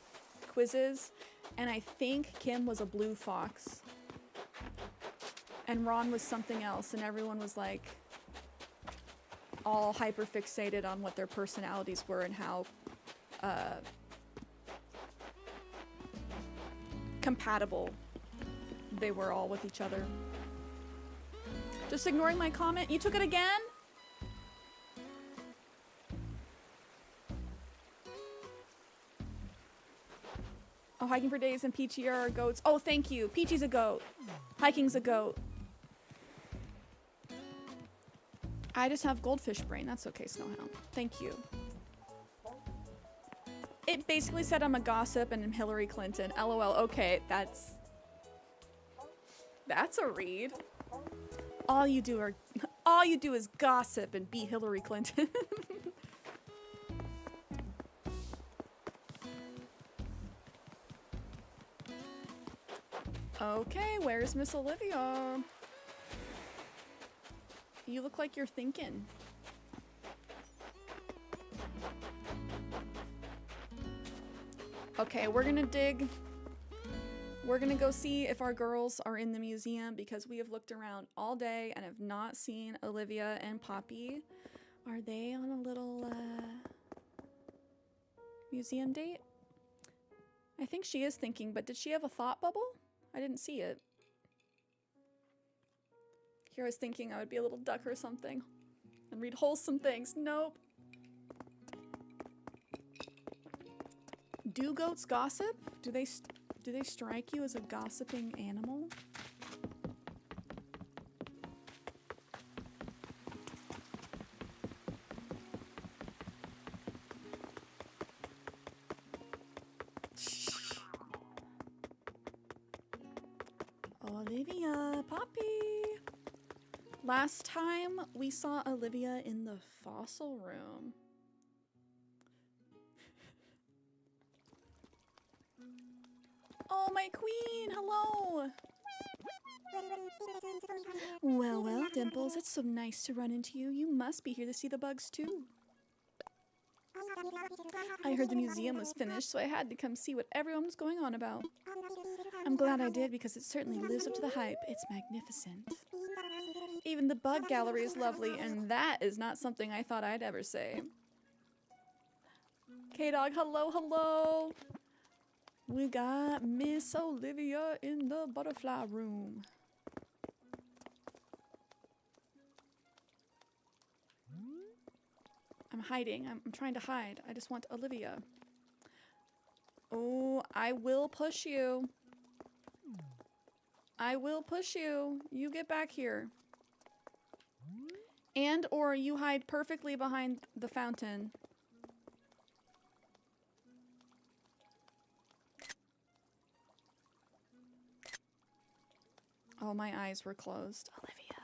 A: quizzes, and I think Kim was a blue fox. And Ron was something else, and everyone was like all hyper fixated on what their personalities were and how compatible they were all with each other. Just ignoring my comment. You took it again? Oh, hiking for days and Peachy are goats. Oh, thank you. Peachy's a goat. Hiking's a goat. I just have goldfish brain. That's okay, Snowhound. Thank you. It basically said I'm a gossip and I'm Hillary Clinton. LOL. Okay, that's a read. All you do is gossip and be Hillary Clinton. Okay, where's Miss Olivia? You look like you're thinking. Okay, we're gonna dig. We're gonna go see if our girls are in the museum because we have looked around all day and have not seen Olivia and Poppy. Are they on a little museum date? I think she is thinking, but did she have a thought bubble? I didn't see it. Here I was thinking I would be a little duck or something and read wholesome things. Nope. Do goats gossip? Do they strike you as a gossiping animal? Olivia, Poppy. Last time we saw Olivia in the fossil room. Oh, my queen, hello. Well, well, Dimples, it's so nice to run into you. You must be here to see the bugs too. I heard the museum was finished, so I had to come see what everyone was going on about. I'm glad I did because it certainly lives up to the hype. It's magnificent. Even the bug gallery is lovely, and that is not something I thought I'd ever say. K-Dog, hello, hello. We got Miss Olivia in the butterfly room. I'm hiding. I'm trying to hide. I just want Olivia. Oh, I will push you. I will push you. You get back here. And or you hide perfectly behind the fountain. Oh, my eyes were closed. Olivia.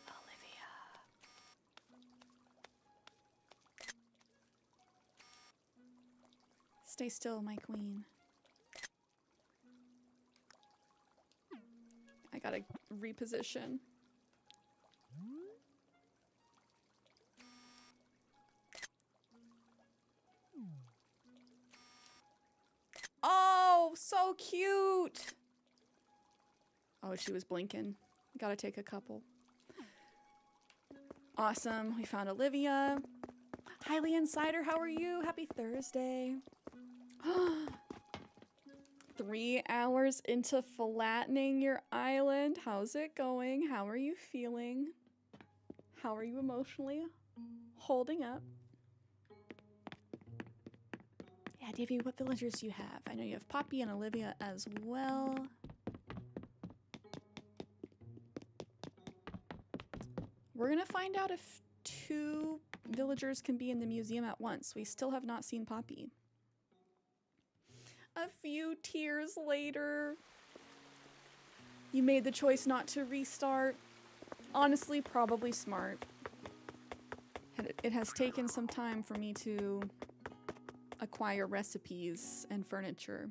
A: Olivia. Stay still, my queen. I gotta reposition. Oh, she was blinking. Gotta take a couple. Awesome. We found Olivia. Highly Insider, how are you? Happy Thursday. 3 hours into flattening your island. How's it going? How are you feeling? How are you emotionally holding up? Yeah, Davey, what villagers do you have? I know you have Poppy and Olivia as well. We're gonna find out if 2 villagers can be in the museum at once. We still have not seen Poppy. A few tears later. You made the choice not to restart. Honestly, probably smart. It has taken some time for me to acquire recipes and furniture.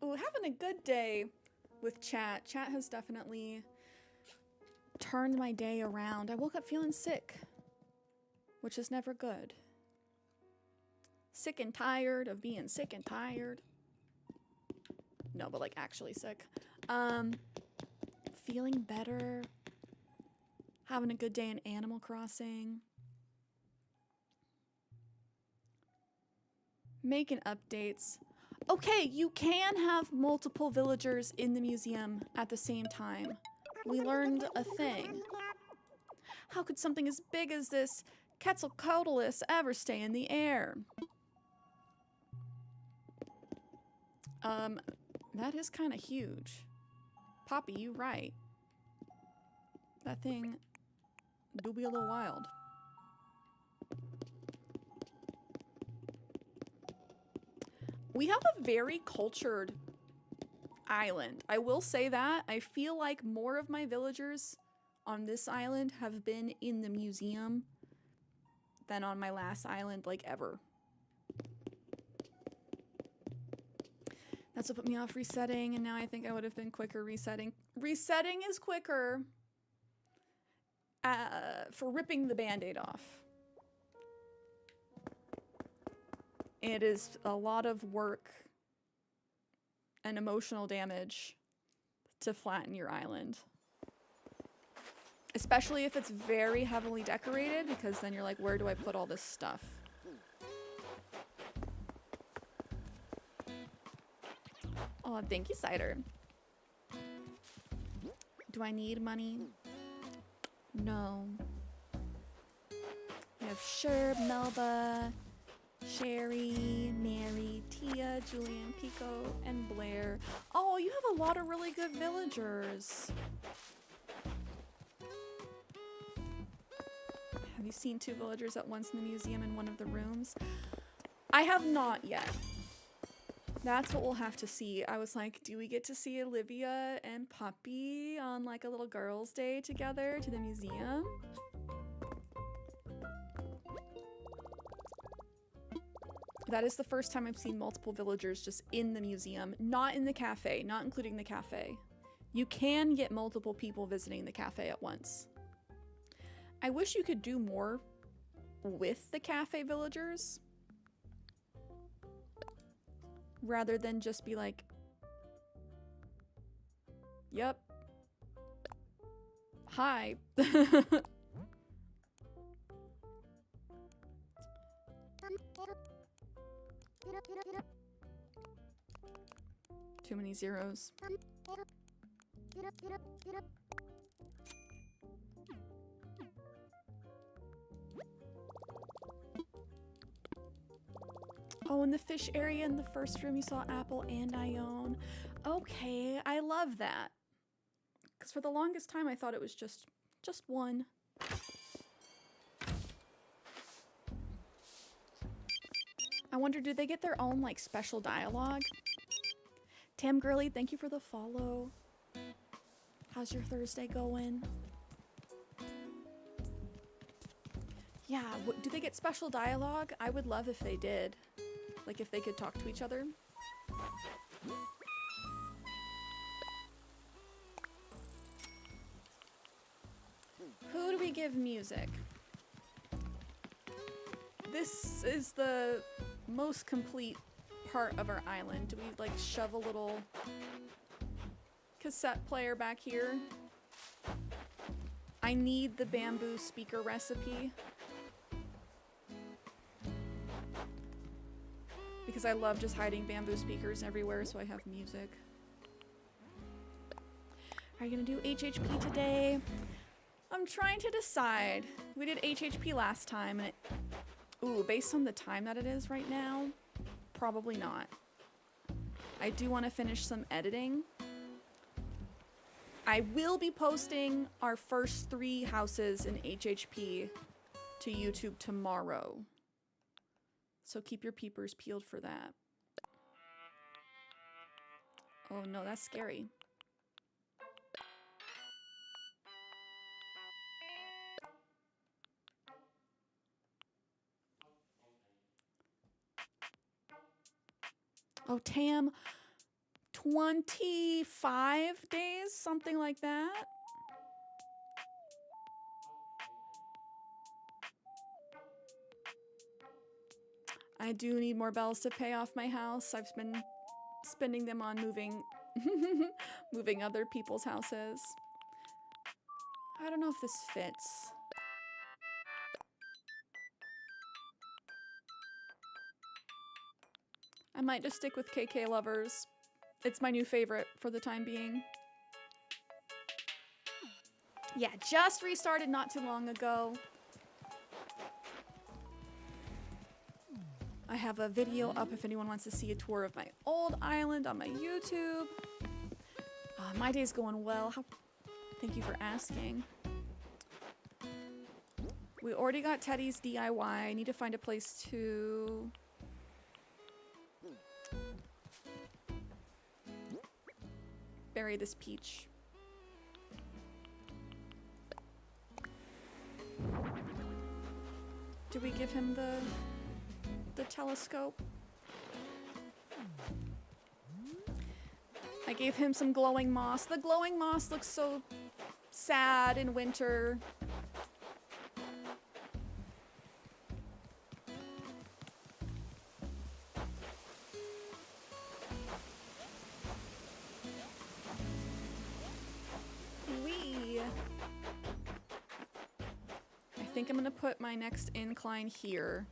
A: Oh, having a good day with chat. Chat has definitely turned my day around. I woke up feeling sick, which is never good. Sick and tired of being sick and tired. No, but like actually sick. Feeling better. Having a good day in Animal Crossing. Making updates. Okay, you can have multiple villagers in the museum at the same time. We learned a thing. How could something as big as this Quetzalcoatlus ever stay in the air? That is kind of huge. Poppy, you right. That thing do be a little wild. We have a very cultured island. I will say that. I feel like more of my villagers on this island have been in the museum than on my last island, like ever. That's what put me off resetting, and now I think I would have been quicker resetting. Resetting is quicker for ripping the band-aid off. It is a lot of work and emotional damage to flatten your island. Especially if it's very heavily decorated, because then you're like, where do I put all this stuff? Oh, thank you, Cider. Do I need money? No. We have Sherb, Melba, Sherry, Mary, Tia, Julian, Pico, and Blair. Oh, you have a lot of really good villagers. Have you seen 2 villagers at once in the museum in one of the rooms? I have not yet. That's what we'll have to see. I was like, do we get to see Olivia and Poppy on like a little girls' day together to the museum? That is the first time I've seen multiple villagers just in the museum, not in the cafe, not including the cafe. You can get multiple people visiting the cafe at once. I wish you could do more with the cafe villagers, rather than just be like, yep, hi. Too many zeros. Oh, in the fish area in the first room you saw Apple and Ione. Okay, I love that. Because for the longest time I thought it was just one. I wonder, do they get their own like special dialogue? Tam Gurley, thank you for the follow. How's your Thursday going? Yeah, do they get special dialogue? I would love if they did. Like if they could talk to each other. Who do we give music? This is the most complete part of our island? Do we like shove a little cassette player back here? I need the bamboo speaker recipe. Because I love just hiding bamboo speakers everywhere so I have music. Are you gonna do HHP today? I'm trying to decide. We did HHP last time and it... Ooh, based on the time that it is right now, probably not. I do want to finish some editing. I will be posting our first 3 houses in HHP to YouTube tomorrow. So keep your peepers peeled for that. Oh no, that's scary. Oh, Tam, 25 days, something like that. I do need more bells to pay off my house. I've been spending them on moving moving other people's houses. I don't know if this fits. I might just stick with KK Lovers. It's my new favorite for the time being. Yeah, just restarted not too long ago. I have a video up if anyone wants to see a tour of my old island on my YouTube. My day's going well. Thank you for asking. We already got Teddy's DIY. I need to find a place to... bury this peach. Do we give him the telescope? I gave him some glowing moss. The glowing moss looks so sad in winter. I think I'm gonna put my next incline here.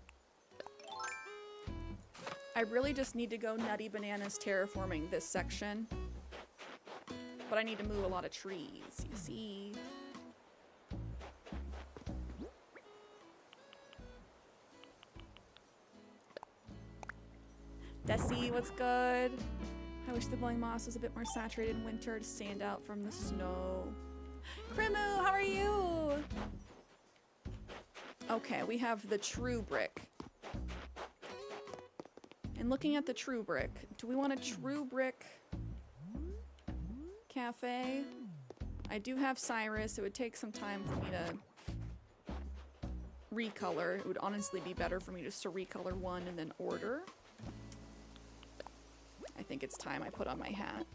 A: I really just need to go nutty bananas terraforming this section. But I need to move a lot of trees, you see. Desi, what's good? I wish the glowing moss was a bit more saturated in winter to stand out from the snow. Krimu, how are you? Okay, we have the true brick. And looking at the true brick, do we want a true brick cafe? I do have Cyrus. It would take some time for me to recolor. It would honestly be better for me just to recolor one and then order. I think it's time I put on my hat.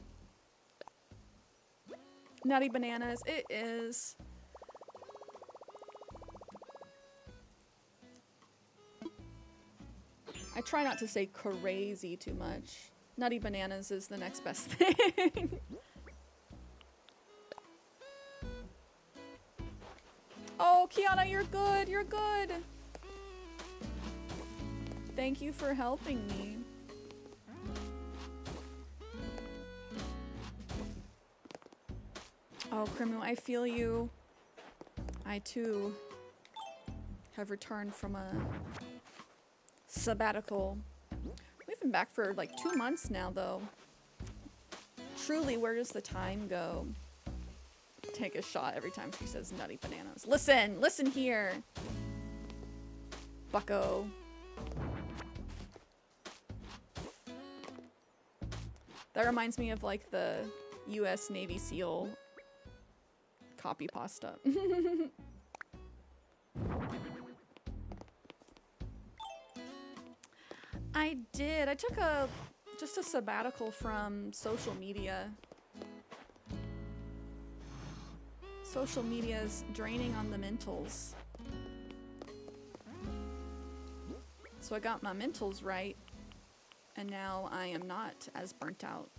A: Nutty bananas, it is. I try not to say crazy too much. Nutty bananas is the next best thing. Oh, Kiana, you're good. You're good. Thank you for helping me. Oh, Krimu, I feel you. I too have returned from a sabbatical. We've been back for like 2 months now, though. Truly, where does the time go? Take a shot every time she says nutty bananas. Listen, listen here, bucko. That reminds me of like the US Navy SEAL copy pasta. I did. I took just a sabbatical from social media. Social media is draining on the mentals. So I got my mentals right. and now I am not as burnt out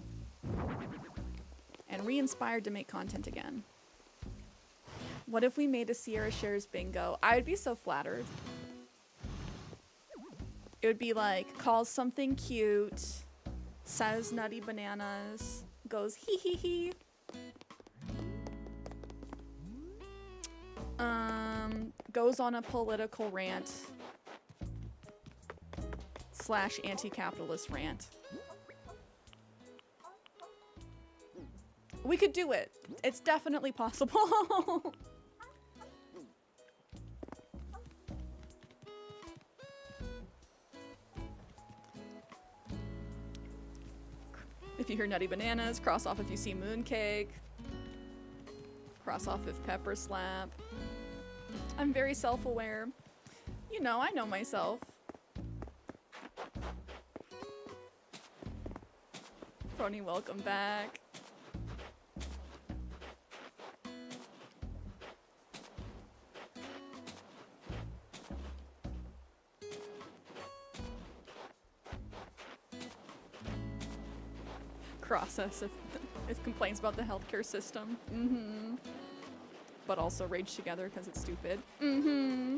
A: and re-inspired to make content again. What if we made a CierraShares bingo? I would be so flattered. It would be like, calls something cute, says nutty bananas, goes hee hee hee. Goes on a political rant / anti-capitalist rant. We could do it. It's definitely possible. If you hear nutty bananas, cross off if you see mooncake. Cross off if pepper slap. I'm very self-aware. You know, I know myself. Pony, welcome back. Cross us if complaints about the healthcare system. Mm-hmm. But also rage together because it's stupid. Mm-hmm.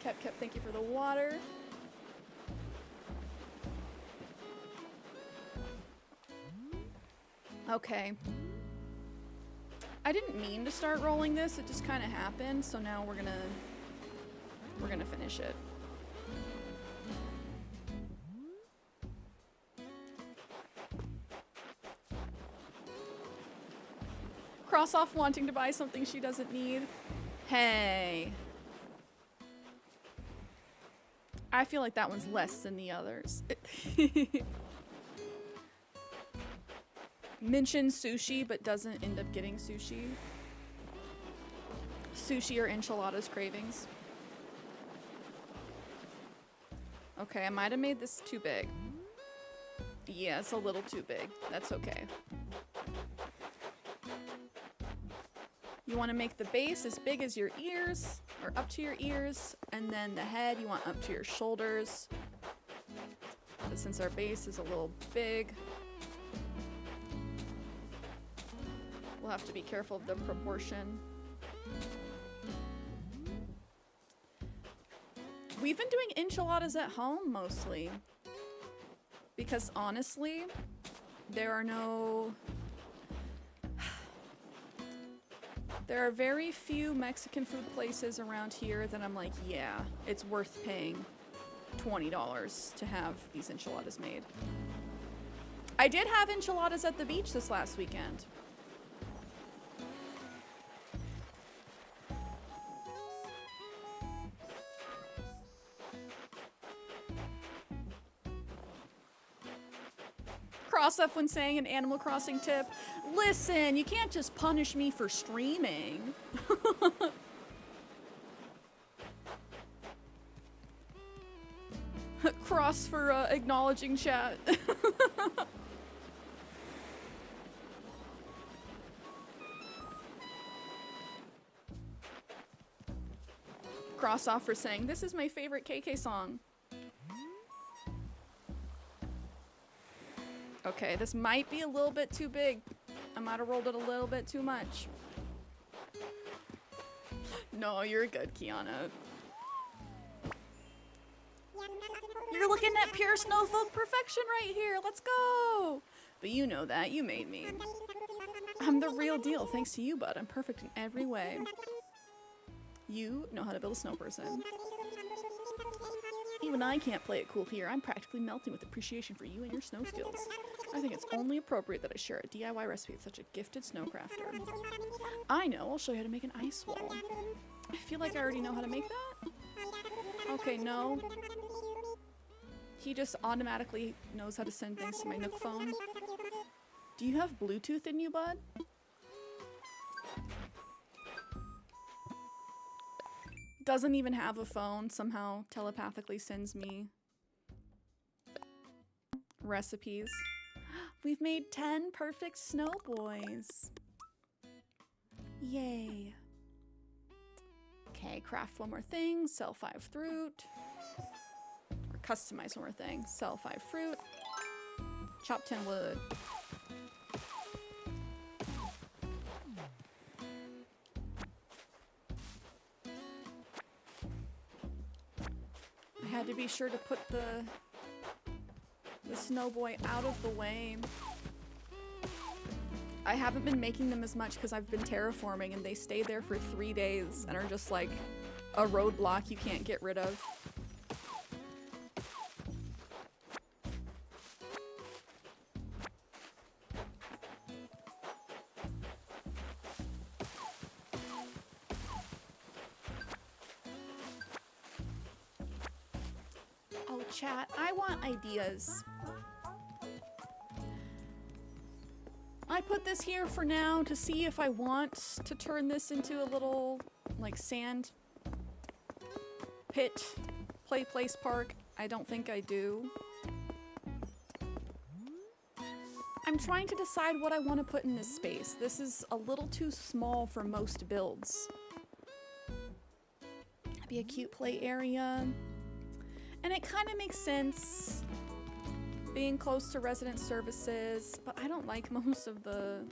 A: Kep, thank you for the water. Okay. I didn't mean to start rolling this, it just kind of happened, so now we're gonna finish it. Cross off wanting to buy something she doesn't need. Hey. I feel like that one's less than the others. Mentions sushi but doesn't end up getting sushi. Sushi or enchiladas cravings. Okay, I might have made this too big. Yeah, it's a little too big. That's okay. You want to make the base as big as your ears, or up to your ears, and then the head you want up to your shoulders. But since our base is a little big, we'll have to be careful of the proportion. We've been doing enchiladas at home mostly, because honestly, there are very few Mexican food places around here that I'm like, yeah, it's worth paying $20 to have these enchiladas made. I did have enchiladas at the beach this last weekend. Cross up when saying an Animal Crossing tip. Listen, you can't just punish me for streaming. Cross for acknowledging chat. Cross off for saying, this is my favorite KK song. Okay, this might be a little bit too big. I might have rolled it a little bit too much. No, you're good, Kiana. You're looking at pure snowflake perfection right here. Let's go. But you know that. You made me. I'm the real deal. Thanks to you, bud. I'm perfect in every way. You know how to build a snow person. Even I can't play it cool here. I'm practically melting with appreciation for you and your snow skills. I think it's only appropriate that I share a DIY recipe with such a gifted snowcrafter. I know. I'll show you how to make an ice wall. I feel like I already know how to make that. Okay, no. He just automatically knows how to send things to my Nook phone. Do you have Bluetooth in you, bud? Doesn't even have a phone, somehow telepathically sends me recipes. We've made 10 perfect snow boys. Yay. Okay, craft one more thing, sell 5 fruit. Or customize one more thing, sell 5 fruit. Chop 10 wood. I had to be sure to put the snow boy out of the way. I haven't been making them as much because I've been terraforming and they stay there for 3 days and are just like a roadblock you can't get rid of. Oh, chat, I want ideas. I put this here for now to see if I want to turn this into a little, like, sand pit play place park. I don't think I do. I'm trying to decide what I want to put in this space. This is a little too small for most builds. That'd be a cute play area. And it kind of makes sense being close to resident services, but I don't like most of the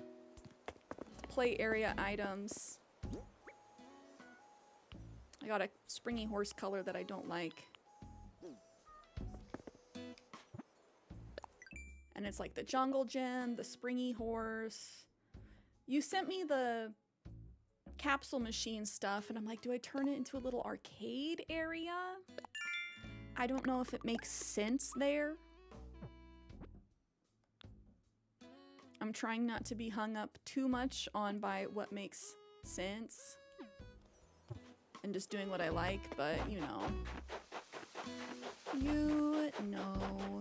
A: play area items. I got a springy horse color that I don't like. And it's like the jungle gym, the springy horse. You sent me the capsule machine stuff, and I'm like, do I turn it into a little arcade area? I don't know if it makes sense there. I'm trying not to be hung up too much on by what makes sense and just doing what I like, but you know. You know.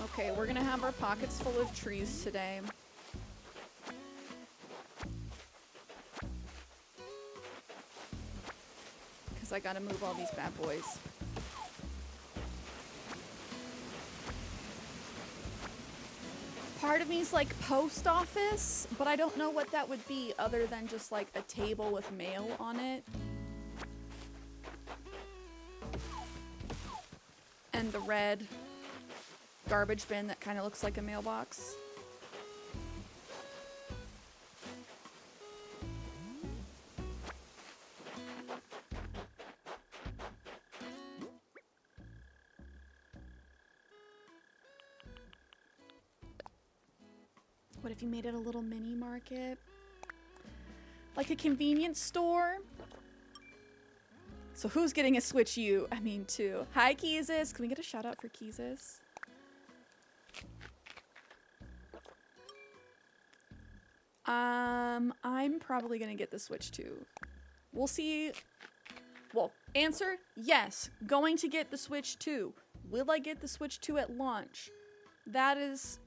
A: Okay, we're gonna have our pockets full of trees today. Because I gotta move all these bad boys. Part of me is like post office, but I don't know what that would be other than just like a table with mail on it. And the red garbage bin that kind of looks like a mailbox. What if you made it a little mini market? Like a convenience store? So who's getting a Switch U? I mean, two. Hi, Keezus. Can we get a shout out for Keezus? I'm probably gonna get the Switch 2. We'll see. Well, answer, yes. Going to get the Switch 2. Will I get the Switch 2 at launch? That is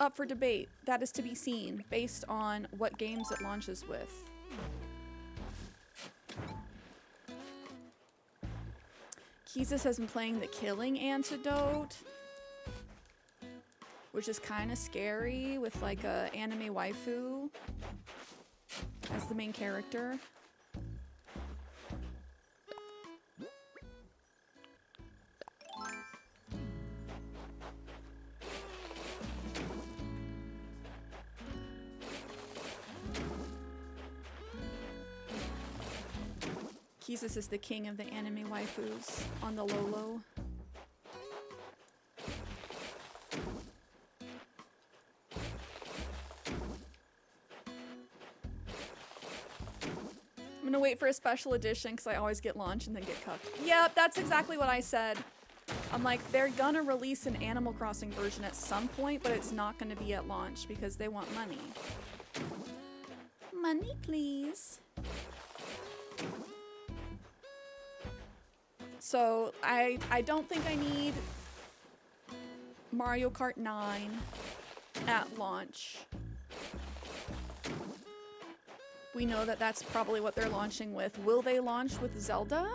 A: up for debate. That is to be seen based on what games it launches with. Keezus has been playing the Killing Antidote, which is kind of scary with like a anime waifu as the main character. Keezus is the king of the anime waifus on the low-low. I'm gonna wait for a special edition because I always get launched and then get cuffed. Yep, that's exactly what I said. I'm like, they're gonna release an Animal Crossing version at some point, but it's not gonna be at launch because they want money. Money, please. So I don't think I need Mario Kart 9 at launch. We know that that's probably what they're launching with. Will they launch with Zelda?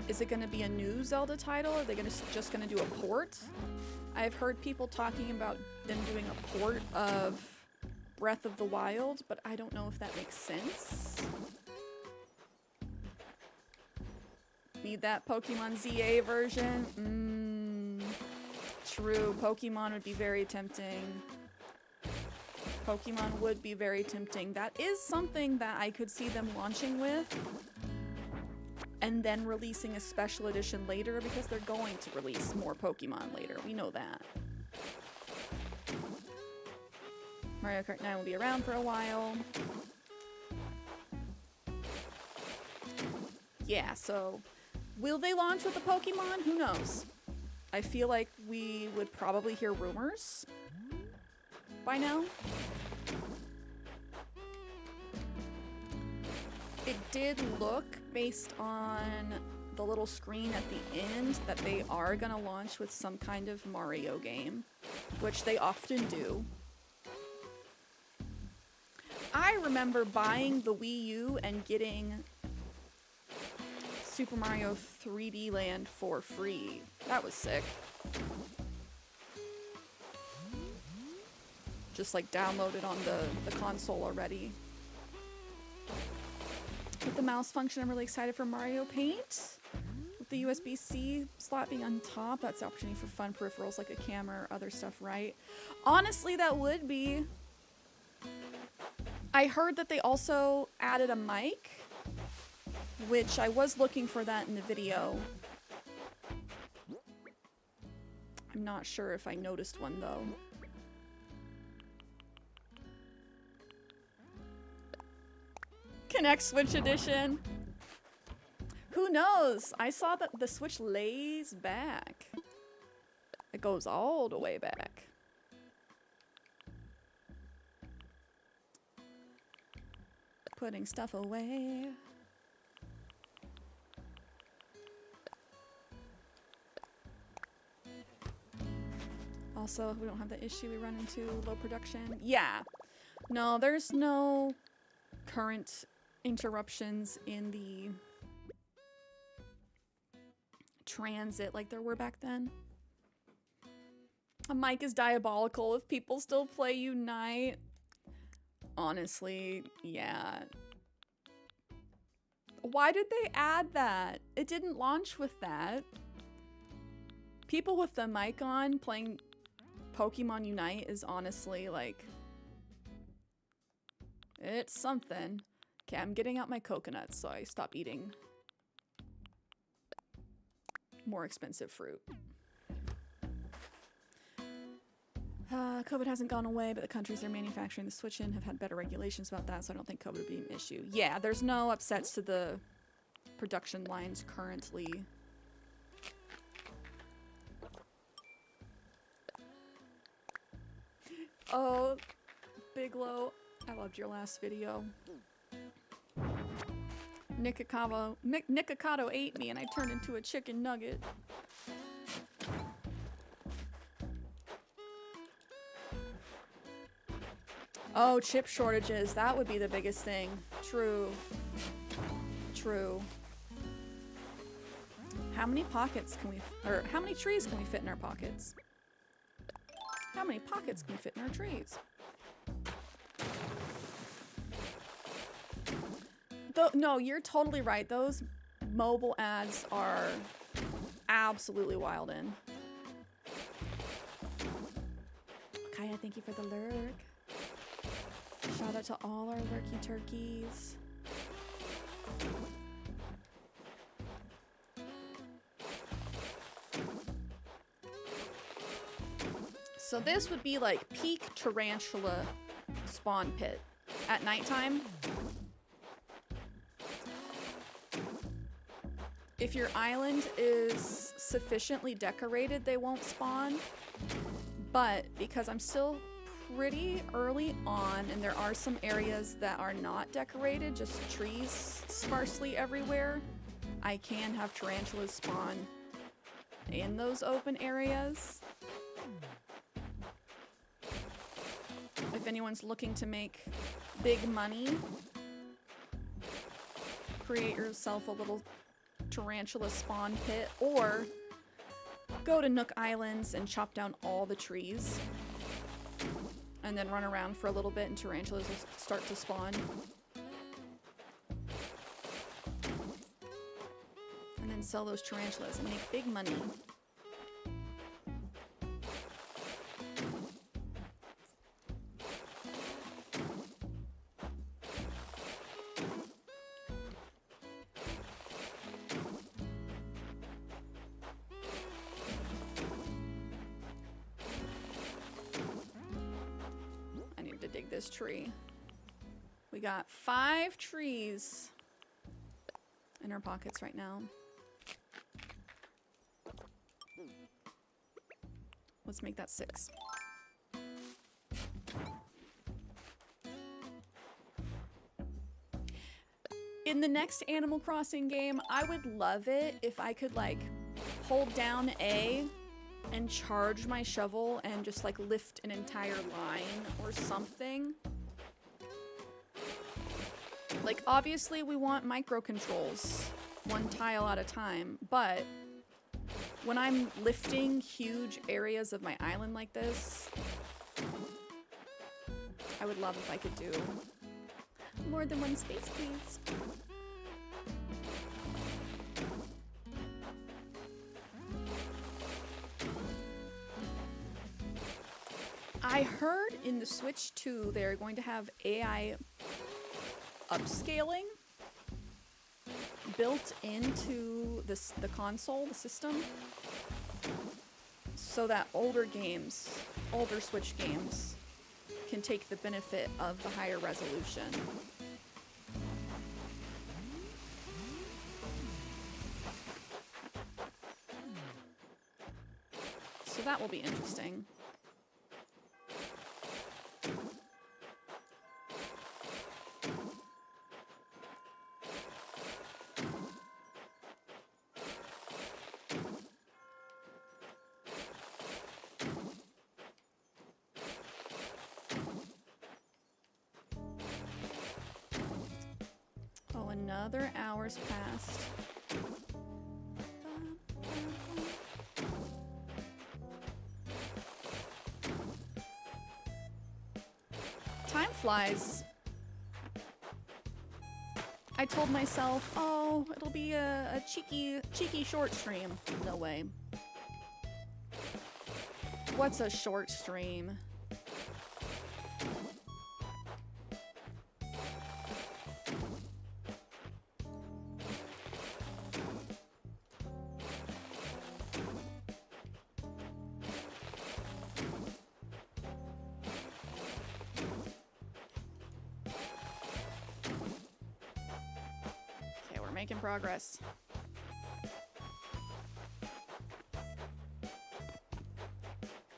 A: Is it going to be a new Zelda title? Are they just going to do a port? I've heard people talking about them doing a port of Breath of the Wild, but I don't know if that makes sense. Need that Pokemon ZA version? True, Pokemon would be very tempting. Pokemon would be very tempting. That is something that I could see them launching with and then releasing a special edition later, because they're going to release more Pokemon later. We know that. Mario Kart 9 will be around for a while. Yeah, so will they launch with a Pokemon? Who knows? I feel like we would probably hear rumors by now. It did look, based on the little screen at the end, that they are gonna launch with some kind of Mario game, which they often do. I remember buying the Wii U and getting Super Mario 3D Land for free. That was sick. Just like downloaded on the console already. With the mouse function, I'm really excited for Mario Paint. With the USB-C slot being on top, that's the opportunity for fun peripherals like a camera or other stuff, right? Honestly, that would be. I heard that they also added a mic, which I was looking for that in the video. I'm not sure if I noticed one though. Connect Switch Edition. Who knows? I saw that the Switch lays back. It goes all the way back. Putting stuff away. Also, we don't have the issue we run into low production. Yeah. No, there's no current interruptions in the transit like there were back then. A mic is diabolical if people still play Unite. Honestly, yeah. Why did they add that? It didn't launch with that. People with the mic on playing Pokemon Unite is honestly like, it's something. Okay, I'm getting out my coconuts so I stop eating more expensive fruit. COVID hasn't gone away, but the countries they're manufacturing the Switch in have had better regulations about that, so I don't think COVID would be an issue. Yeah, there's no upsets to the production lines currently. Oh, Bigelow, I loved your last video. Nikocado ate me and I turned into a chicken nugget. Oh, chip shortages. That would be the biggest thing. True. True. How many pockets can we, or how many trees can we fit in our pockets? How many pockets can we fit in our trees? No, you're totally right. Those mobile ads are absolutely wild in. Kaya, thank you for the lurk. Shout out to all our lurky turkeys. So this would be like peak tarantula spawn pit at nighttime. If your island is sufficiently decorated, they won't spawn. But because I'm still pretty early on and there are some areas that are not decorated, just trees sparsely everywhere, I can have tarantulas spawn in those open areas. If anyone's looking to make big money. Create yourself a little tarantula spawn pit, or go to Nook Islands and chop down all the trees. And then run around for a little bit and tarantulas will start to spawn. And then sell those tarantulas and make big money. This tree. We got 5 trees in our pockets right now. Let's make that 6. In the next Animal Crossing game, I would love it if I could like hold down A and charge my shovel and just like lift an entire line or something. Like obviously we want micro controls, 1 tile at a time, but when I'm lifting huge areas of my island like this, I would love if I could do more than 1 space, please. I heard in the Switch 2 they're going to have AI upscaling built into the console, the system, so that older Switch games, can take the benefit of the higher resolution. So that will be interesting. Another hour's passed. Time flies. I told myself, oh, it'll be a cheeky short stream. No way. What's a short stream? Making progress.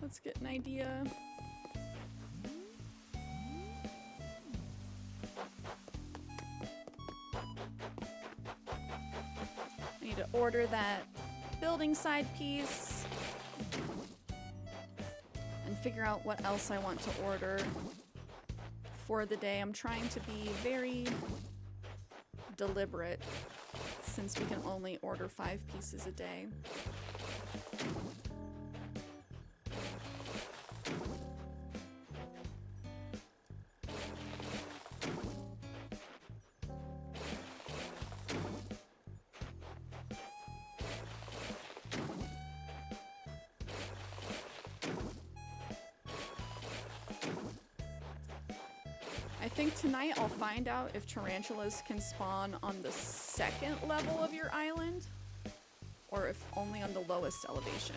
A: Let's get an idea. I need to order that building side piece and figure out what else I want to order for the day. I'm trying to be very deliberate since we can only order 5 pieces a day. I think tonight I'll find out if tarantulas can spawn on the 2nd level of your island, or if only on the lowest elevation.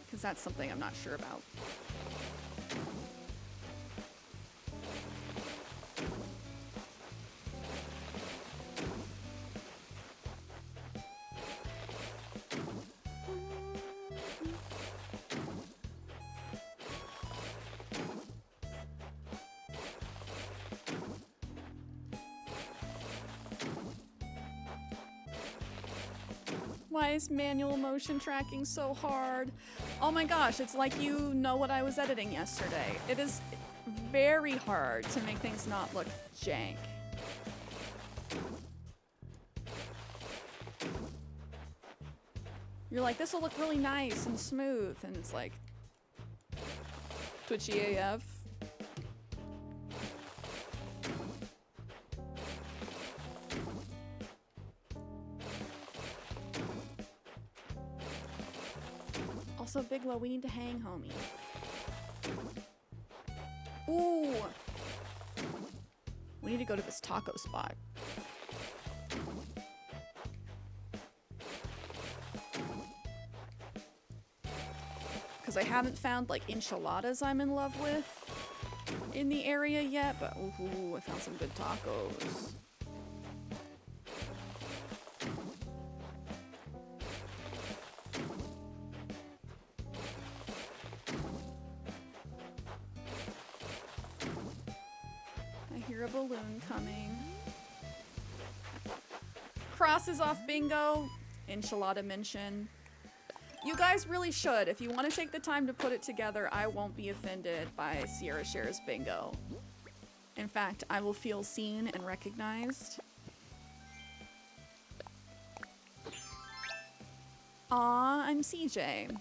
A: Because that's something I'm not sure about. Why is manual motion tracking so hard? Oh my gosh, it's like you know what I was editing yesterday. It is very hard to make things not look jank. You're like, this will look really nice and smooth, and it's like twitchy AF. Also, Bigelow, we need to hang, homie. Ooh. We need to go to this taco spot. Because I haven't found like enchiladas I'm in love with in the area yet, but ooh, I found some good tacos. I hear a balloon coming. Crosses off bingo. Enchilada mention. You guys really should. If you want to take the time to put it together, I won't be offended by CierraShares bingo. In fact, I will feel seen and recognized. Aw, I'm CJ.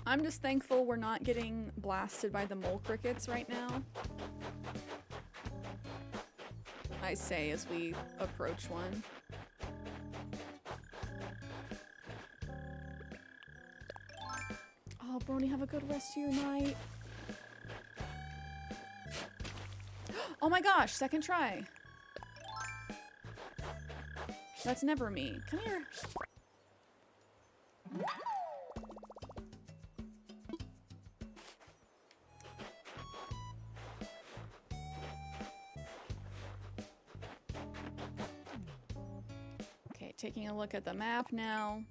A: I'm just thankful we're not getting blasted by the mole crickets right now. I say as we approach one. Oh, Brony, have a good rest of your night. Oh my gosh, second try. That's never me. Come here. Taking a look at the map now.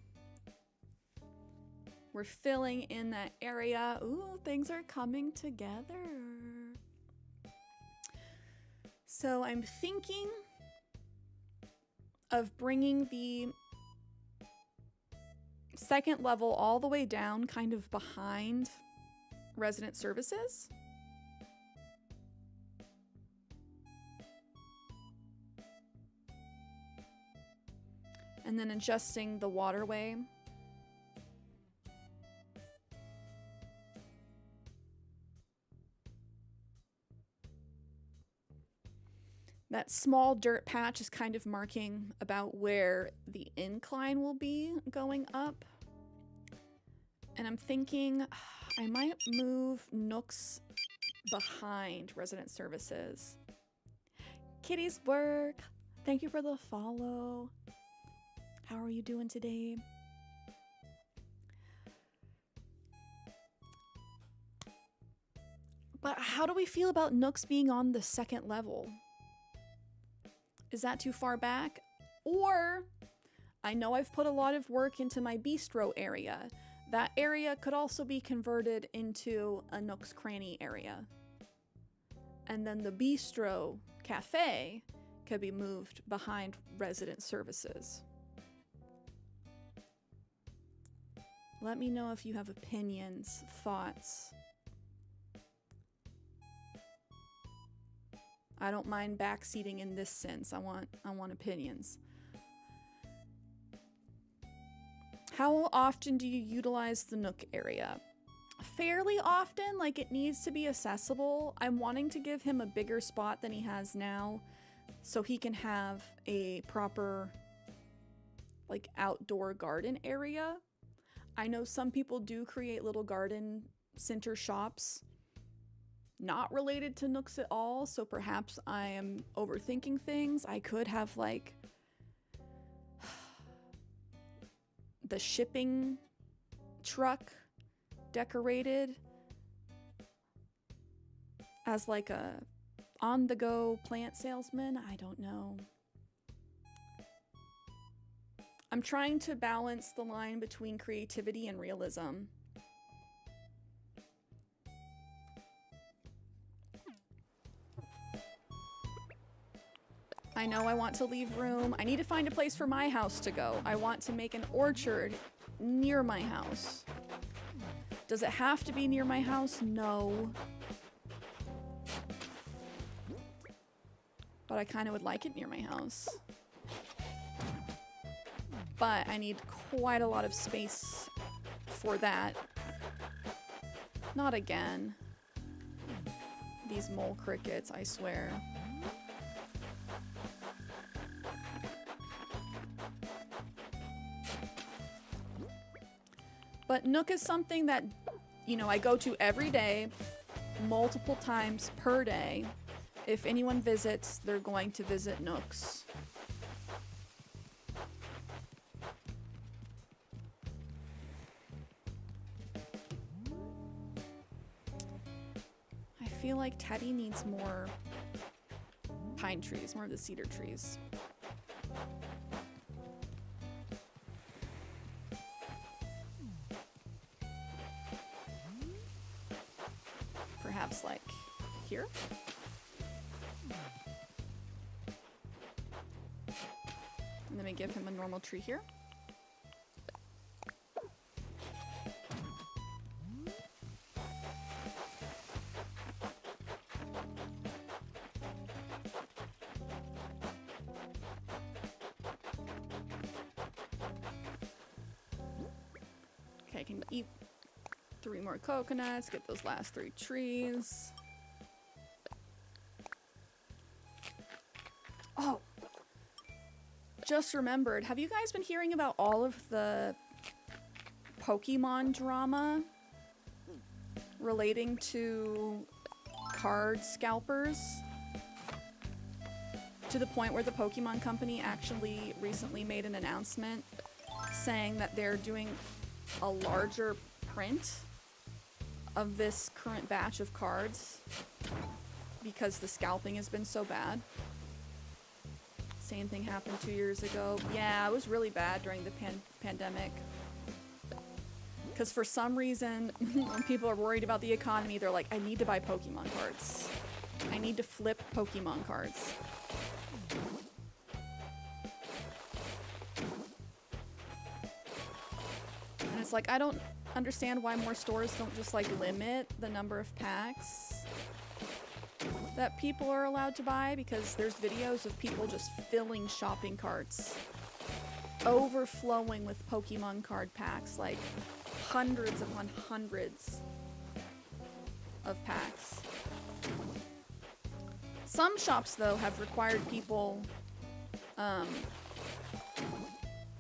A: We're filling in that area. Ooh, things are coming together. So I'm thinking of bringing the second level all the way down, kind of behind resident services. And then adjusting the waterway. That small dirt patch is kind of marking about where the incline will be going up. And I'm thinking I might move nooks behind resident services. Kitty's work. Thank you for the follow. How are you doing today? But how do we feel about nooks being on the second level? Is that too far back? Or, I know I've put a lot of work into my bistro area. That area could also be converted into a Nook's Cranny area. And then the bistro cafe could be moved behind resident services. Let me know if you have opinions, thoughts. I don't mind backseating in this sense. I want opinions. How often do you utilize the Nook area? Fairly often, like it needs to be accessible. I'm wanting to give him a bigger spot than he has now so he can have a proper like outdoor garden area. I know some people do create little garden center shops not related to Nooks at all, so perhaps I am overthinking things. I could have like the shipping truck decorated as like a on-the-go plant salesman. I don't know. I'm trying to balance the line between creativity and realism. I know I want to leave room. I need to find a place for my house to go. I want to make an orchard near my house. Does it have to be near my house? No. But I kind of would like it near my house. But I need quite a lot of space for that. Not again. These mole crickets, I swear. But Nook is something that, you know, I go to every day, multiple times per day. If anyone visits, they're going to visit Nook's. I feel like Teddy needs more pine trees, more of the cedar trees. Perhaps like here? And then we give him a normal tree here. Okay, I can eat 3 more coconuts, get those last 3 trees. Oh, just remembered. Have you guys been hearing about all of the Pokemon drama relating to card scalpers? To the point where the Pokemon Company actually recently made an announcement saying that they're doing a larger print of this current batch of cards because the scalping has been so bad. Same thing happened 2 years ago. Yeah, it was really bad during the pandemic. Because for some reason, when people are worried about the economy, they're like, I need to buy Pokemon cards. I need to flip Pokemon cards. And it's like, I don't understand why more stores don't just like limit the number of packs that people are allowed to buy, because there's videos of people just filling shopping carts, overflowing with Pokemon card packs, like hundreds upon hundreds of packs. Some shops though have required people,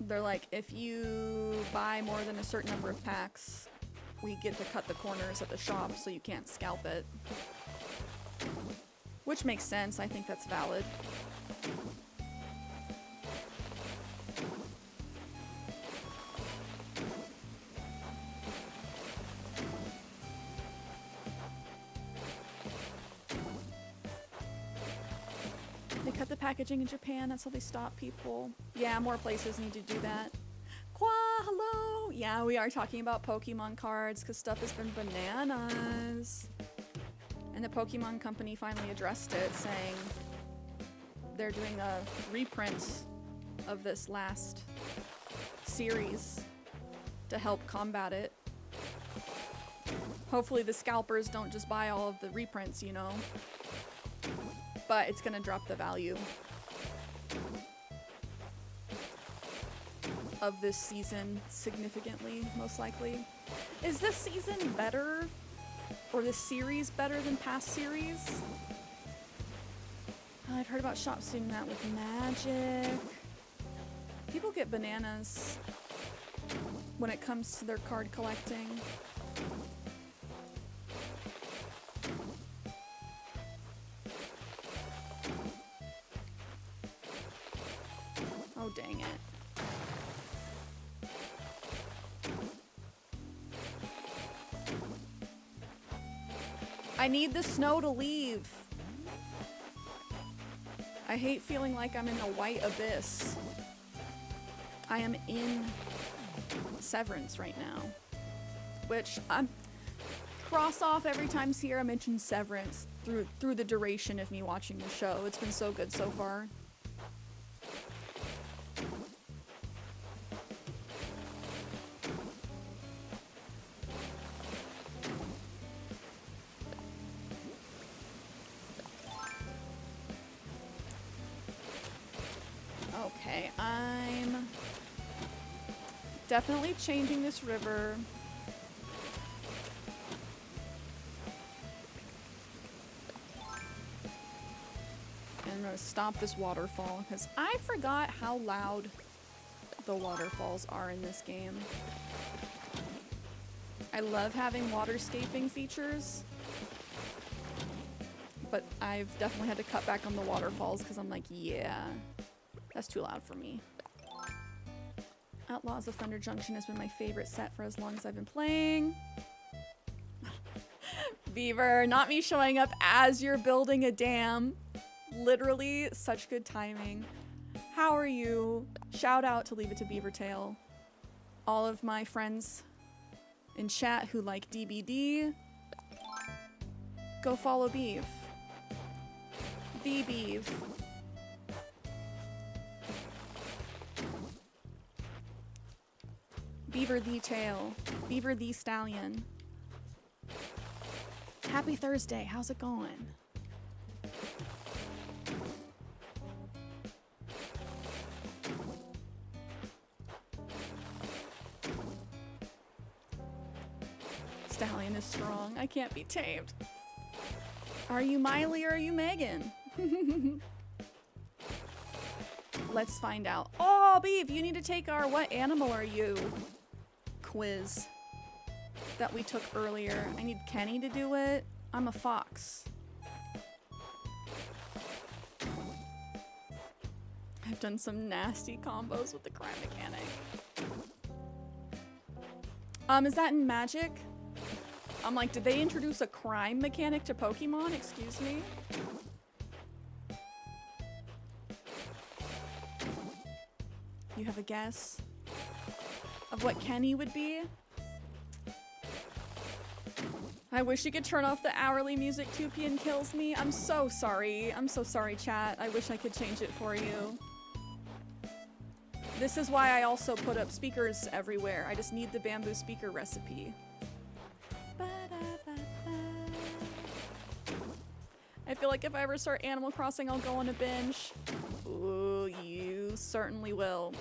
A: they're like, if you buy more than a certain number of packs, we get to cut the corners at the shop so you can't scalp it. Which makes sense. I think that's valid. They cut the packaging in Japan. That's how they stop people. Yeah, more places need to do that. Kwa, hello! Yeah, we are talking about Pokemon cards because stuff has been bananas. And the Pokemon Company finally addressed it, saying they're doing a reprint of this last series to help combat it. Hopefully the scalpers don't just buy all of the reprints, you know. But it's gonna drop the value of this season significantly, most likely. Is this season better? Or this series better than past series? I've heard about shops doing that with Magic. People get bananas when it comes to their card collecting. Oh, dang it. I need the snow to leave. I hate feeling like I'm in a white abyss. I am in Severance right now. Which I'm cross off every time Cierra mentions Severance through the duration of me watching the show. It's been so good so far. Definitely changing this river. And I'm gonna stop this waterfall because I forgot how loud the waterfalls are in this game. I love having waterscaping features, but I've definitely had to cut back on the waterfalls because I'm like, yeah, that's too loud for me. Outlaws of Thunder Junction has been my favorite set for as long as I've been playing. Beaver, not me showing up as you're building a dam. Literally, such good timing. How are you? Shout out to Leave It to Beavertail. All of my friends in chat who like DBD, go follow Beav. The Beav. Beaver the Tail. Beaver the Stallion. Happy Thursday. How's it going? Stallion is strong. I can't be tamed. Are you Miley or are you Megan? Let's find out. Oh, Beav, you need to take our what animal are you quiz that we took earlier. I need Kenny to do it. I'm a fox. I've done some nasty combos with the crime mechanic. Is that in Magic? I'm like, did they introduce a crime mechanic to Pokemon? Excuse me? You have a guess of what Kenny would be? I wish you could turn off the hourly music. Tupian kills me. I'm so sorry. I'm so sorry, chat. I wish I could change it for you. This is why I also put up speakers everywhere. I just need the bamboo speaker recipe. I feel like if I ever start Animal Crossing, I'll go on a binge. Ooh, you certainly will.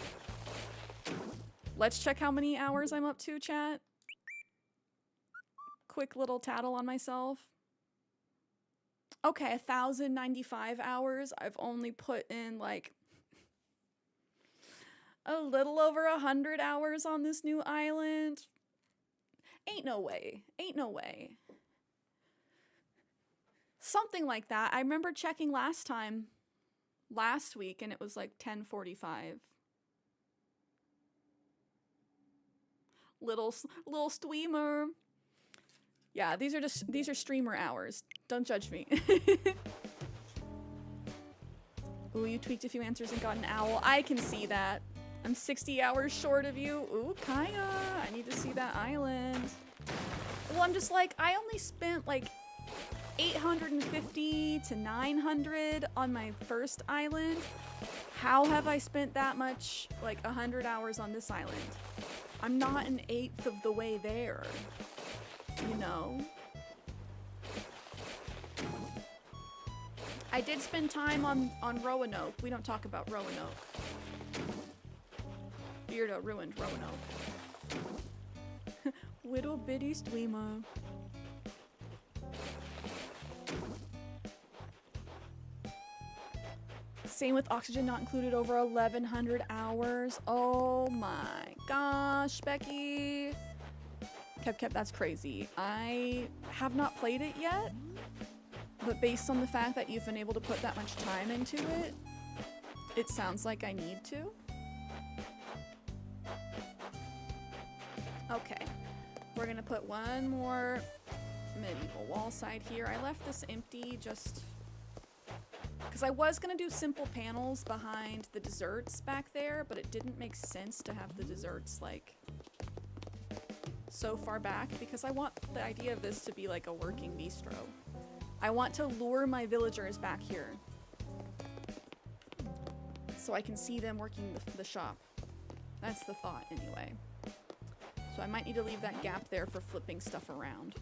A: Let's check how many hours I'm up to, chat. Quick little tattle on myself. Okay, 1,095 hours. I've only put in like a little over 100 hours on this new island. Ain't no way. Ain't no way. Something like that. I remember checking last week, and it was like 10:45. Little streamer. Yeah, these are streamer hours. Don't judge me. Ooh, you tweaked a few answers and got an owl. I can see that. I'm 60 hours short of you. Ooh, Kaya. I need to see that island. Well, I'm just like, I only spent like 850 to 900 on my first island. How have I spent that much, like 100 hours on this island? I'm not an eighth of the way there, you know? I did spend time on Roanoke. We don't talk about Roanoke. Beardo ruined Roanoke. Little bitty streamer. Same with oxygen not included, over 1,100 hours. Oh my gosh, Becky. Kept, that's crazy. I have not played it yet, but based on the fact that you've been able to put that much time into it, it sounds like I need to. Okay, we're gonna put one more medieval wall side here. I left this empty just because I was gonna do simple panels behind the desserts back there, but it didn't make sense to have the desserts like so far back because I want the idea of this to be like a working bistro. I want to lure my villagers back here so I can see them working the shop. That's the thought anyway. So I might need to leave that gap there for flipping stuff around.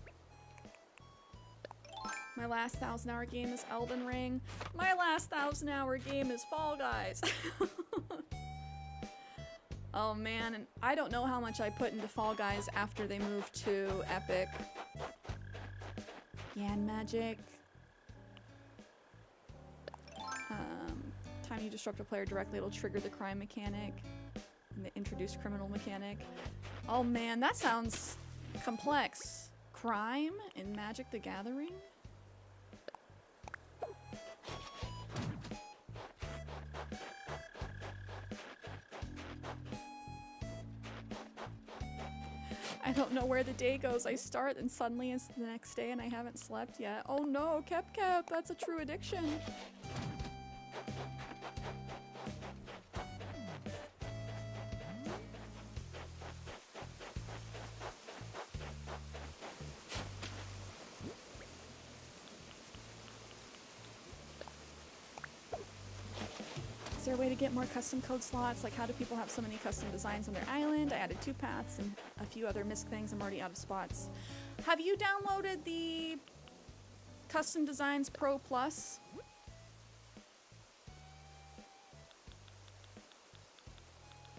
A: My last 1,000-hour game is Elden Ring. My last 1,000-hour game is Fall Guys. Oh man, and I don't know how much I put into Fall Guys after they moved to Epic. Yan magic. Time you disrupt a player directly, it'll trigger the crime mechanic and the introduce criminal mechanic. Oh man, that sounds complex. Crime in Magic the Gathering? I don't know where the day goes. I start and suddenly it's the next day and I haven't slept yet. Oh no, Kep, that's a true addiction. Is there a way to get more custom code slots? Like, how do people have so many custom designs on their island? I added 2 paths and a few other misc things. I'm already out of spots. Have you downloaded the Custom Designs Pro Plus?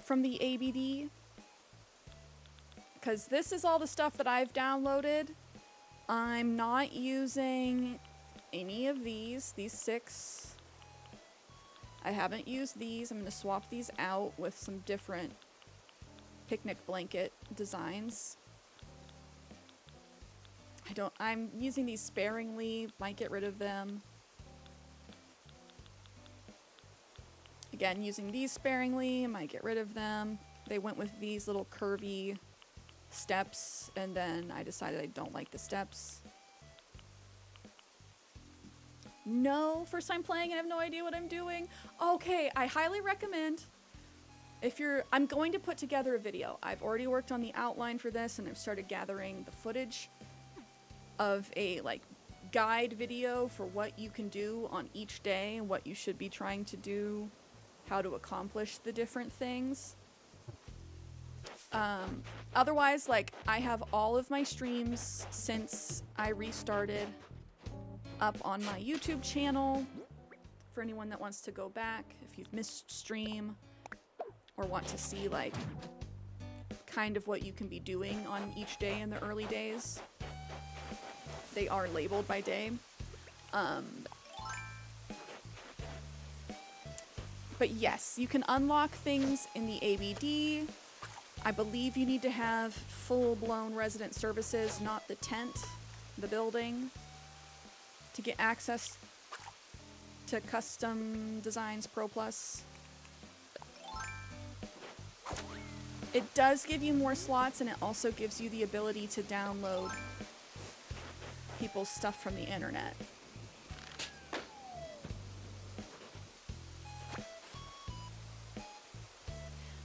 A: From the ABD? Because this is all the stuff that I've downloaded. I'm not using any of these 6. I haven't used these. I'm going to swap these out with some different picnic blanket designs. I'm using these sparingly, might get rid of them. Again, using these sparingly, might get rid of them. They went with these little curvy steps, and then I decided I don't like the steps. No, first time playing, I have no idea what I'm doing. Okay, I highly recommend I'm going to put together a video. I've already worked on the outline for this and I've started gathering the footage of a guide video for what you can do on each day and what you should be trying to do, how to accomplish the different things. Otherwise, I have all of my streams since I restarted up on my YouTube channel for anyone that wants to go back if you've missed stream or want to see kind of what you can be doing on each day in the early days. They are labeled by day. But yes, you can unlock things in the ABD. I believe you need to have full-blown resident services, not the tent, the building, to get access to Custom Designs Pro Plus. It does give you more slots, and it also gives you the ability to download people's stuff from the internet.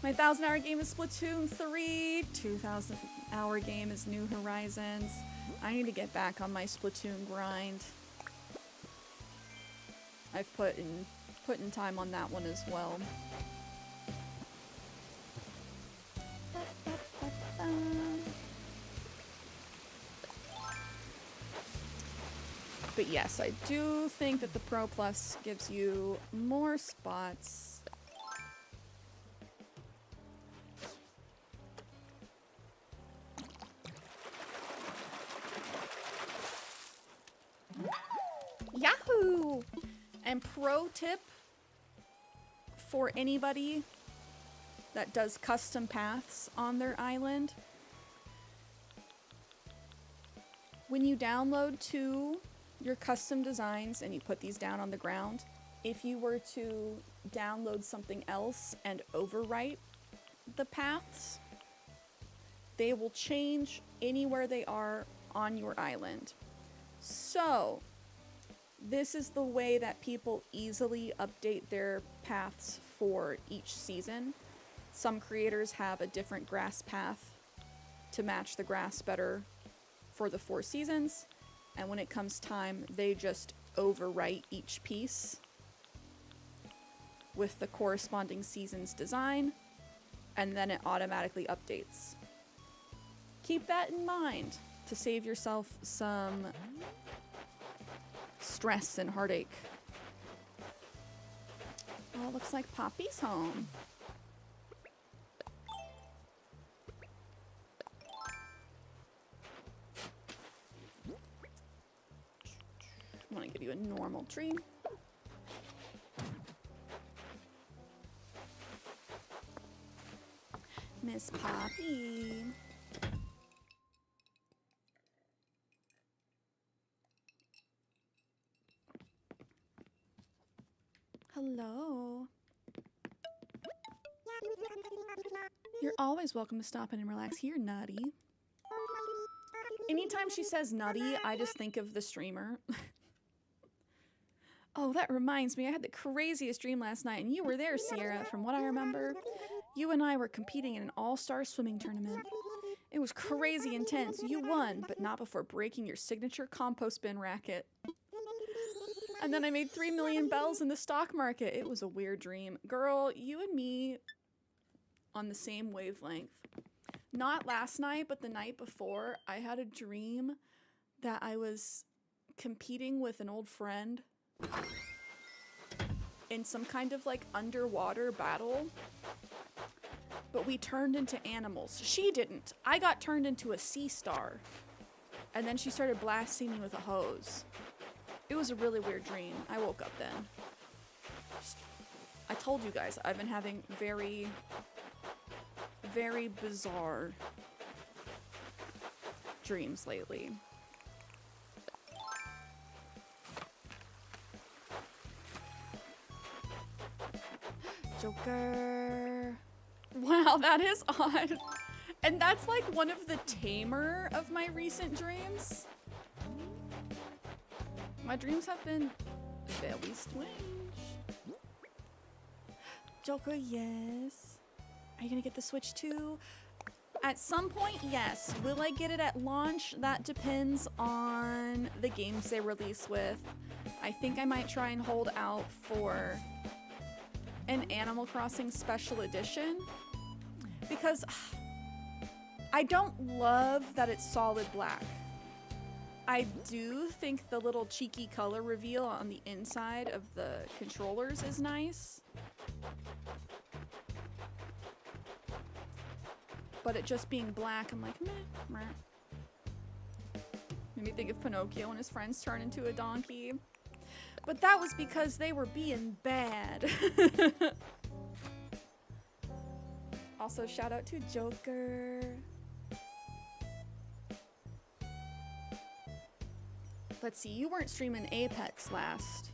A: My 1,000-hour game is Splatoon 3. 2,000-hour game is New Horizons. I need to get back on my Splatoon grind. I've put in time on that one as well. But yes, I do think that the Pro Plus gives you more spots. Yahoo! And pro tip for anybody that does custom paths on their island. When you download to your custom designs and you put these down on the ground, if you were to download something else and overwrite the paths, they will change anywhere they are on your island. So this is the way that people easily update their paths for each season. Some creators have a different grass path to match the grass better for the 4 seasons, and when it comes time, they just overwrite each piece with the corresponding season's design, and then it automatically updates. Keep that in mind to save yourself some stress and heartache. Oh, looks like Poppy's home. give you a normal tree. Miss Poppy. Hello. You're always welcome to stop in and relax here, Nutty. Anytime she says Nutty, I just think of the streamer. Oh, that reminds me, I had the craziest dream last night, and you were there, Cierra. From what I remember, you and I were competing in an all-star swimming tournament. It was crazy intense. You won, but not before breaking your signature compost bin racket. And then I made 3 million bells in the stock market. It was a weird dream. Girl, you and me on the same wavelength. Not last night, but the night before, I had a dream that I was competing with an old friend in some kind of like underwater battle. But we turned into animals. She didn't. I got turned into a sea star. And then she started blasting me with a hose. It was a really weird dream. I woke up then. I told you guys, I've been having very, very bizarre dreams lately. Joker. Wow, that is odd. And that's like one of the tamer of my recent dreams. My dreams have been very strange. Joker, yes. Are you gonna get the Switch too? At some point, yes. Will I get it at launch? That depends on the games they release with. I think I might try and hold out for an Animal Crossing Special Edition. Because I don't love that it's solid black. I do think the little cheeky color reveal on the inside of the controllers is nice. But it just being black, I'm like, meh, meh. Made me think of Pinocchio and his friends turn into a donkey. But that was because they were being bad. Also, shout out to Joker. Let's see, you weren't streaming Apex last.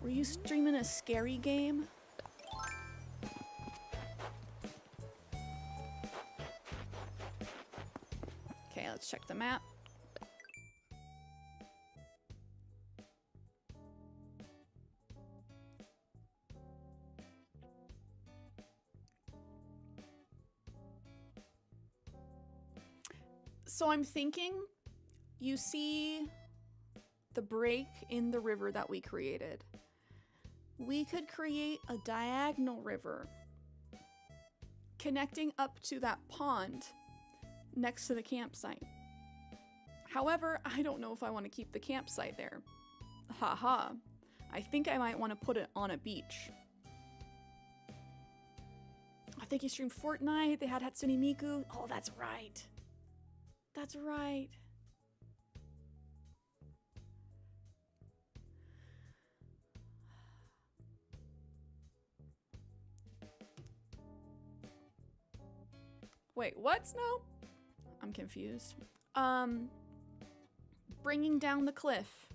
A: Were you streaming a scary game? Okay, let's check the map. So I'm thinking, you see the break in the river that we created. We could create a diagonal river connecting up to that pond next to the campsite. However, I don't know if I want to keep the campsite there. Haha. I think I might want to put it on a beach. I think you streamed Fortnite. They had Hatsune Miku. Oh, that's right. That's right. Wait, what, Snow? I'm confused. Bringing down the cliff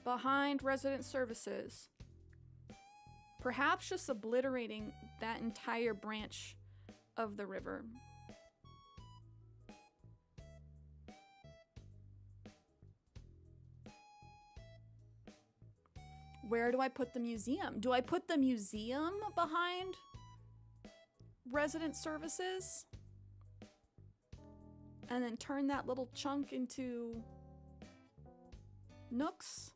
A: behind resident services. Perhaps just obliterating that entire branch of the river. Where do I put the museum? Do I put the museum behind resident services? And then turn that little chunk into nooks?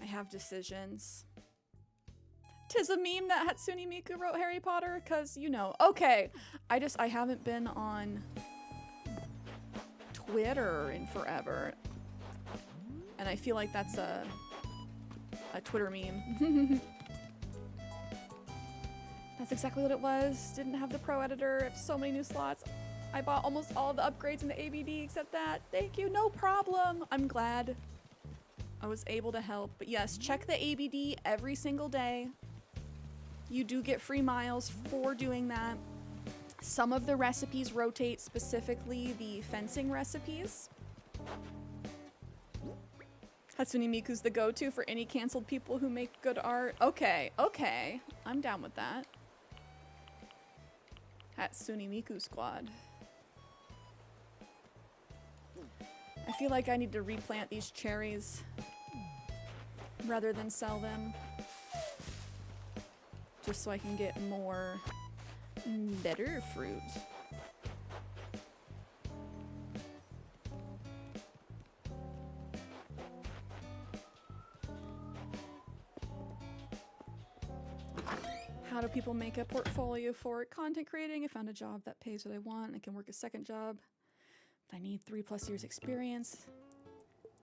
A: I have decisions. 'Tis a meme that Hatsune Miku wrote Harry Potter, cause you know. Okay, I haven't been on Twitter in forever, and I feel like that's a Twitter meme. That's exactly what it was. Didn't have the pro editor. So many new slots. I bought almost all the upgrades in the ABD except that. Thank you, no problem. I'm glad I was able to help. But yes, check the ABD every single day. You do get free miles for doing that. Some of the recipes rotate, specifically the fencing recipes. Hatsune Miku's the go-to for any canceled people who make good art. Okay, okay. I'm down with that. Hatsune Miku squad. I feel like I need to replant these cherries rather than sell them. Just so I can get more better fruit. How do people make a portfolio for content creating? I found a job that pays what I want. I can work a second job. I need 3+ years experience.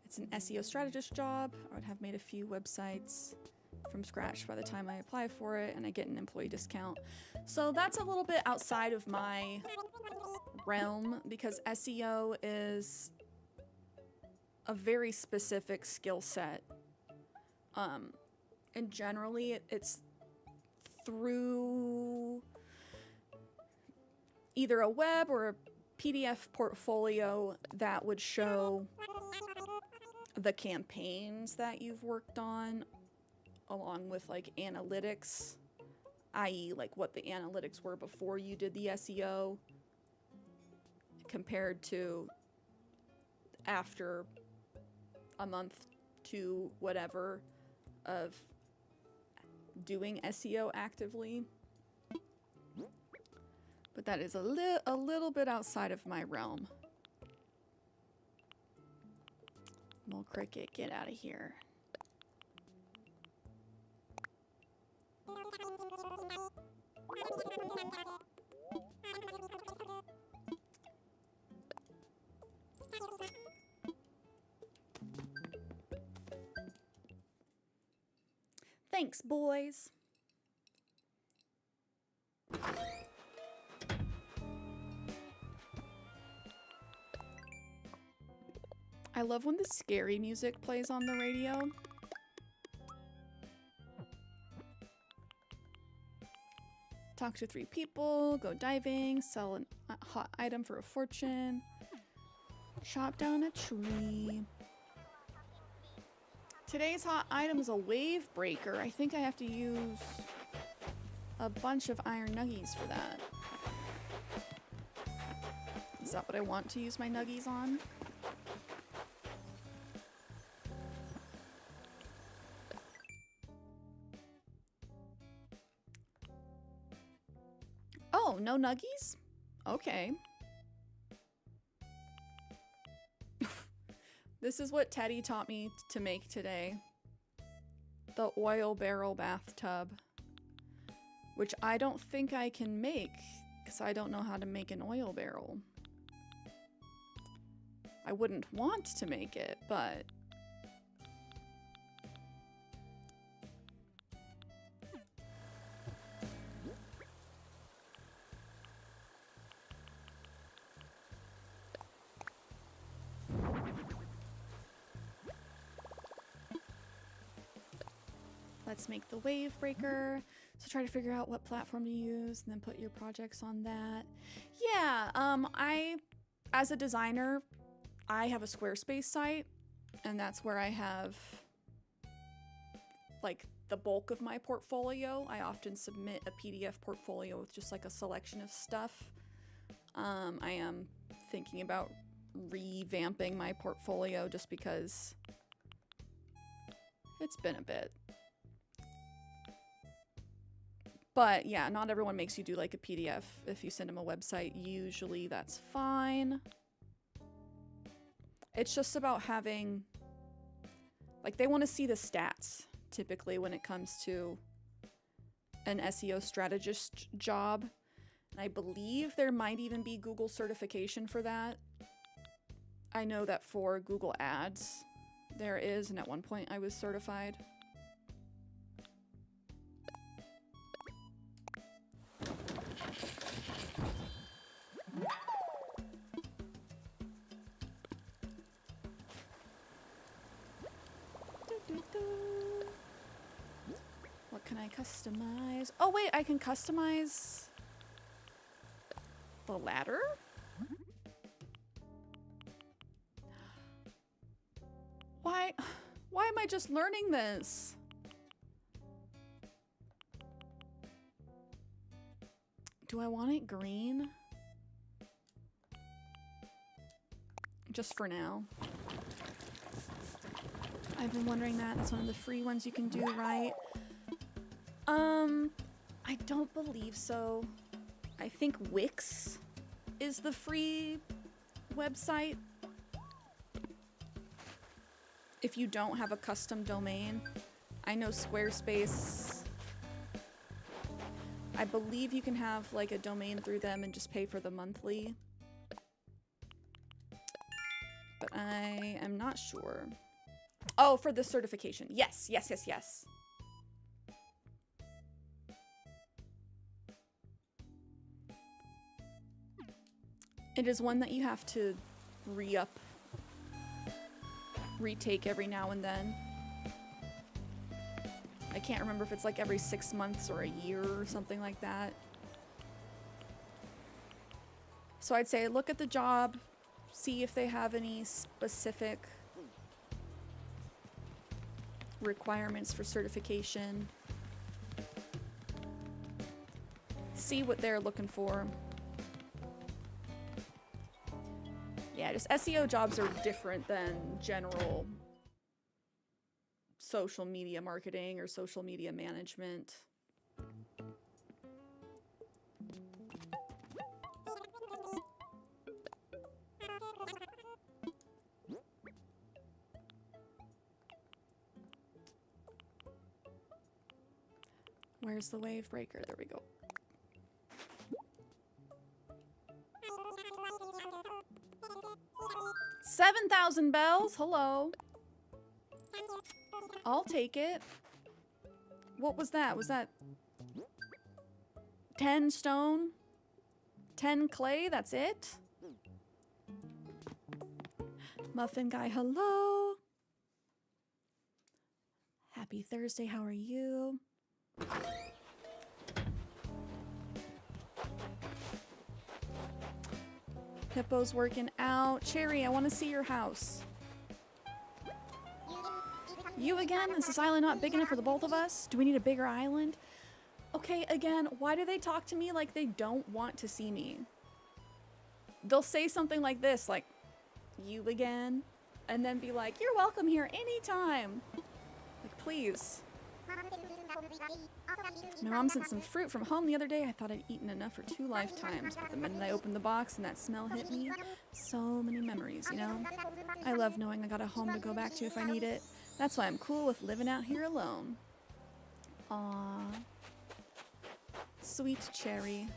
A: It's an SEO strategist job. I would have made a few websites from scratch by the time I apply for it, and I get an employee discount. So that's a little bit outside of my realm because SEO is a very specific skill set. And generally it's through either a web or a PDF portfolio that would show the campaigns that you've worked on, along with like analytics, i.e. like what the analytics were before you did the SEO compared to after a month to whatever of doing SEO actively. But that is a little bit outside of my realm. Well, cricket, get out of here. Thanks, boys. I love when the scary music plays on the radio. Talk to 3 people, go diving, sell a hot item for a fortune, chop down a tree. Today's hot item is a wave breaker. I think I have to use a bunch of iron nuggies for that. Is that what I want to use my nuggies on? Oh, no nuggies? Okay. This is what Teddy taught me to make today. The oil barrel bathtub. Which I don't think I can make, because I don't know how to make an oil barrel. I wouldn't want to make it, but... Let's make the wave breaker. So try to figure out what platform to use and then put your projects on that. Yeah, as a designer, I have a Squarespace site, and that's where I have like the bulk of my portfolio. I often submit a PDF portfolio with just like a selection of stuff. I am thinking about revamping my portfolio just because it's been a bit. But yeah, not everyone makes you do like a PDF. If you send them a website, usually that's fine. It's just about having, like, they want to see the stats typically when it comes to an SEO strategist job. And I believe there might even be Google certification for that. I know that for Google Ads there is, and at one point I was certified. Customize. Oh wait, I can customize the ladder? Why am I just learning this? Do I want it green? Just for now. I've been wondering that. That's one of the free ones you can do, right? I don't believe so. I think Wix is the free website. If you don't have a custom domain. I know Squarespace. I believe you can have like a domain through them and just pay for the monthly. But I am not sure. Oh, for the certification. Yes, yes, yes, yes. It is one that you have to retake every now and then. I can't remember if it's like every 6 months or a year or something like that. So I'd say look at the job, see if they have any specific requirements for certification. See what they're looking for. Yeah, just SEO jobs are different than general social media marketing or social media management. Where's the wave breaker? There we go. $7,000 bells. Hello. I'll take it. What was that? Was that 10 stone? 10 clay? That's it? Muffin guy, hello. Happy Thursday. How are you? Hippo's working out. Cherry, I want to see your house. You again? Is this island not big enough for the both of us? Do we need a bigger island? Okay, again, why do they talk to me like they don't want to see me? They'll say something like this, like, you again? And then be like, you're welcome here anytime. Like, please. My mom sent some fruit from home the other day. I thought I'd eaten enough for 2 lifetimes. But the minute I opened the box and that smell hit me, so many memories, you know? I love knowing I got a home to go back to if I need it. That's why I'm cool with living out here alone. Aww. Sweet Cherry.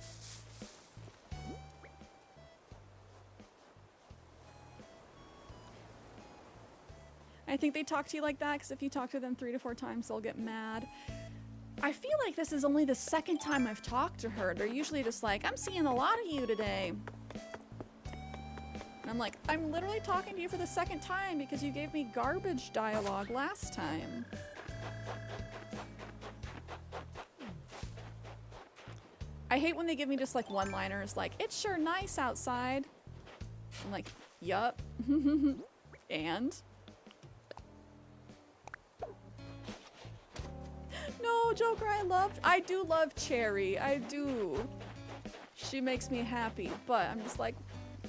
A: I think they talk to you like that because if you talk to them 3 to 4 times, they'll get mad. I feel like this is only the 2nd time I've talked to her. They're usually just like, I'm seeing a lot of you today. And I'm like, I'm literally talking to you for the 2nd time because you gave me garbage dialogue last time. I hate when they give me just like one-liners like, it's sure nice outside. I'm like, yup. And? No, Joker, I do love Cherry. I do. She makes me happy, but I'm just like,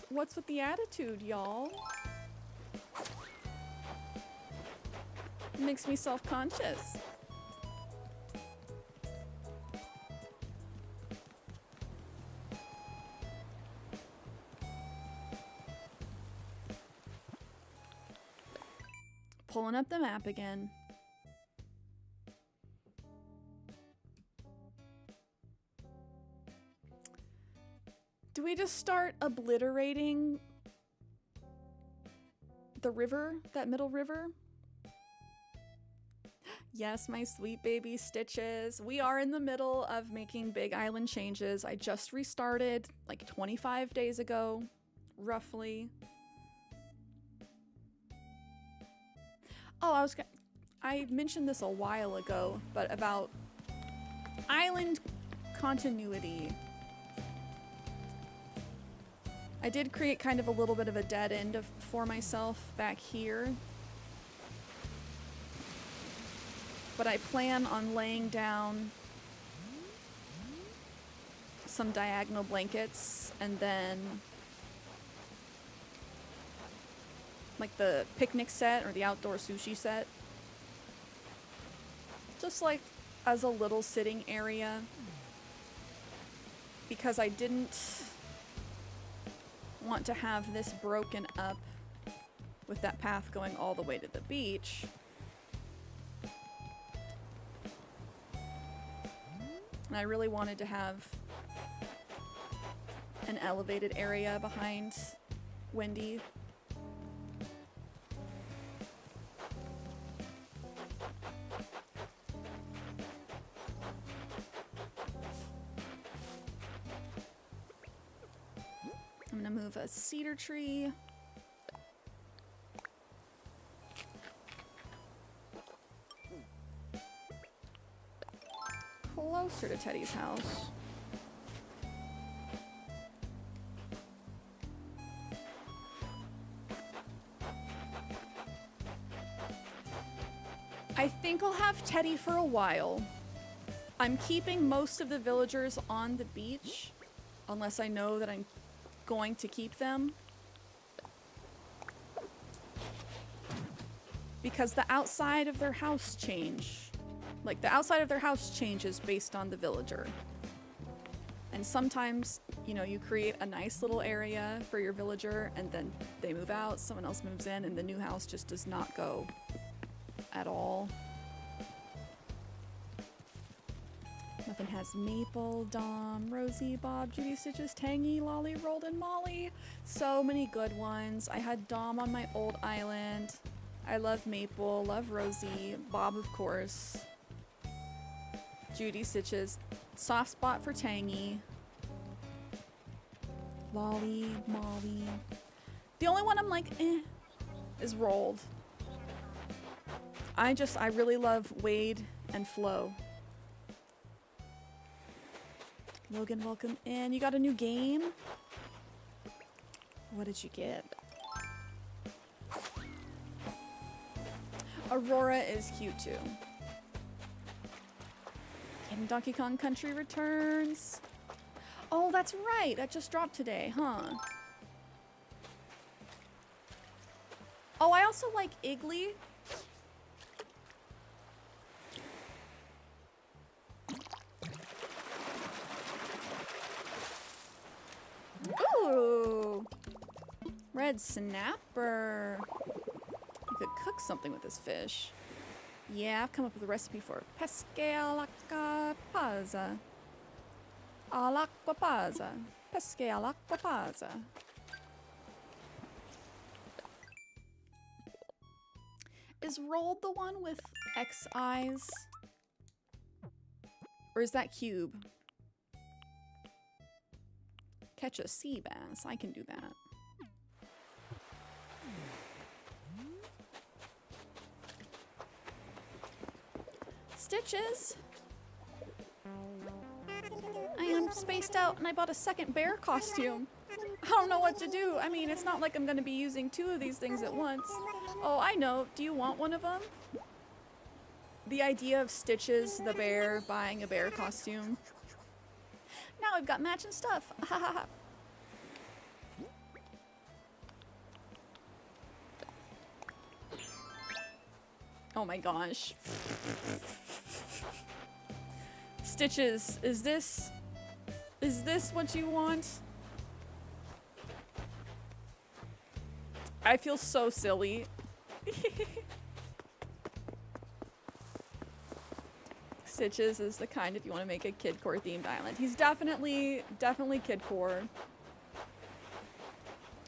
A: what's with the attitude, y'all? It makes me self-conscious. Pulling up the map again. Do we just start obliterating the river, that middle river? Yes, my sweet baby Stitches. We are in the middle of making big island changes. I just restarted like 25 days ago, roughly. Oh, I mentioned this a while ago, but about Island continuity. I did create kind of a little bit of a dead end for myself back here. But I plan on laying down some diagonal blankets and then like the picnic set or the outdoor sushi set. Just like as a little sitting area. Because I didn't want to have this broken up with that path going all the way to the beach. And I really wanted to have an elevated area behind Wendy. I'm gonna move a cedar tree. Closer to Teddy's house. I think I'll have Teddy for a while. I'm keeping most of the villagers on the beach, unless I know that I'm going to keep them. Because the outside of their house change. Like, the outside of their house changes based on the villager. And sometimes, you know, you create a nice little area for your villager, and then they move out, someone else moves in, and the new house just does not go at all. Nothing has Maple, Dom, Rosie, Bob, Judy, Stitches, Tangy, Lolly, Rolled, and Molly. So many good ones. I had Dom on my old island. I love Maple, love Rosie, Bob of course. Judy, Stitches, soft spot for Tangy. Lolly, Molly. The only one I'm like, is Rolled. I really love Wade and Flo. Logan, welcome in. You got a new game? What did you get? Aurora is cute too. And Donkey Kong Country Returns. Oh, that's right. That just dropped today, huh? Oh, I also like Iggly. Ooh! Red snapper. You could cook something with this fish. Yeah, I've come up with a recipe for pesce all'acqua pazza. All'acqua pazza. Pesce all'acqua pazza. Is Rolled the one with X eyes? Or is that Cube? Catch a sea bass. I can do that. Stitches! I am spaced out and I bought a second bear costume. I don't know what to do. I mean, it's not like I'm going to be using two of these things at once. Oh, I know. Do you want one of them? The idea of Stitches the bear buying a bear costume. Now we've got matching stuff. Oh my gosh. Stitches, is this what you want? I feel so silly. Stitches is the kind if you want to make a kidcore themed island. He's definitely kidcore.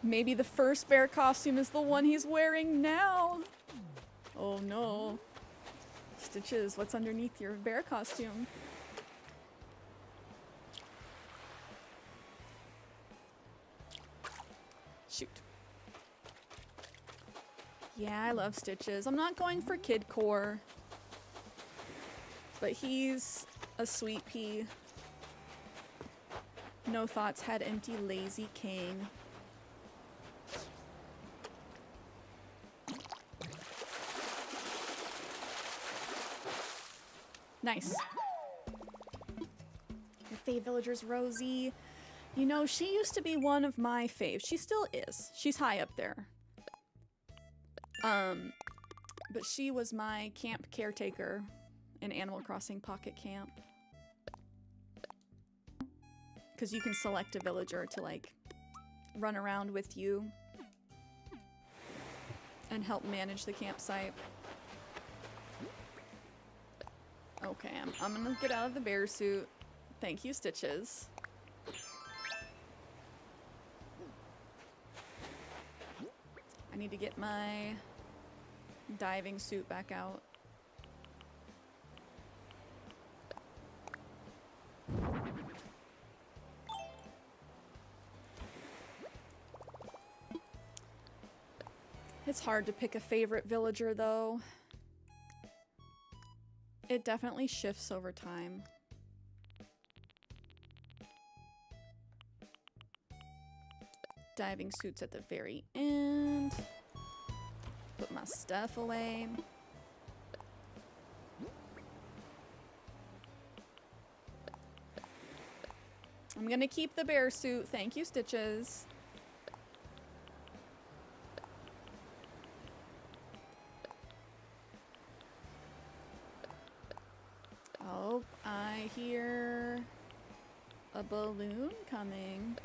A: Maybe the first bear costume is the one he's wearing now. Oh no. Stitches, what's underneath your bear costume? Shoot. Yeah, I love Stitches. I'm not going for kidcore. But he's A sweet pea. No thoughts, head empty, lazy king. Nice. Your fave villager's Rosie. You know, she used to be one of my faves. She still is. She's high up there. But she was my camp caretaker in Animal Crossing Pocket Camp. Because you can select a villager to, like, run around with you and help manage the campsite. Okay, I'm gonna get out of the bear suit. Thank you, Stitches. I need to get my diving suit back out. It's hard to pick a favorite villager, though. It definitely shifts over time. Diving suits at the very end. Put my stuff away. I'm gonna keep the bear suit. Thank you, Stitches. Oh, I hear a balloon coming.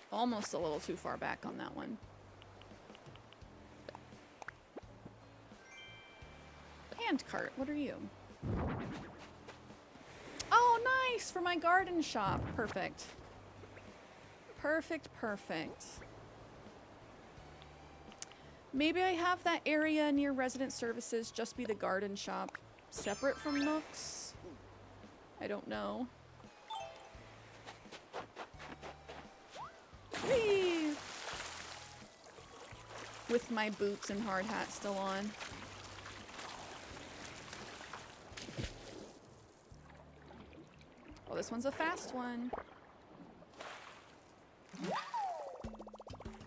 A: Almost a little too far back on that one. Hand cart, what are you? Oh, nice! For my garden shop. Perfect. Perfect, perfect. Maybe I have that area near resident services just be the garden shop, separate from Nooks? I don't know. Whee! With my boots and hard hat still on. Oh, this one's a fast one.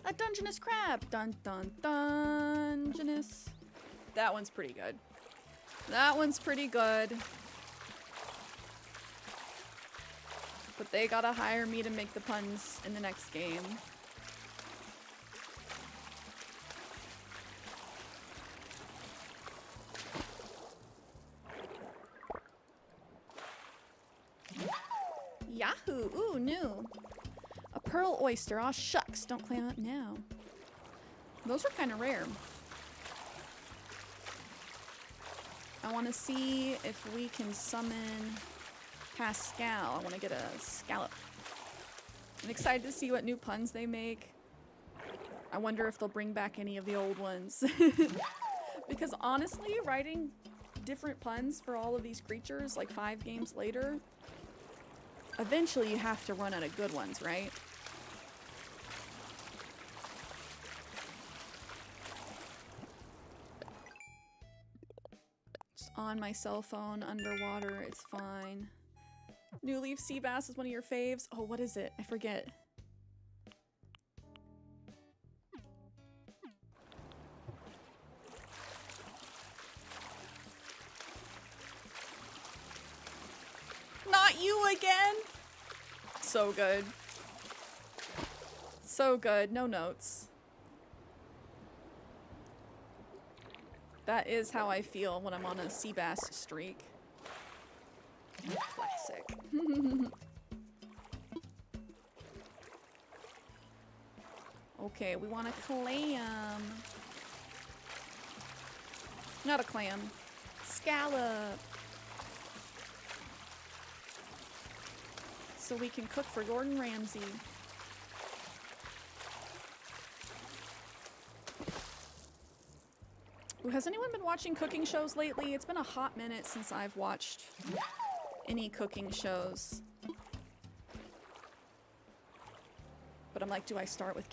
A: A Dungeness crab! Dun dun Dungeness. That one's pretty good. That one's pretty good. But they gotta hire me to make the puns in the next game. Yahoo! Ooh, new. A pearl oyster. Aw, shucks. Don't clam up now. Those are kind of rare. I want to see if we can summon Pascal. I want to get a scallop. I'm excited to see what new puns they make. I wonder if they'll bring back any of the old ones. Because honestly, writing different puns for all of these creatures, like 5 games later, eventually you have to run out of good ones, right? Just on my cell phone, underwater, it's fine. New Leaf Sea Bass is one of your faves. Oh, what is it? I forget. Not you again! So good. So good. No notes. That is how I feel when I'm on a sea bass streak. Classic. Okay, we want a clam. Not a clam. Scallop. So we can cook for Gordon Ramsay. Ooh, has anyone been watching cooking shows lately? It's been a hot minute since I've watched any cooking shows. But I'm like, do I start with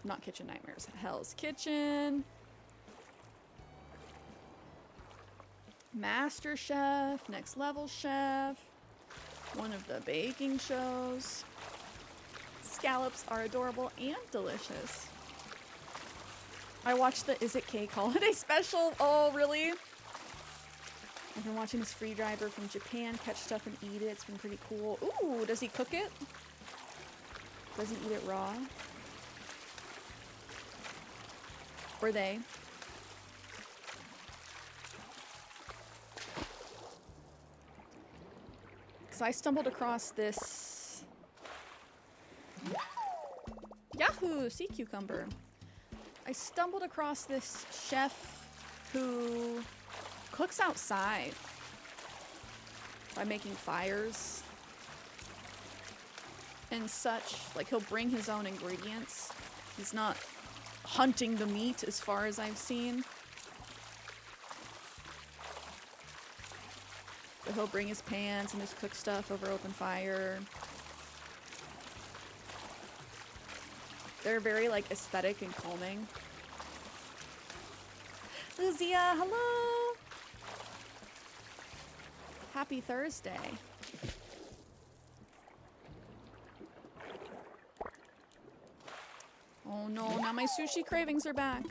A: not Kitchen Nightmares, Hell's Kitchen, Master Chef, Next Level Chef, one of the baking shows. Scallops are adorable and delicious. I watched the Is It Cake holiday special. Oh, really? I've been watching this free driver from Japan catch stuff and eat it. It's been pretty cool. Ooh, does he cook it? Does he eat it raw? Or they? Because I stumbled across this... Yahoo! Sea cucumber. I stumbled across this chef who cooks outside by making fires and such. Like, he'll bring his own ingredients. He's not hunting the meat as far as I've seen. But he'll bring his pans and his cook stuff over open fire. They're very, like, aesthetic and calming. Luzia, hello! Happy Thursday. Oh no, now my sushi cravings are back.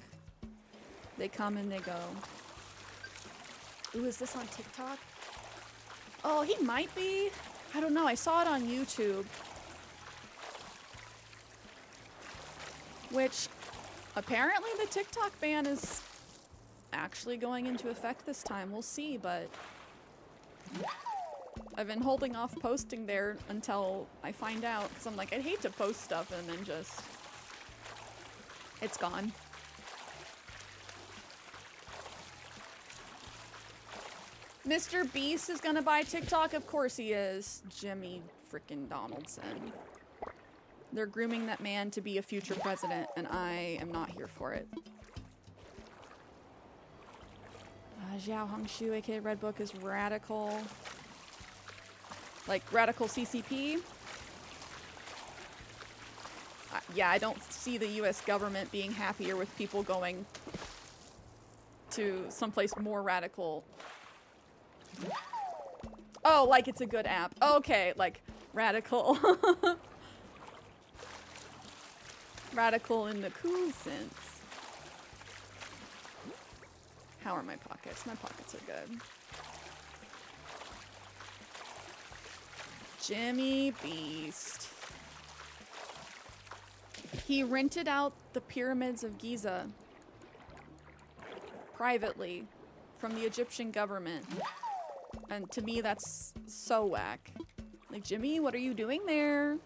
A: They come and they go. Ooh, is this on TikTok? Oh, he might be. I don't know, I saw it on YouTube. Which, apparently the TikTok ban is actually going into effect this time. We'll see, but I've been holding off posting there until I find out, because I'm like, I'd hate to post stuff and then just... it's gone. Mr. Beast is gonna buy TikTok? Of course he is. Jimmy frickin' Donaldson. They're grooming that man to be a future president, and I am not here for it. Zhao Hongshu, aka Red Book, is radical. Like, radical CCP? Yeah, I don't see the US government being happier with people going to someplace more radical. Oh, like it's a good app. Okay, like, radical. Radical in the cool sense. How are my pockets? My pockets are good. Jimmy Beast. He rented out the pyramids of Giza privately from the Egyptian government. And to me, that's so whack. Like, Jimmy, what are you doing there?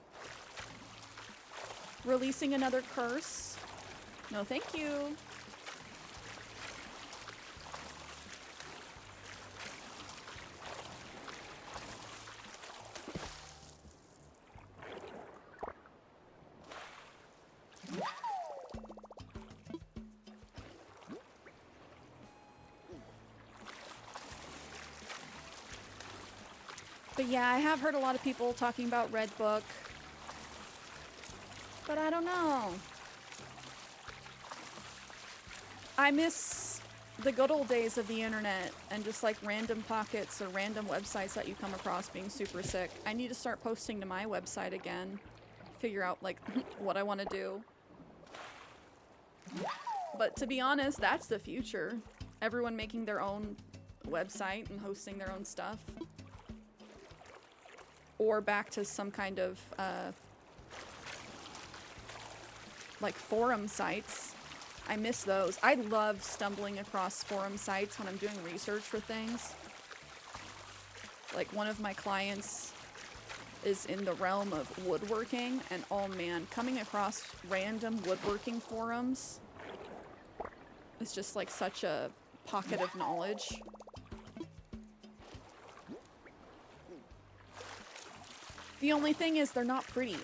A: Releasing another curse? No, thank you. But yeah, I have heard a lot of people talking about Red Book. But I don't know. I miss the good old days of the internet and just like random pockets or random websites that you come across being super sick. I need to start posting to my website again. Figure out like what I want to do. But to be honest, that's the future. Everyone making their own website and hosting their own stuff. Or back to some kind of like forum sites. I miss those. I love stumbling across forum sites when I'm doing research for things. Like one of my clients is in the realm of woodworking, and oh man, coming across random woodworking forums is just like such a pocket of knowledge. The only thing is they're not pretty.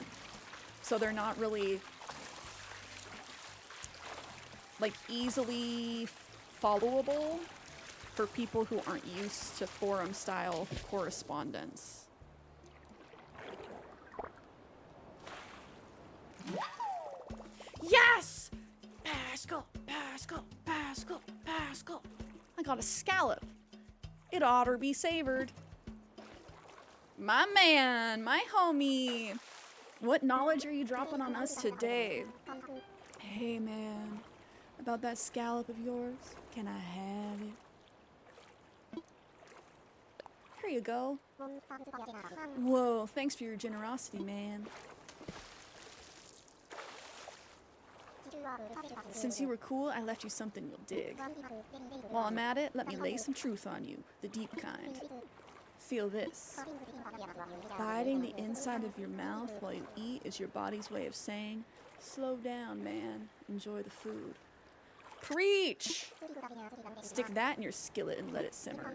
A: So they're not really like easily followable for people who aren't used to forum style correspondence. Yes! Pascal, Pascal, Pascal, Pascal. I got a scallop. It oughter be savored. My man, my homie. What knowledge are you dropping on us today? Hey man, about that scallop of yours, can I have it? Here you go. Whoa, thanks for your generosity, man. Since you were cool, I left you something you'll dig. While I'm at it, let me lay some truth on you, the deep kind. Feel this. Biting the inside of your mouth while you eat is your body's way of saying, slow down, man. Enjoy the food. Preach! Stick that in your skillet and let it simmer.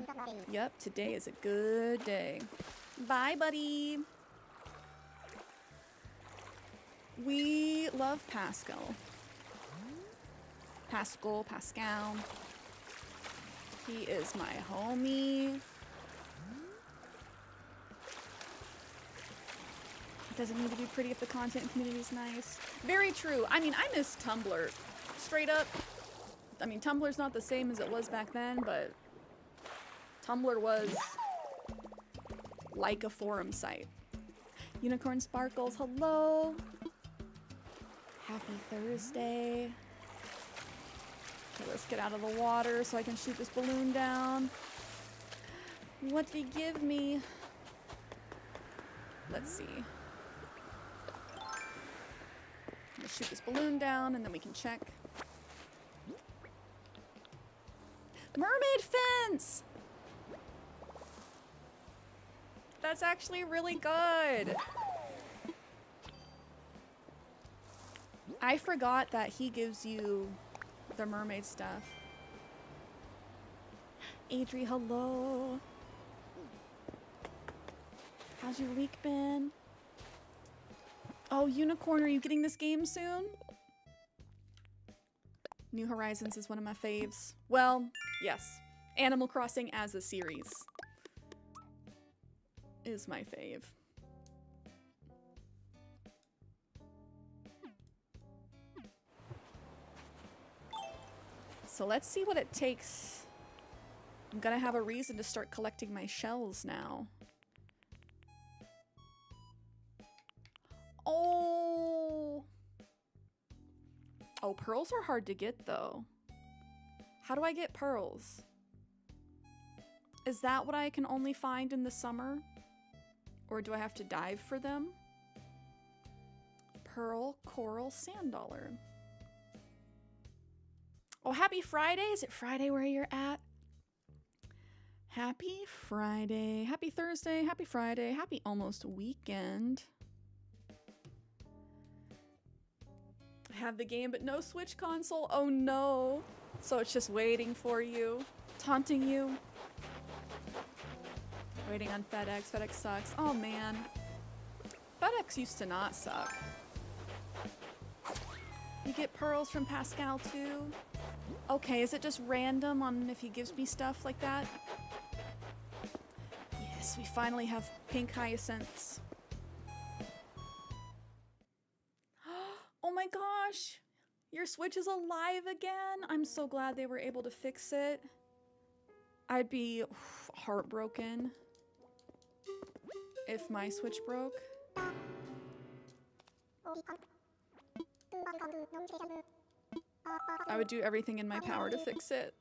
A: Yep, today is a good day. Bye, buddy. We love Pascal. Pascal. He is my homie. It doesn't need to be pretty if the content community is nice. Very true. I mean, I miss Tumblr. Straight up. I mean, Tumblr's not the same as it was back then, but Tumblr was like a forum site. Unicorn Sparkles, hello. Happy Thursday. Okay, let's get out of the water so I can shoot this balloon down. What did he give me? Let's see. Let's shoot this balloon down and then we can check. Mermaid fence! That's actually really good. I forgot that he gives you the mermaid stuff. Adri, hello. How's your week been? Oh, Unicorn, are you getting this game soon? New Horizons is one of my faves. Well, yes. Animal Crossing as a series is my fave. So let's see what it takes. I'm gonna have a reason to start collecting my shells now. Oh! Oh, pearls are hard to get though. How do I get pearls? Is that what I can only find in the summer? Or do I have to dive for them? Pearl, coral, sand dollar. Oh, happy Friday. Is it Friday where you're at? Happy Friday. Happy Thursday. Happy Friday. Happy almost weekend. I have the game, but no Switch console. Oh no. So it's just waiting for you. Taunting you. Waiting on FedEx. FedEx sucks. Oh man. FedEx used to not suck. You get pearls from Pascal too? Okay, is it just random on if he gives me stuff like that? Yes, we finally have pink hyacinths. Oh my gosh! Your Switch is alive again! I'm so glad they were able to fix it. I'd be heartbroken if my Switch broke. I would do everything in my power to fix it.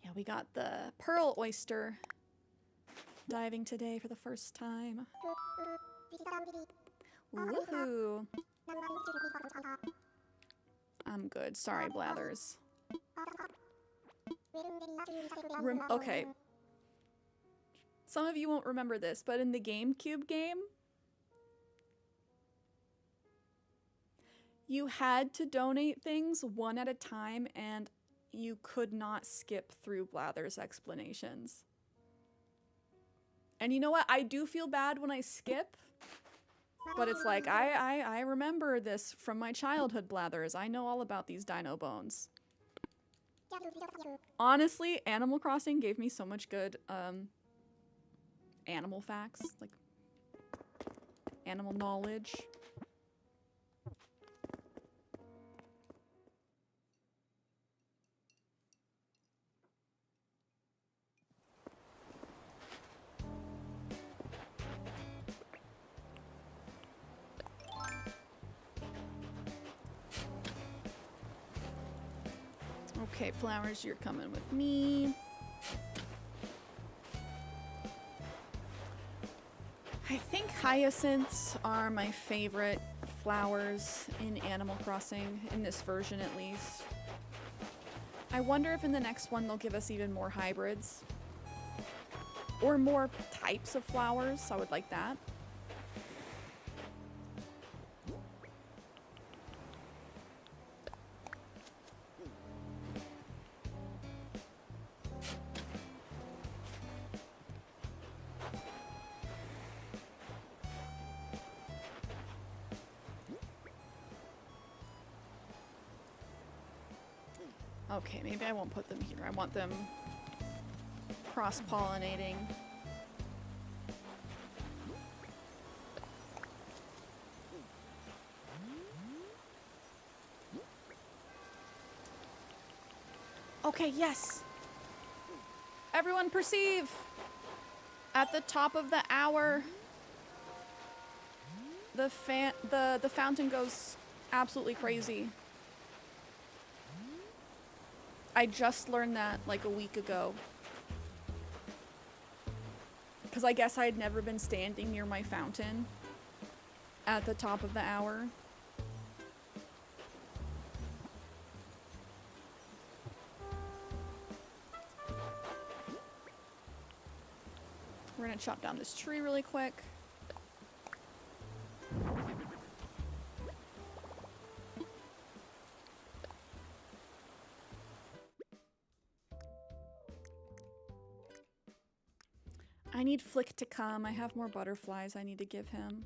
A: Yeah, we got the pearl oyster diving today for the first time. Woohoo! I'm good. Sorry, Blathers. Okay. Some of you won't remember this, but in the GameCube game, you had to donate things one at a time, and you could not skip through Blather's explanations. And you know what? I do feel bad when I skip, But it's like, I remember this from my childhood, Blathers. I know all about these dino bones. Honestly, Animal Crossing gave me so much good, animal facts. Like, animal knowledge. Okay, flowers, you're coming with me. I think hyacinths are my favorite flowers in Animal Crossing, in this version at least. I wonder if in the next one they'll give us even more hybrids. Or more types of flowers, I would like that. Okay, maybe I won't put them here. I want them cross-pollinating. Okay, yes. Everyone perceive. At the top of the hour, the fountain goes absolutely crazy. I just learned that like a week ago. Because I guess I had never been standing near my fountain at the top of the hour. We're gonna chop down this tree really quick. I need Flick to come. I have more butterflies I need to give him.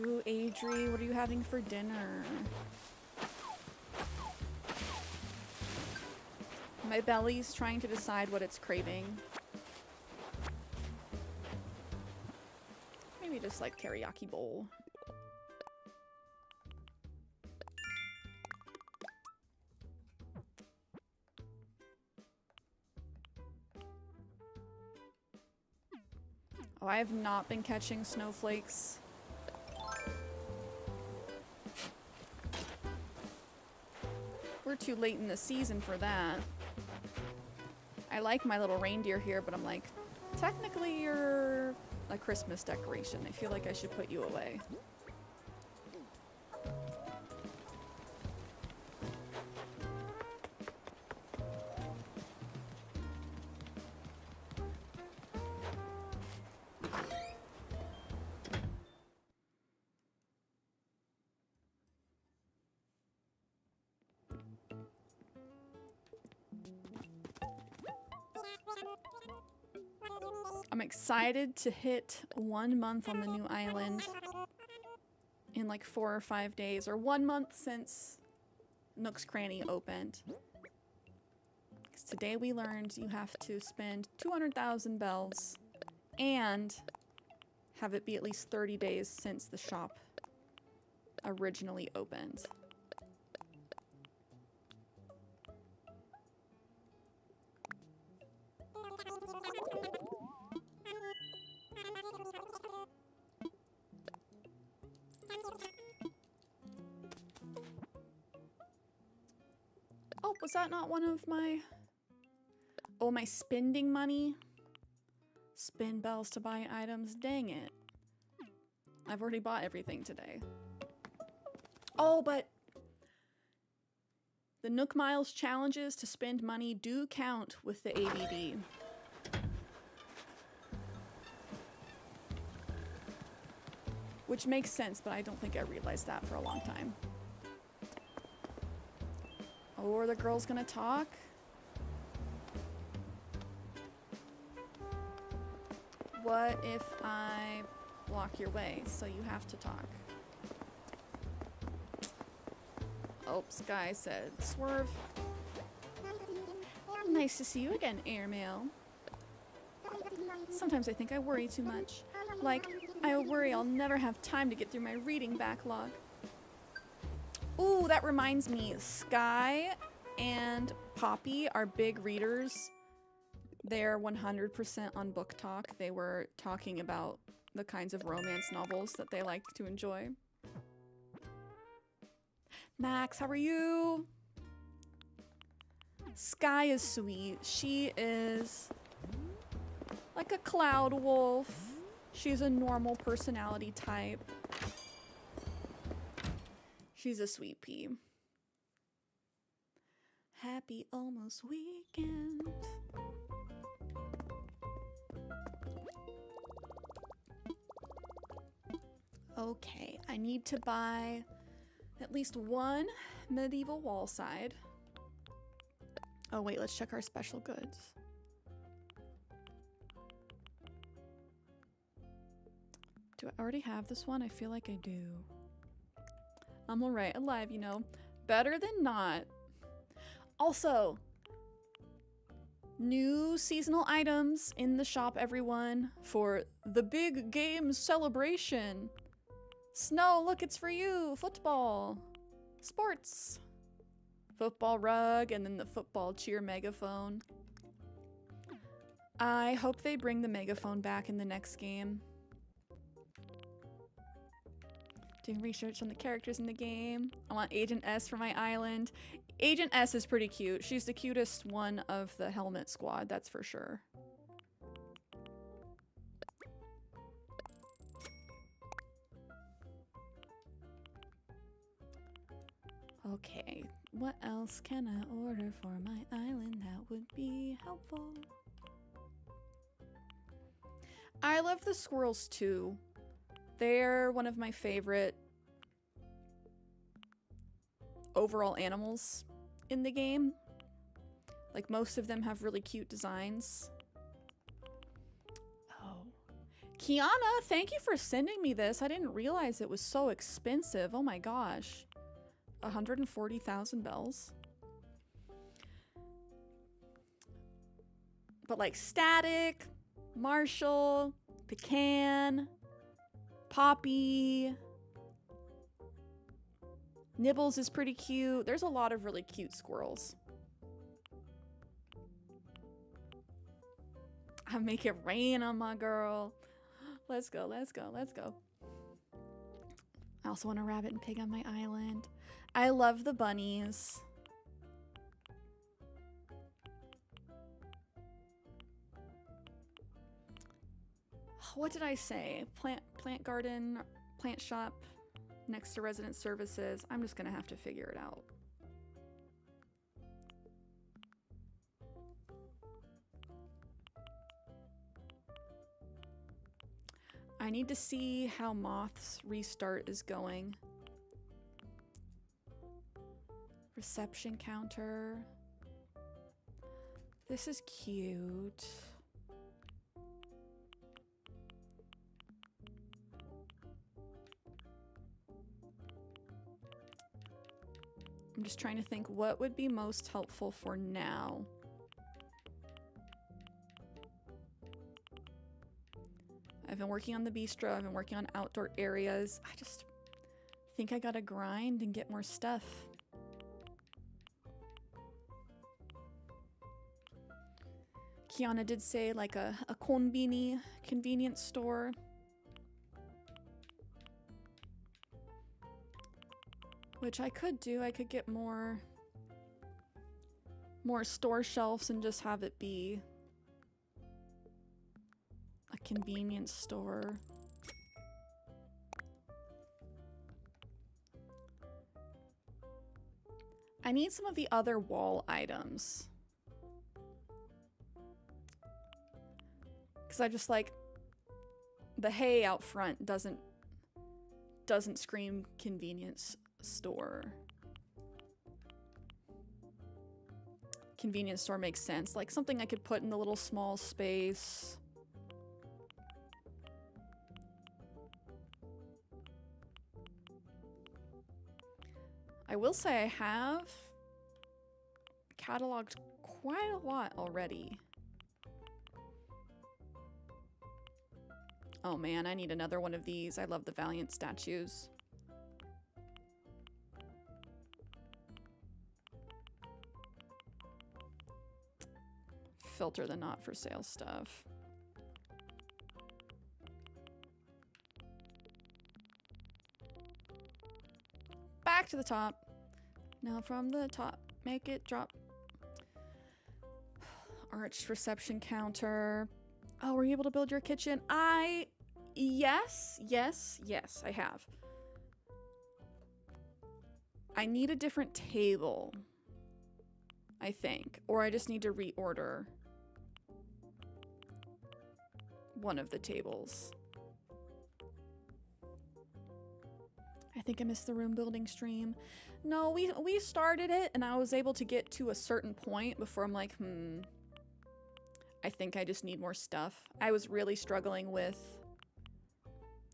A: Ooh, Adri, what are you having for dinner? My belly's trying to decide what it's craving. Maybe just like teriyaki bowl. Oh, I have not been catching snowflakes. We're too late in the season for that. I like my little reindeer here, but I'm like, technically you're a Christmas decoration. I feel like I should put you away. I'm excited to hit 1 month on the new island in like 4 or 5 days, or 1 month since Nook's Cranny opened. Because today we learned you have to spend 200,000 bells and have it be at least 30 days since the shop originally opened. Oh, was that not one of my... Oh, my spending money? Spend bells to buy items? Dang it. I've already bought everything today. Oh, but... the Nook Miles challenges to spend money do count with the ABD. Which makes sense, but I don't think I realized that for a long time. Oh, are the girls gonna talk? What if I block your way, so you have to talk? Oh, Sky said, swerve. Nice to see you again, Airmail. Sometimes I think I worry too much. Like, I worry I'll never have time to get through my reading backlog. Ooh, that reminds me, Sky and Poppy are big readers. They're 100% on Book Talk. They were talking about the kinds of romance novels that they like to enjoy. Max, how are you? Sky is sweet. She is like a cloud wolf. She's a normal personality type. She's a sweet pea. Happy almost weekend. Okay, I need to buy at least one medieval wall side. Oh wait, let's check our special goods. Do I already have this one? I feel like I do. I'm alright, alive, you know. Better than not. Also, new seasonal items in the shop, everyone, for the big game celebration. Snow, look, it's for you. Football. Sports. Football rug, and then the football cheer megaphone. I hope they bring the megaphone back in the next game. Doing research on the characters in the game. I want Agent S for my island. Agent S is pretty cute. She's the cutest one of the helmet squad, that's for sure. Okay, what else can I order for my island that would be helpful? I love the squirrels too. They're one of my favorite overall animals in the game. Like, most of them have really cute designs. Oh. Kiana, thank you for sending me this. I didn't realize it was so expensive. Oh my gosh. 140,000 bells. But like Static, Marshall, Pecan, Poppy, Nibbles is pretty cute. There's a lot of really cute squirrels. I make it rain on my girl. Let's go, let's go, let's go. I also want a rabbit and pig on my island. I love the bunnies. What did I say? Plant garden, plant shop next to resident services. I'm just gonna have to figure it out. I need to see how Moth's restart is going. Reception counter. This is cute. I'm just trying to think what would be most helpful for now. I've been working on the bistro, I've been working on outdoor areas. I just think I gotta grind and get more stuff. Kiana did say like a convenience store. Which I could do. I could get more store shelves and just have it be a convenience store. I need some of the other wall items. Because I just like the hay out front doesn't doesn't scream convenience store. Convenience store makes sense. Like something I could put in the little small space. I will say I have cataloged quite a lot already. Oh man, I need another one of these. I love the Valiant statues. Filter the not for sale stuff. Back to the top. Now from the top, make it drop. Arched reception counter. Oh, were you able to build your kitchen? Yes, I have. I need a different table, I think. Or I just need to reorder one of the tables. I think I missed the room building stream. No, we started it and I was able to get to a certain point before I'm like, I think I just need more stuff. I was really struggling with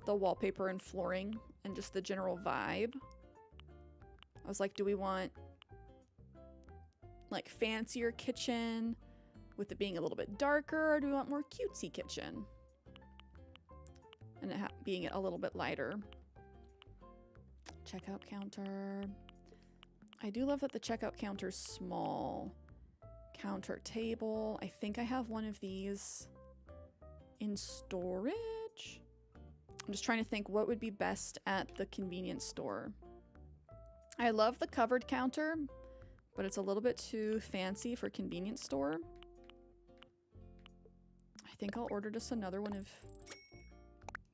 A: the wallpaper and flooring and just the general vibe. I was like, do we want like fancier kitchen with it being a little bit darker, or do we want more cutesy kitchen and it being a little bit lighter? Checkout counter. I do love that the checkout counter's small. Counter table. I think I have one of these in storage. I'm just trying to think what would be best at the convenience store. I love the covered counter, but it's a little bit too fancy for convenience store. I think I'll order just another one of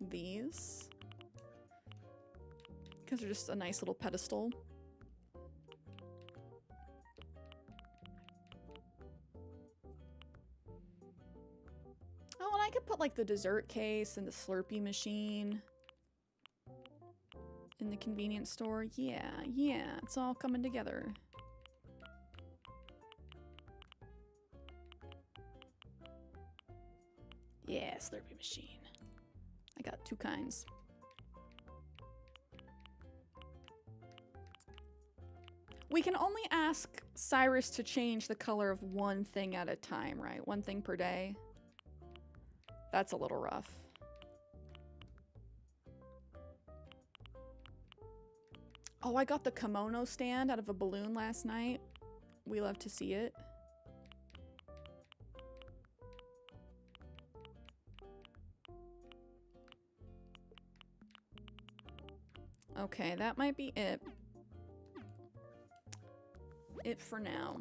A: these because they're just a nice little pedestal. Oh, and I could put like the dessert case and the Slurpee machine in the convenience store. Yeah, it's all coming together. Yeah, Slurpee machine. I got two kinds. We can only ask Cyrus to change the color of one thing at a time, right? One thing per day. That's a little rough. Oh, I got the kimono stand out of a balloon last night. We love to see it. Okay, that might be it. It for now.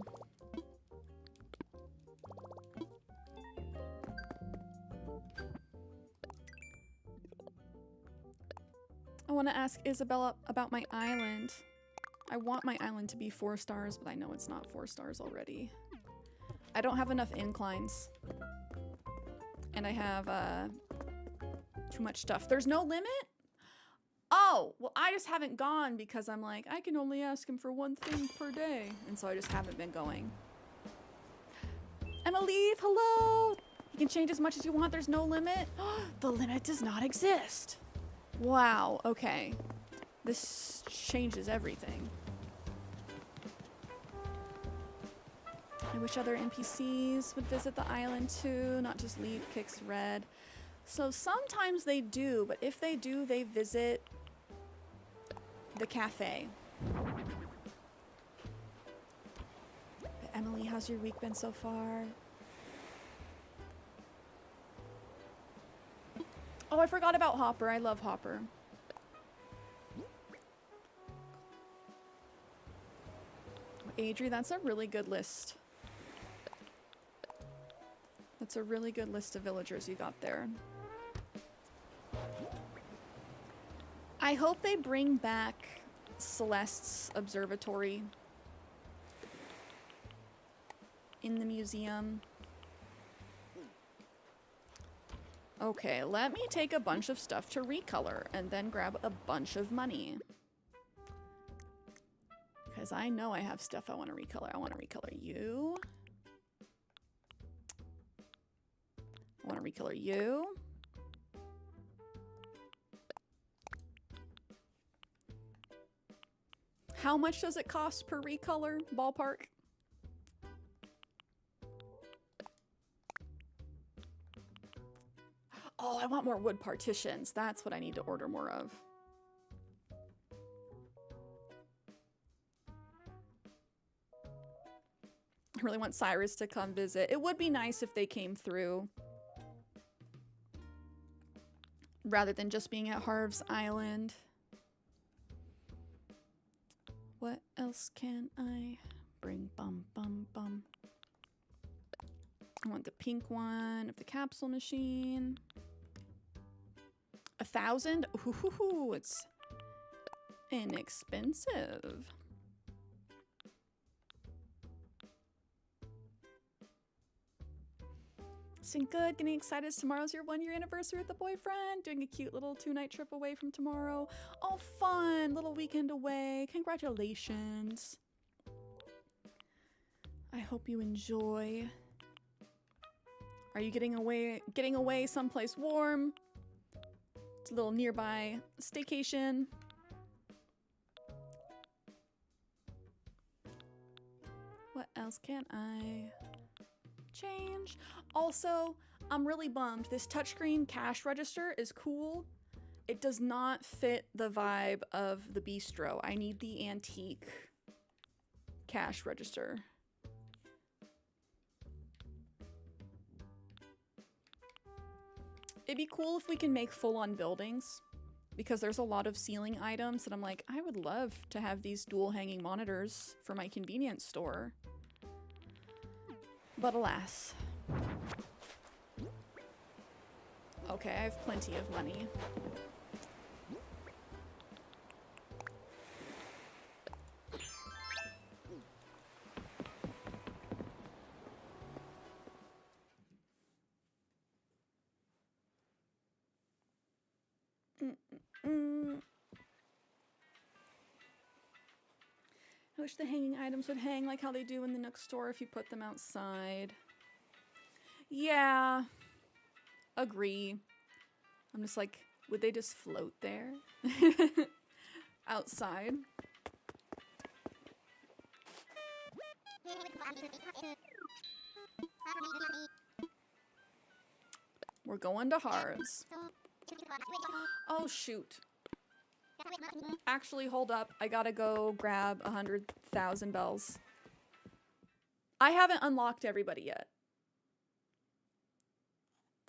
A: I want to ask Isabella about my island. I want my island to be 4 stars, but I know it's not 4 stars already. I don't have enough inclines. And I have too much stuff. There's no limit? Oh, well, I just haven't gone because I'm like, I can only ask him for one thing per day. And so I just haven't been going. Emily, hello! You can change as much as you want. There's no limit. The limit does not exist. Wow, okay. This changes everything. I wish other NPCs would visit the island too, not just leave kicks red. So sometimes they do, but if they do, they visit the cafe. But Emily, how's your week been so far? Oh, I forgot about Hopper. I love Hopper. Adri, that's a really good list. That's a really good list of villagers you got there. I hope they bring back Celeste's observatory in the museum. Okay, let me take a bunch of stuff to recolor and then grab a bunch of money. Because I know I have stuff I want to recolor. I want to recolor you. I want to recolor you. How much does it cost per recolor, ballpark? Oh, I want more wood partitions. That's what I need to order more of. I really want Cyrus to come visit. It would be nice if they came through rather than just being at Harv's Island. What else can I bring? Bum, bum, bum. I want the pink one of the capsule machine. 1,000? Ooh, it's inexpensive. It's been good. Getting excited. Tomorrow's your 1-year anniversary with the boyfriend. Doing a cute little 2-night trip away from tomorrow. Oh, fun. Little weekend away. Congratulations. I hope you enjoy. Are you getting away someplace warm? It's a little nearby staycation. What else can I change? Also, I'm really bummed. This touchscreen cash register is cool. It does not fit the vibe of the bistro. I need the antique cash register. It'd be cool if we can make full-on buildings, because there's a lot of ceiling items that I'm like, I would love to have these dual hanging monitors for my convenience store. But alas. Okay, I have plenty of money. I wish the hanging items would hang like how they do in the Nook store if you put them outside. Yeah, agree. I'm just like, would they just float there? Outside. We're going to Harv's. Oh, shoot. Actually, hold up. I gotta go grab 100,000 bells. I haven't unlocked everybody yet.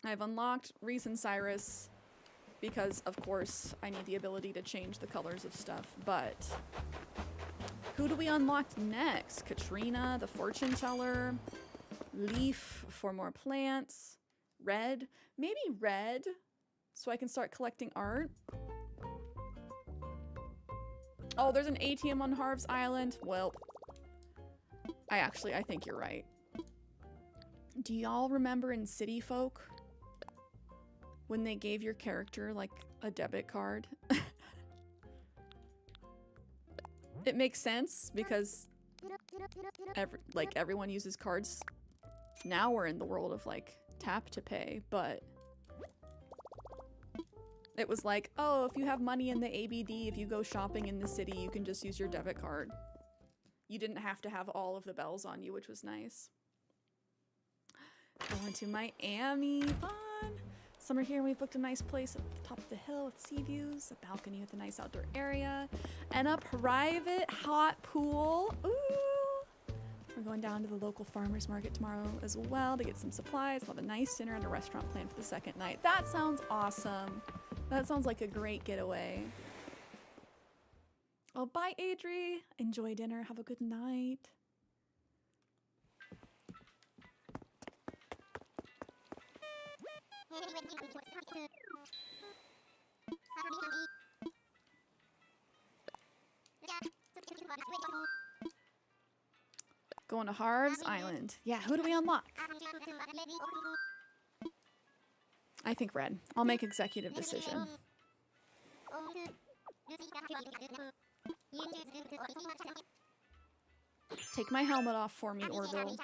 A: I've unlocked Reese and Cyrus because, of course, I need the ability to change the colors of stuff. But who do we unlock next? Katrina, the fortune teller, Leaf for more plants, Red. Maybe Red so I can start collecting art. Oh, there's an ATM on Harv's Island. Well, I think you're right. Do y'all remember in City Folk when they gave your character like a debit card? It makes sense because everyone uses cards. Now we're in the world of like tap to pay, but it was like, oh, if you have money in the ABD, if you go shopping in the city, you can just use your debit card. You didn't have to have all of the bells on you, which was nice. Going to Miami, fun. Summer here, we've booked a nice place at the top of the hill with sea views, a balcony with a nice outdoor area, and a private hot pool. Ooh! We're going down to the local farmer's market tomorrow as well to get some supplies. We'll have a nice dinner and a restaurant planned for the second night. That sounds awesome. That sounds like a great getaway. Oh, bye, Adri. Enjoy dinner. Have a good night. Going to Harv's Island. Yeah, who do we unlock? I think red. I'll make executive decision. Take my helmet off for me, Orville.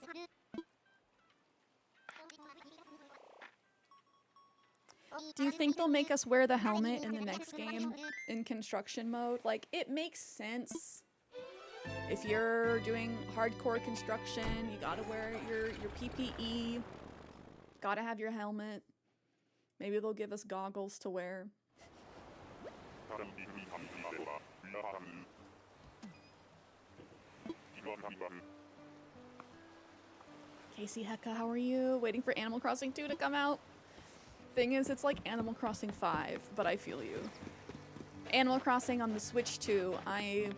A: Do you think they'll make us wear the helmet in the next game in construction mode? Like, it makes sense. If you're doing hardcore construction, you gotta wear your PPE. Gotta have your helmet. Maybe they'll give us goggles to wear. Casey Hecka, how are you? Waiting for Animal Crossing 2 to come out. Thing is, it's like Animal Crossing 5, but I feel you. Animal Crossing on the Switch 2, I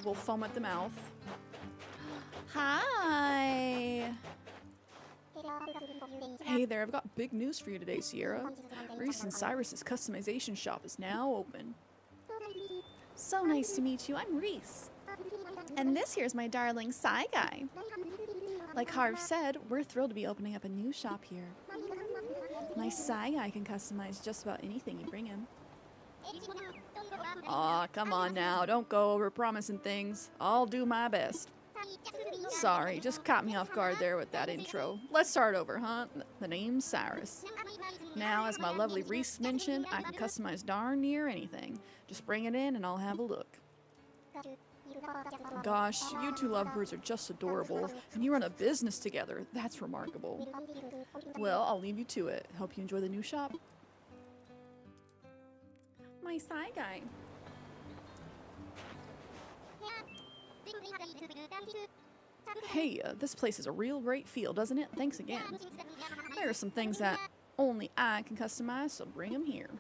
A: will foam at the mouth. Hi! Hey there, I've got big news for you today, Cierra. Reese and Cyrus's customization shop is now open. So nice to meet you, I'm Reese. And this here's my darling Psy Guy. Like Harv said, we're thrilled to be opening up a new shop here. My Psy Guy can customize just about anything you bring him. Aw, come on now, don't go over promising things. I'll do my best. Sorry, just caught me off guard there with that intro. Let's start over, huh? The name's Cyrus. Now, as my lovely Reese mentioned, I can customize darn near anything. Just bring it in and I'll have a look. Gosh, you two lovebirds are just adorable, and you run a business together. That's remarkable. Well, I'll leave you to it. Hope you enjoy the new shop. My Psy Guy. Hey, this place is a real great feel, doesn't it? Thanks again. There are some things that only I can customize, so bring them here.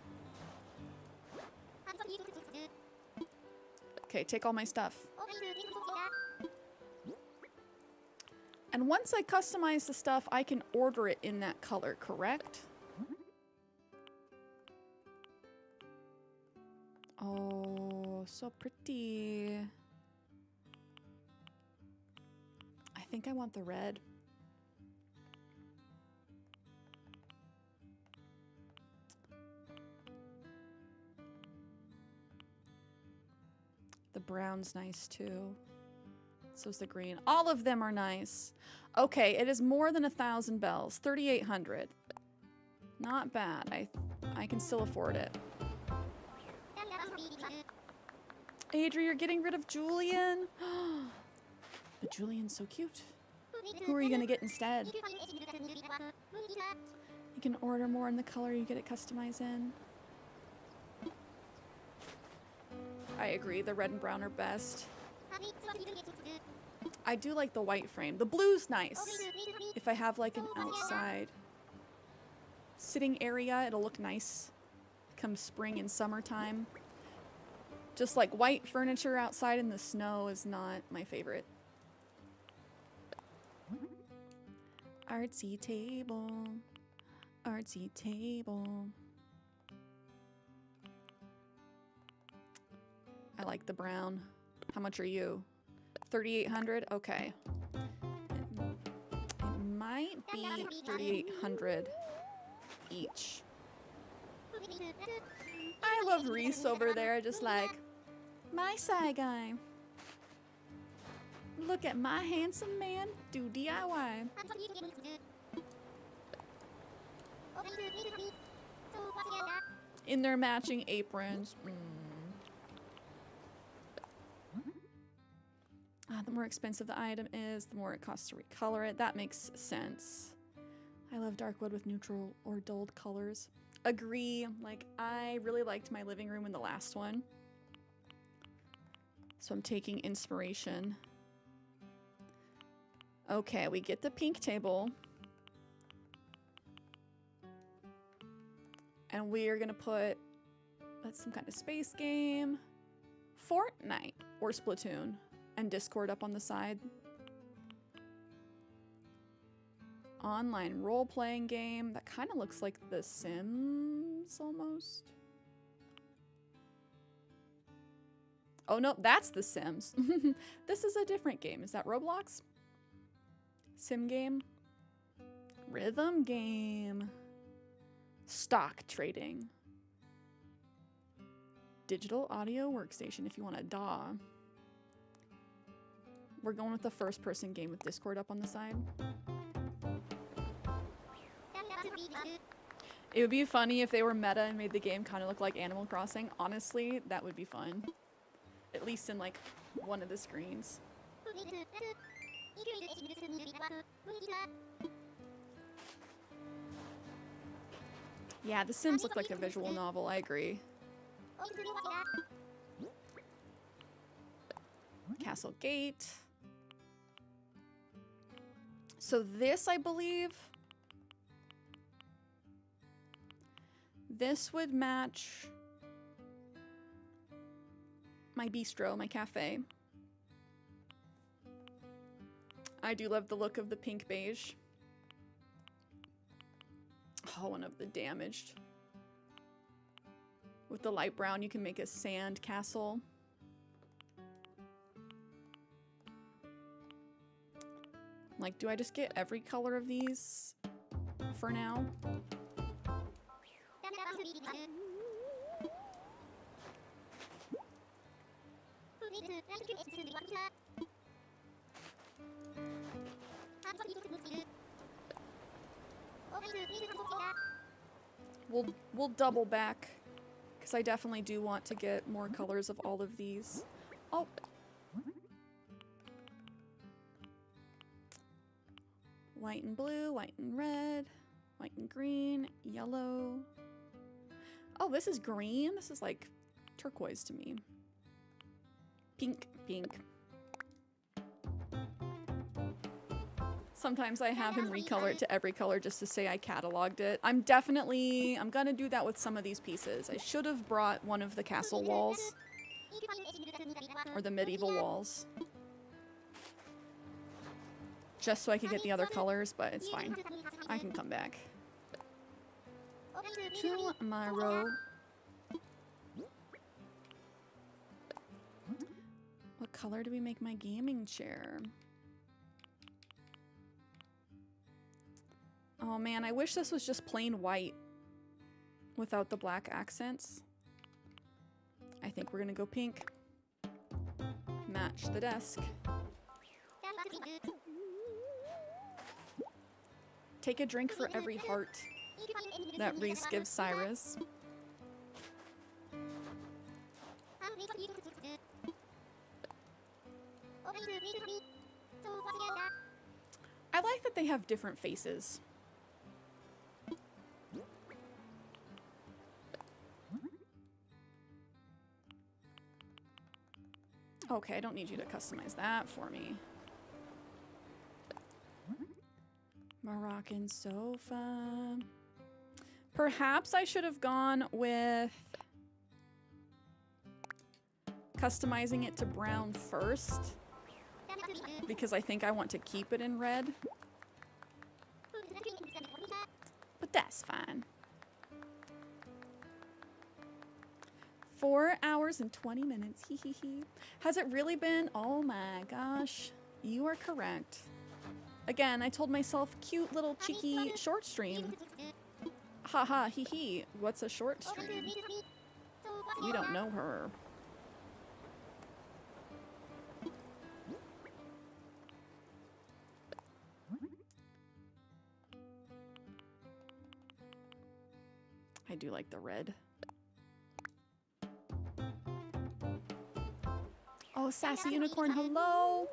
A: Okay, take all my stuff. And once I customize the stuff, I can order it in that color, correct? Oh, so pretty. I think I want the red. The brown's nice too. So's the green. All of them are nice. Okay, it is more than 1,000 bells. 3,800. Not bad. I can still afford it. Adri, you're getting rid of Julian? But Julian's so cute. Who are you gonna get instead? You can order more in the color you get it customized in. I agree, the red and brown are best. I do like the white frame. The blue's nice. If I have like an outside sitting area, it'll look nice come spring and summertime. Just like white furniture outside in the snow is not my favorite. Artsy table. Artsy table. I like the brown. How much are you? 3,800? Okay. It might be 3,800 each. I love Reese over there, just like, my Psy Guy. Look at my handsome man do DIY. In their matching aprons. The more expensive the item is, the more it costs to recolor it. That makes sense. I love dark wood with neutral or dulled colors. Agree. Like, I really liked my living room in the last one. So I'm taking inspiration. Okay, we get the pink table. And we are going to put, that's some kind of space game, Fortnite or Splatoon. And Discord up on the side. Online role-playing game. That kind of looks like The Sims, almost. Oh, no, that's The Sims. This is a different game. Is that Roblox? Sim game? Rhythm game. stock trading. Digital audio workstation if you want a DAW. We're going with the first person game with Discord up on the side. It would be funny if they were meta and made the game kind of look like Animal Crossing. Honestly, that would be fun. At least in like one of the screens. Yeah, The Sims look like a visual novel, I agree. Castle Gate. So this, I believe, this would match my bistro, my cafe. I do love the look of the pink beige. Oh, one of the damaged. With the light brown, you can make a sand castle. Like, do I just get every color of these for now? We'll double back, because I definitely do want to get more colors of all of these. Oh. White and blue, white and red, white and green, yellow. Oh, this is green? This is like turquoise to me. Pink, pink. Sometimes I have him recolor it to every color just to say I cataloged it. I'm gonna do that with some of these pieces. I should have brought one of the castle walls. Or the medieval walls. Just so I could get the other colors, but it's fine. I can come back. To my row. What color do we make my gaming chair? Oh man, I wish this was just plain white without the black accents. I think we're gonna go pink. Match the desk. Take a drink for every heart that Reese gives Cyrus. I like that they have different faces. Okay, I don't need you to customize that for me. Moroccan sofa. Perhaps I should have gone with customizing it to brown first, because I think I want to keep it in red. But that's fine. 4 hours and 20 minutes. Hee hee hee. Has it really been? Oh my gosh. You are correct. Again, I told myself cute little cheeky short stream. Haha, hee hee. What's a short stream? You don't know her. I do like the red. Oh, Sassy Unicorn, hello!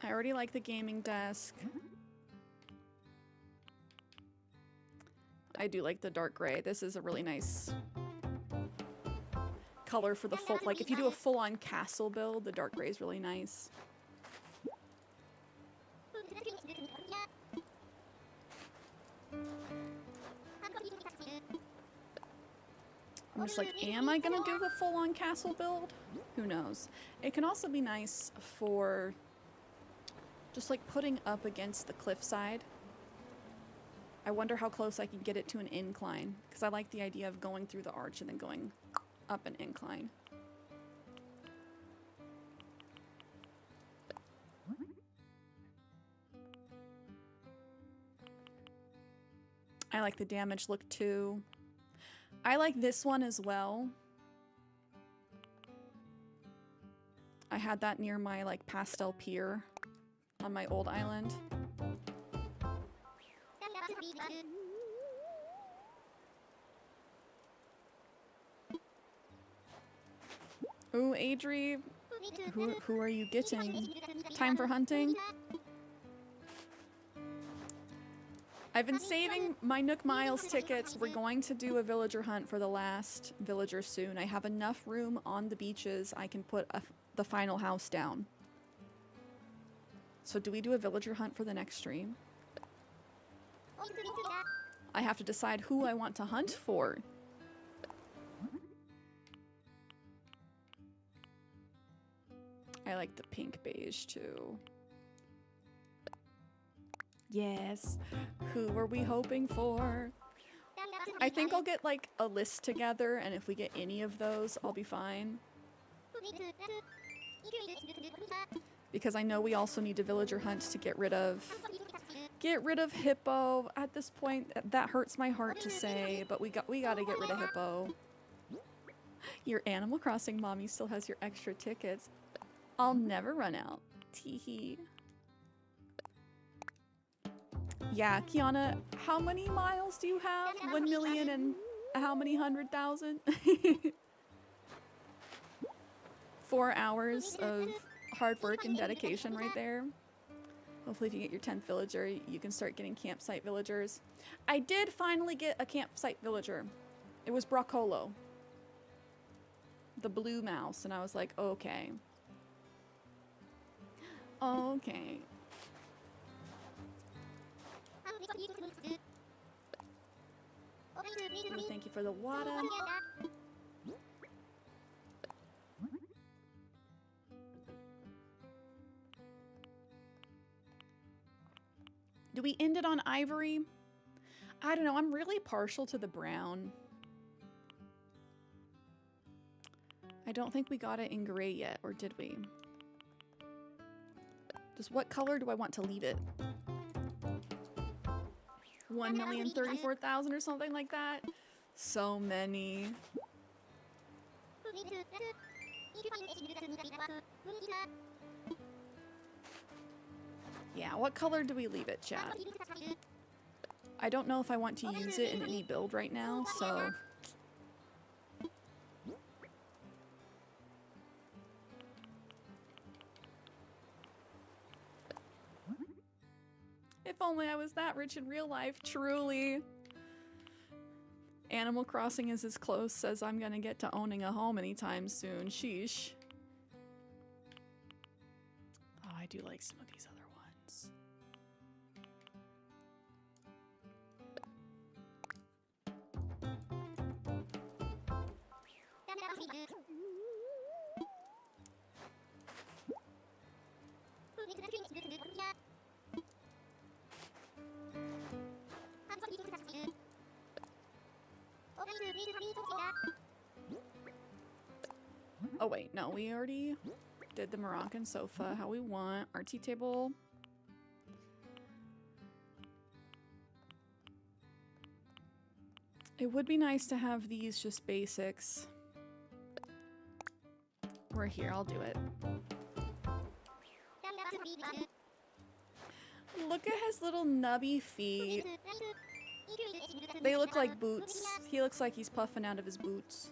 A: I already like the gaming desk. I do like the dark gray. This is a really nice color for the full, like if you do a full-on castle build, the dark gray is really nice. I'm just like, am I gonna do the full-on castle build? Who knows? It can also be nice for just like putting up against the cliffside I wonder how close I can get it to an incline, because I like the idea of going through the arch and then going up an incline. I like the damage look too. I like this one as well. I had that near my like pastel pier on my old island. Ooh, Adri, who are you getting? Time for hunting? I've been saving my Nook Miles tickets. We're going to do a villager hunt for the last villager soon. I have enough room on the beaches. I can put the final house down. So do we do a villager hunt for the next stream? I have to decide who I want to hunt for. I like the pink beige too. Yes. Who are we hoping for? I think I'll get like a list together, and if we get any of those, I'll be fine. Because I know we also need a villager hunt to get rid of hippo. At this point, that hurts my heart to say, but we gotta get rid of hippo. Your Animal Crossing mommy still has your extra tickets. I'll never run out. Teehee. Yeah, Kiana, how many miles do you have? 1 million and how many 100,000? 4 hours of hard work and dedication right there. Hopefully if you get your 10th villager, you can start getting campsite villagers. I did finally get a campsite villager. It was Broccolo. The blue mouse, and I was like, okay. Okay. Thank you for the water. Do we end it on ivory? I don't know. I'm really partial to the brown. I don't think we got it in gray yet, or did we? Just what color do I want to leave it? 1,034,000 or something like that? So many. Yeah, what color do we leave it, chat? I don't know if I want to use it in any build right now, so... If only I was that rich in real life, truly. Animal Crossing is as close as I'm gonna get to owning a home anytime soon. Sheesh. Oh, I do like some of these other ones. Oh wait, no, we already did the Moroccan sofa how we want. Our tea table. It would be nice to have these just basics. We're here, I'll do it. Look at his little nubby feet. They look like boots. He looks like he's puffing out of his boots.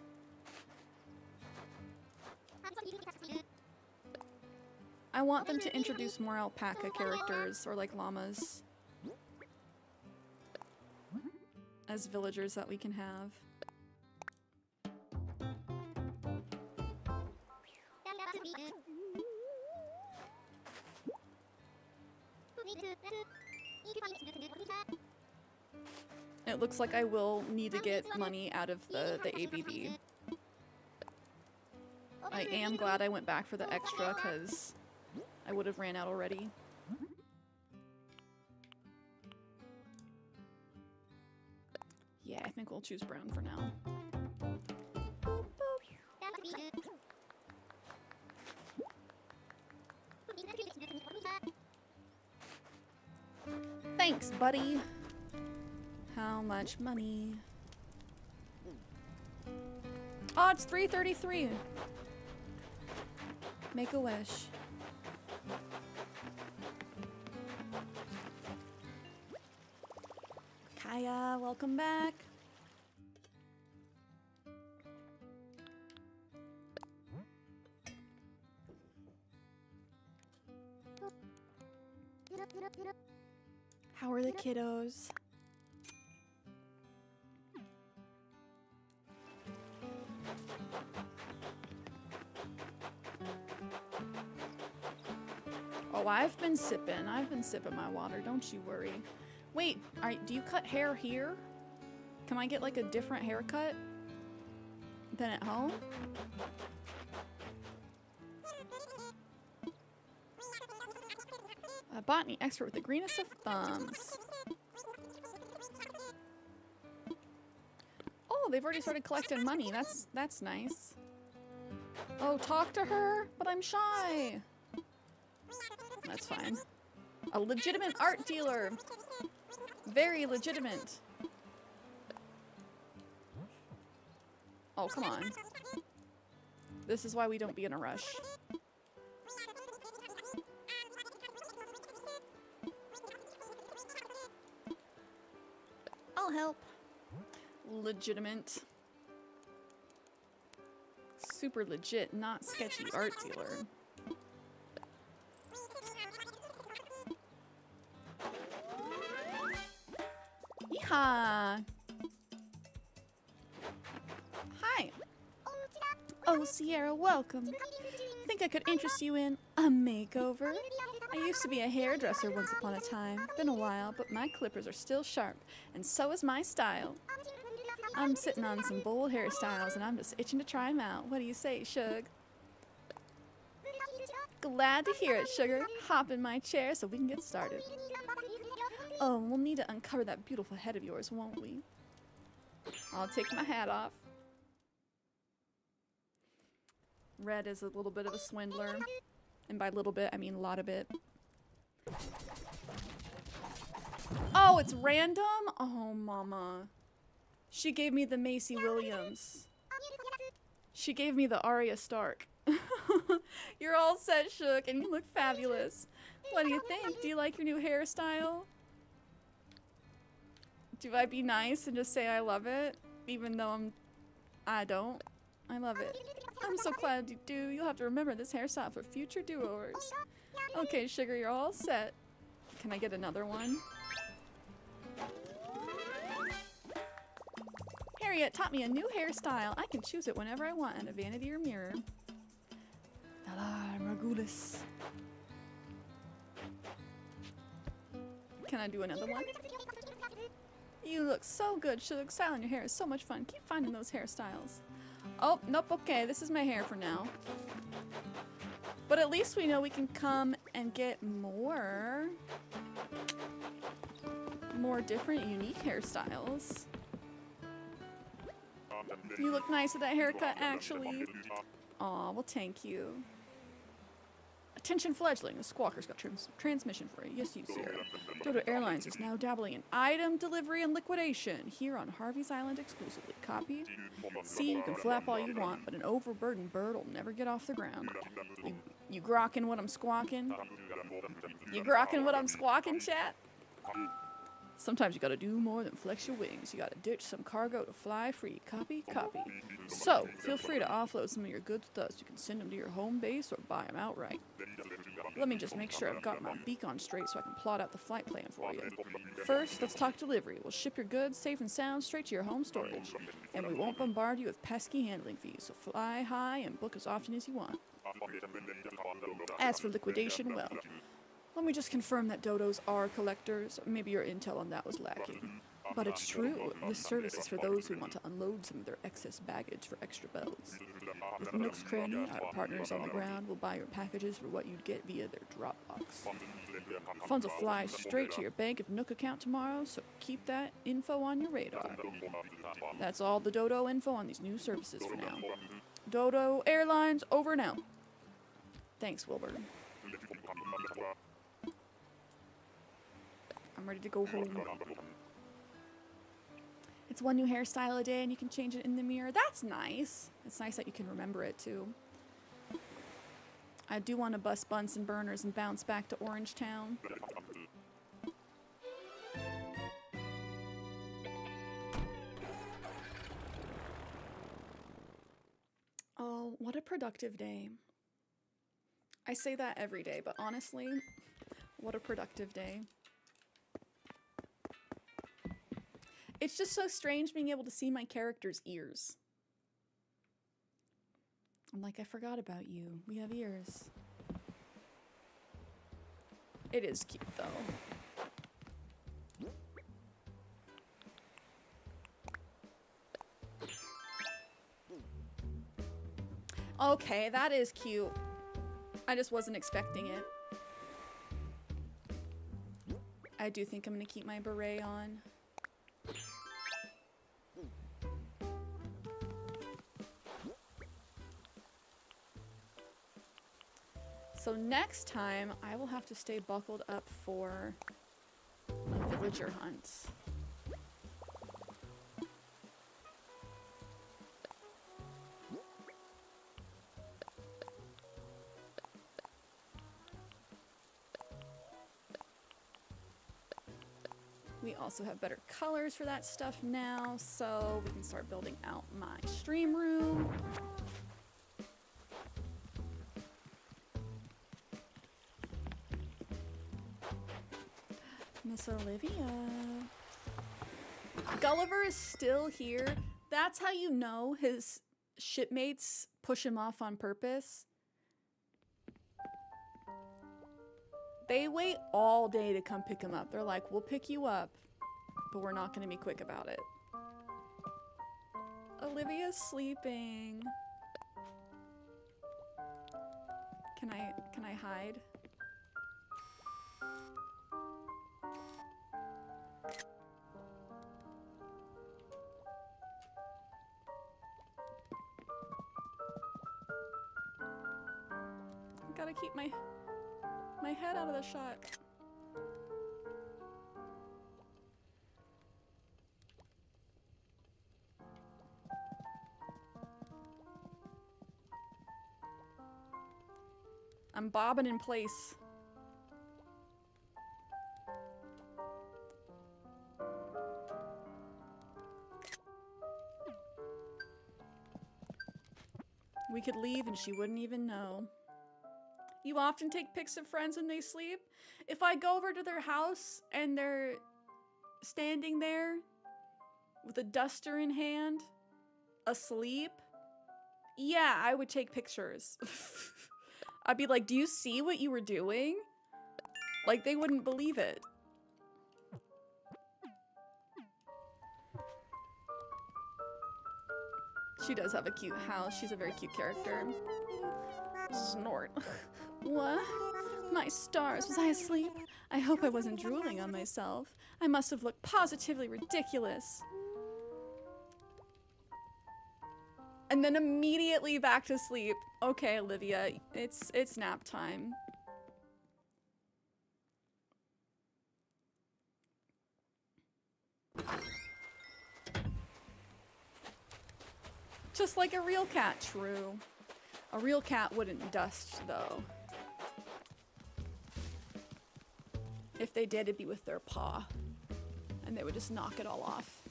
A: I want them to introduce more alpaca characters, or like llamas, as villagers that we can have. It looks like I will need to get money out of the ABB. I am glad I went back for the extra, because I would have ran out already. Yeah, I think we'll choose brown for now. Thanks, buddy. How much money? Oh, it's 333. Make a wish. Kaya, welcome back. How are the kiddos? Oh, I've been sipping my water, don't you worry. Wait, do you cut hair here? Can I get like a different haircut than at home? A botany expert with the greenest of thumbs. Oh, they've already started collecting money. That's nice. Oh, talk to her, but I'm shy. That's fine. A legitimate art dealer. Very legitimate. Oh, come on. This is why we don't be in a rush. I'll help. Legitimate. Super legit, not sketchy art dealer. Yeehaw! Hi. Oh, Cierra, welcome. Think I could interest you in a makeover? I used to be a hairdresser once upon a time. Been a while, but my clippers are still sharp, and so is my style. I'm sitting on some bold hairstyles, and I'm just itching to try them out. What do you say, Shug? Glad to hear it, Sugar. Hop in my chair so we can get started. Oh, we'll need to uncover that beautiful head of yours, won't we? I'll take my hat off. Red is a little bit of a swindler. And by little bit, I mean a lot of it. Oh, it's random? Oh, mama. She gave me the Macy Williams. She gave me the Arya Stark. You're all set, Shook, and you look fabulous. What do you think? Do you like your new hairstyle? Do I be nice and just say I love it? Even though I don't. I love it. I'm so glad you do. You'll have to remember this hairstyle for future do-overs. Okay, Sugar, you're all set. Can I get another one? Harriet taught me a new hairstyle. I can choose it whenever I want in a vanity or mirror. Ragulis. Can I do another one? You look so good. Sugar, styling your hair is so much fun. Keep finding those hairstyles. Oh, nope, okay, this is my hair for now. But at least we know we can come and get more different, unique hairstyles. You look nice with that haircut, actually. Aw, well, thank you. Attention fledgling, the Squawker's got transmission for you. Yes, you, Cierra. Dodo Airlines is now dabbling in item delivery and liquidation here on Harvey's Island exclusively. Copy? See, you can flap all you want, but an overburdened bird will never get off the ground. You grokking what I'm squawking? You grokking what I'm squawking, chat? Sometimes you gotta do more than flex your wings. You gotta ditch some cargo to fly free. Copy? Copy. So, feel free to offload some of your goods with us. You can send them to your home base or buy them outright. Let me just make sure I've got my beak on straight so I can plot out the flight plan for you. First, let's talk delivery. We'll ship your goods safe and sound straight to your home storage. And we won't bombard you with pesky handling fees, so fly high and book as often as you want. As for liquidation, well, Let me just confirm that dodos are collectors. Maybe your intel on that was lacking. But it's true. This service is for those who want to unload some of their excess baggage for extra bells. With Nook's Cranny, our partners on the ground will buy your packages for what you'd get via their Dropbox. Funds will fly straight to your Bank of Nook account tomorrow, so keep that info on your radar. That's all the Dodo info on these new services for now. Dodo Airlines, over now. Thanks, Wilbur. I'm ready to go home. It's one new hairstyle a day and you can change it in the mirror. That's nice. It's nice that you can remember it too. I do want to bust Bunsen burners and bounce back to Orange Town. Oh, what a productive day. I say that every day, but honestly, what a productive day. It's just so strange being able to see my character's ears. I'm like, I forgot about you. We have ears. It is cute, though. Okay, that is cute. I just wasn't expecting it. I do think I'm gonna keep my beret on. So next time, I will have to stay buckled up for a villager hunt. We also have better colors for that stuff now, so we can start building out my stream room. Miss Olivia. Gulliver is still here. That's how you know his shipmates push him off on purpose. They wait all day to come pick him up. They're like, we'll pick you up, but we're not going to be quick about it. Olivia's sleeping. Can I hide? I gotta keep my head out of the shot. I'm bobbing in place. We could leave and she wouldn't even know. You often take pics of friends when they sleep. If I go over to their house and they're standing there with a duster in hand, asleep, yeah, I would take pictures. I'd be like, do you see what you were doing? Like, they wouldn't believe it. She does have a cute house. She's a very cute character. Snort. What? My stars, was I asleep? I hope I wasn't drooling on myself. I must have looked positively ridiculous. And then immediately back to sleep. Okay, Olivia, it's nap time. Just like a real cat, true. A real cat wouldn't dust, though. If they did, it'd be with their paw. And they would just knock it all off.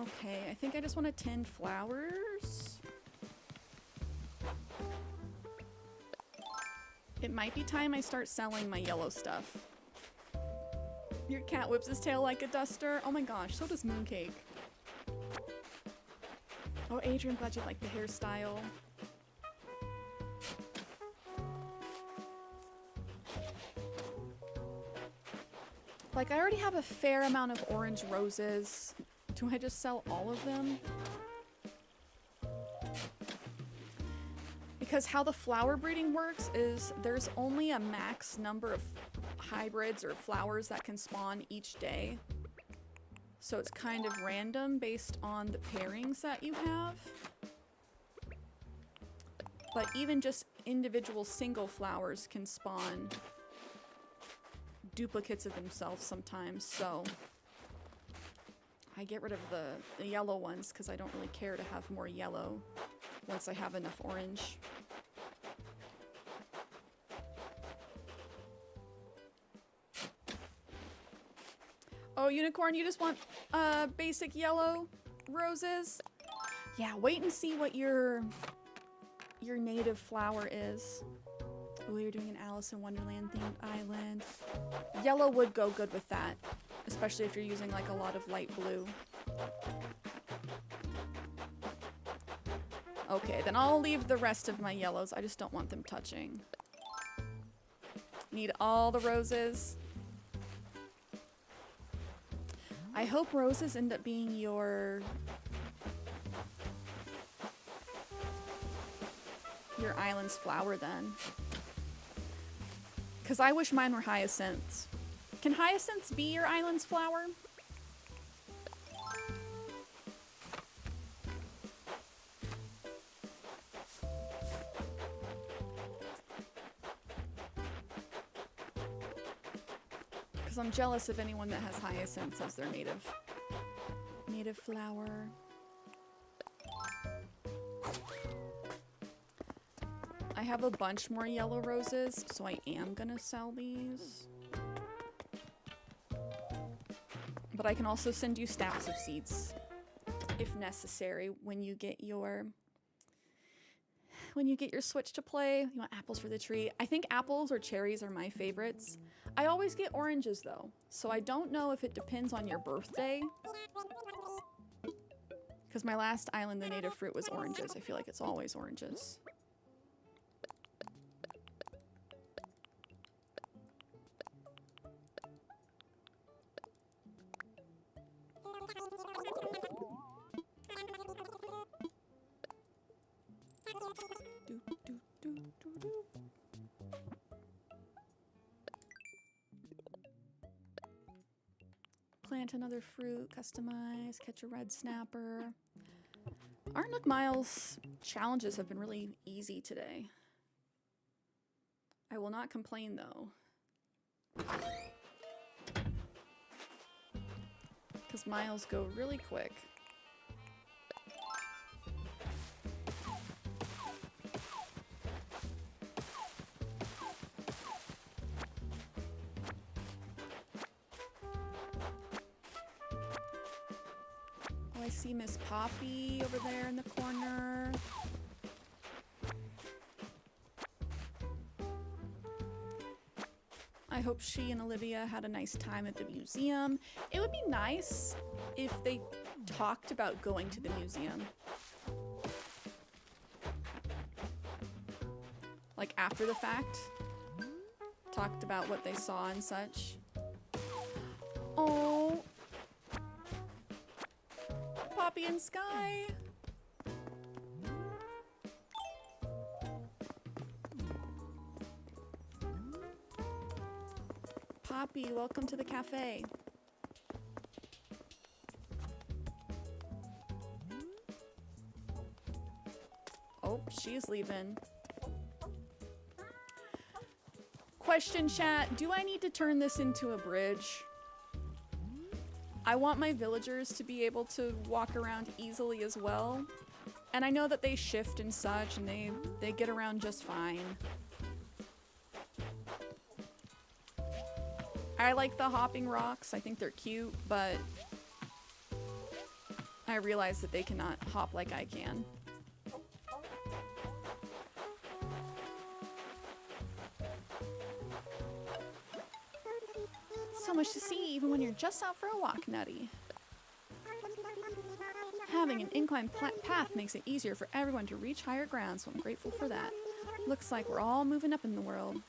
A: Okay, I think I just want to tend flowers. It might be time I start selling my yellow stuff. Your cat whips his tail like a duster. Oh my gosh, so does Mooncake. Oh, Adrian, glad you like the hairstyle. Like, I already have a fair amount of orange roses. Do I just sell all of them? Because how the flower breeding works is there's only a max number of hybrids or flowers that can spawn each day. So it's kind of random based on the pairings that you have. But even just individual single flowers can spawn duplicates of themselves sometimes, so I get rid of the yellow ones because I don't really care to have more yellow once I have enough orange. Oh, Unicorn, you just want basic yellow roses? Yeah, wait and see what your native flower is. Oh, you're doing an Alice in Wonderland themed island. Yellow would go good with that, especially if you're using like a lot of light blue. Okay, then I'll leave the rest of my yellows. I just don't want them touching. Need all the roses. I hope roses end up being your island's flower then. Because I wish mine were hyacinths. Can hyacinths be your island's flower? Because I'm jealous of anyone that has hyacinths as their native flower. I have a bunch more yellow roses, so I am gonna sell these. But I can also send you stacks of seeds if necessary when you get your switch to play. You want apples for the tree? I think apples or cherries are my favorites. I always get oranges though, so I don't know if it depends on your birthday. Because my last island, the native fruit was oranges. I feel like it's always oranges. Plant another fruit, customize, catch a red snapper. Our Nook Miles challenges have been really easy today. I will not complain though. Because miles go really quick. I see Miss Poppy over there in the corner. I hope she and Olivia had a nice time at the museum. It would be nice if they talked about going to the museum. Like after the fact. Talked about what they saw and such. Oh. Poppy and Sky. Poppy, welcome to the cafe. Oh, she's leaving. Question chat, do I need to turn this into a bridge? I want my villagers to be able to walk around easily as well. And I know that they shift and such, and they get around just fine. I like the hopping rocks. I think they're cute, but I realize that they cannot hop like I can. So much to see even when you're just out for a walk, Nutty. Having an inclined path makes it easier for everyone to reach higher ground, so I'm grateful for that. Looks like we're all moving up in the world.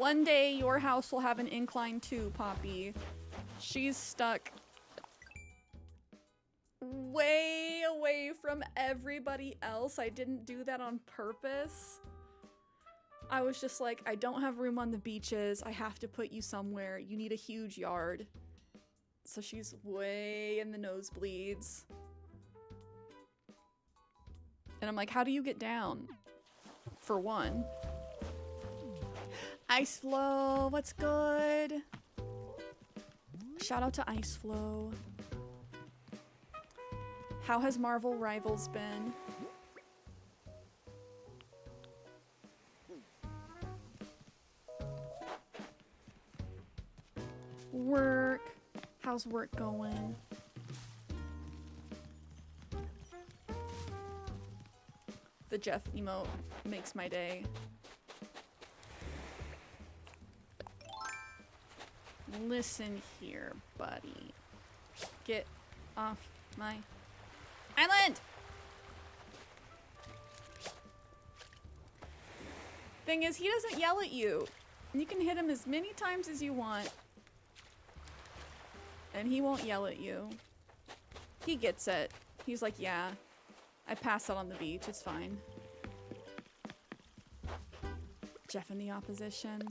A: One day your house will have an incline too, Poppy. She's stuck way away from everybody else. I didn't do that on purpose. I was just like, I don't have room on the beaches. I have to put you somewhere. You need a huge yard. So she's way in the nosebleeds. And I'm like, how do you get down? For one. Ice Flow, what's good? Shout out to Ice Flow. How has Marvel Rivals been? Work. How's work going? The Jeff emote makes my day. Listen here, buddy. Get off my island! Thing is, he doesn't yell at you. You can hit him as many times as you want. And he won't yell at you. He gets it. He's like, yeah, I passed out on the beach. It's fine. Jeff in the opposition.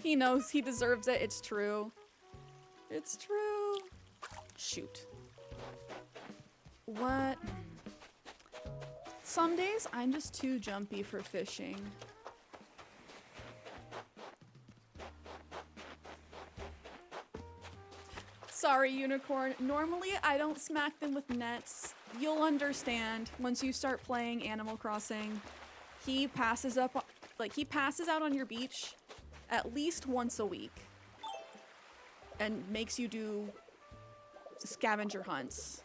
A: He knows he deserves it. It's true. It's true. Shoot. What? Some days I'm just too jumpy for fishing. Sorry, Unicorn. Normally I don't smack them with nets. You'll understand once you start playing Animal Crossing. He passes out on your beach at least once a week and makes you do scavenger hunts.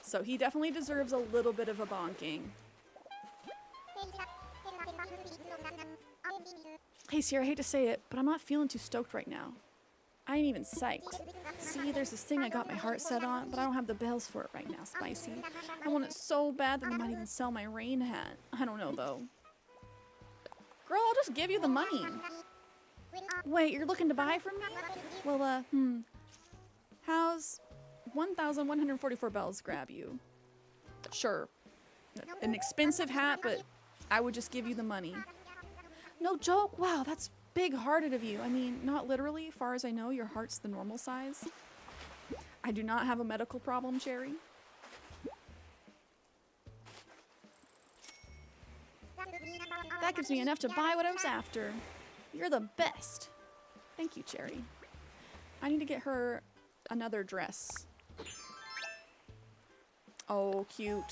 A: So he definitely deserves a little bit of a bonking. Hey Sierra, I hate to say it, but I'm not feeling too stoked right now. I ain't even psyched. See, there's this thing I got my heart set on, but I don't have the bells for it right now, Spicy. I want it so bad that I might even sell my rain hat. I don't know, though. Girl, I'll just give you the money. Wait, you're looking to buy from me? Well, how's 1,144 bells grab you? Sure. An expensive hat, but I would just give you the money. No joke? Wow, that's big-hearted of you. I mean, not literally. As far as I know, your heart's the normal size. I do not have a medical problem, Cherry. That gives me enough to buy what I was after. You're the best. Thank you, Cherry. I need to get her another dress. Oh, cute.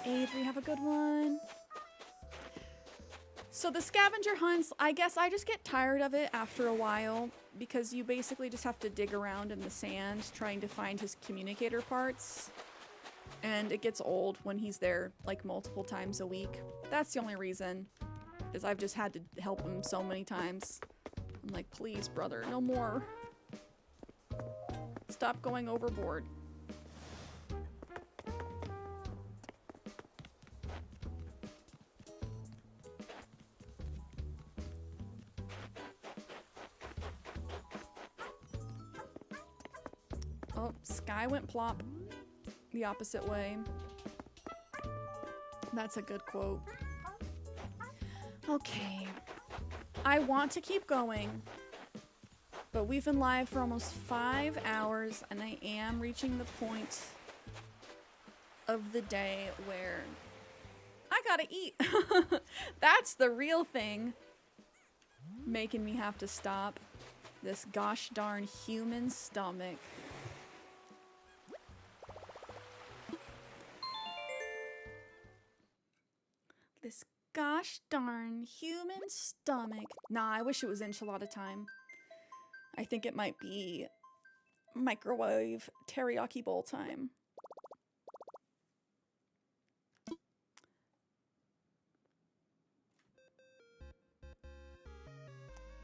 A: Adri, have a good one. So the scavenger hunts, I guess I just get tired of it after a while because you basically just have to dig around in the sand trying to find his communicator parts. And it gets old when he's there like multiple times a week. That's the only reason, is I've just had to help him so many times. I'm like, please, brother, no more. Stop going overboard. Oh, Sky went plop the opposite way. That's a good quote. Okay. I want to keep going, but we've been live for almost 5 hours, and I am reaching the point of the day where I gotta eat. That's the real thing making me have to stop. This gosh darn human stomach. This gosh darn human stomach. Nah, I wish it was enchilada time. I think it might be microwave teriyaki bowl time.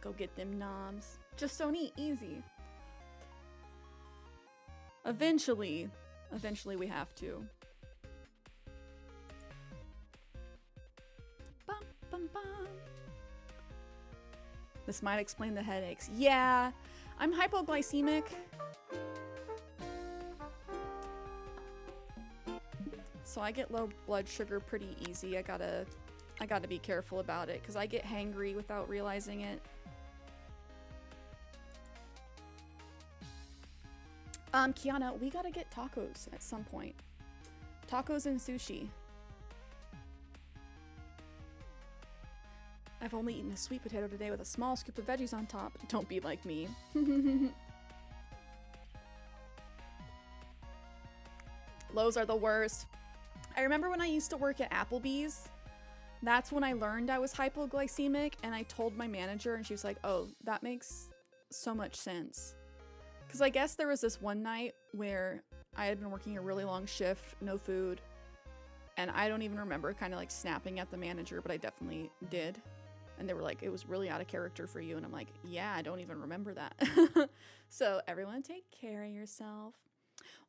A: Go get them noms. Just don't eat, easy. Eventually we have to. This might explain the headaches. Yeah, I'm hypoglycemic. So I get low blood sugar pretty easy. I gotta be careful about it because I get hangry without realizing it. Kiana, we gotta get tacos at some point. Tacos and sushi. I've only eaten a sweet potato today with a small scoop of veggies on top. Don't be like me. Lows are the worst. I remember when I used to work at Applebee's, that's when I learned I was hypoglycemic, and I told my manager and she was like, oh, that makes so much sense. Because I guess there was this one night where I had been working a really long shift, no food, and I don't even remember kind of like snapping at the manager, but I definitely did. And they were like, it was really out of character for you. And I'm like, yeah, I don't even remember that. So everyone take care of yourself.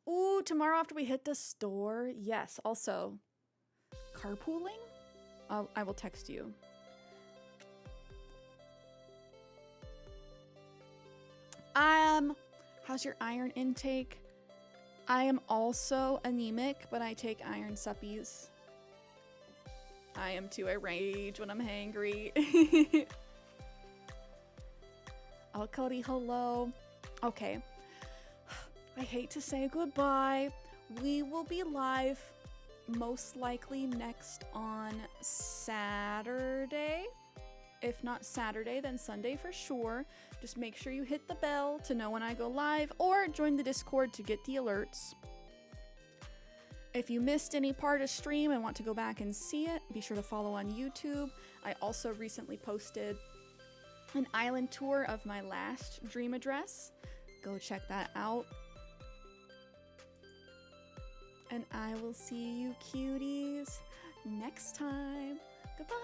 A: Ooh, tomorrow after we hit the store. Yes, also carpooling. I will text you. How's your iron intake? I am also anemic, but I take iron suppies. I am too. I rage when I'm hangry. Oh, Cody, hello. Okay. I hate to say goodbye. We will be live most likely next on Saturday. If not Saturday, then Sunday for sure. Just make sure you hit the bell to know when I go live, or join the Discord to get the alerts. If you missed any part of stream and want to go back and see it, be sure to follow on YouTube. I also recently posted an island tour of my last dream address. Go check that out. And I will see you cuties next time. Goodbye.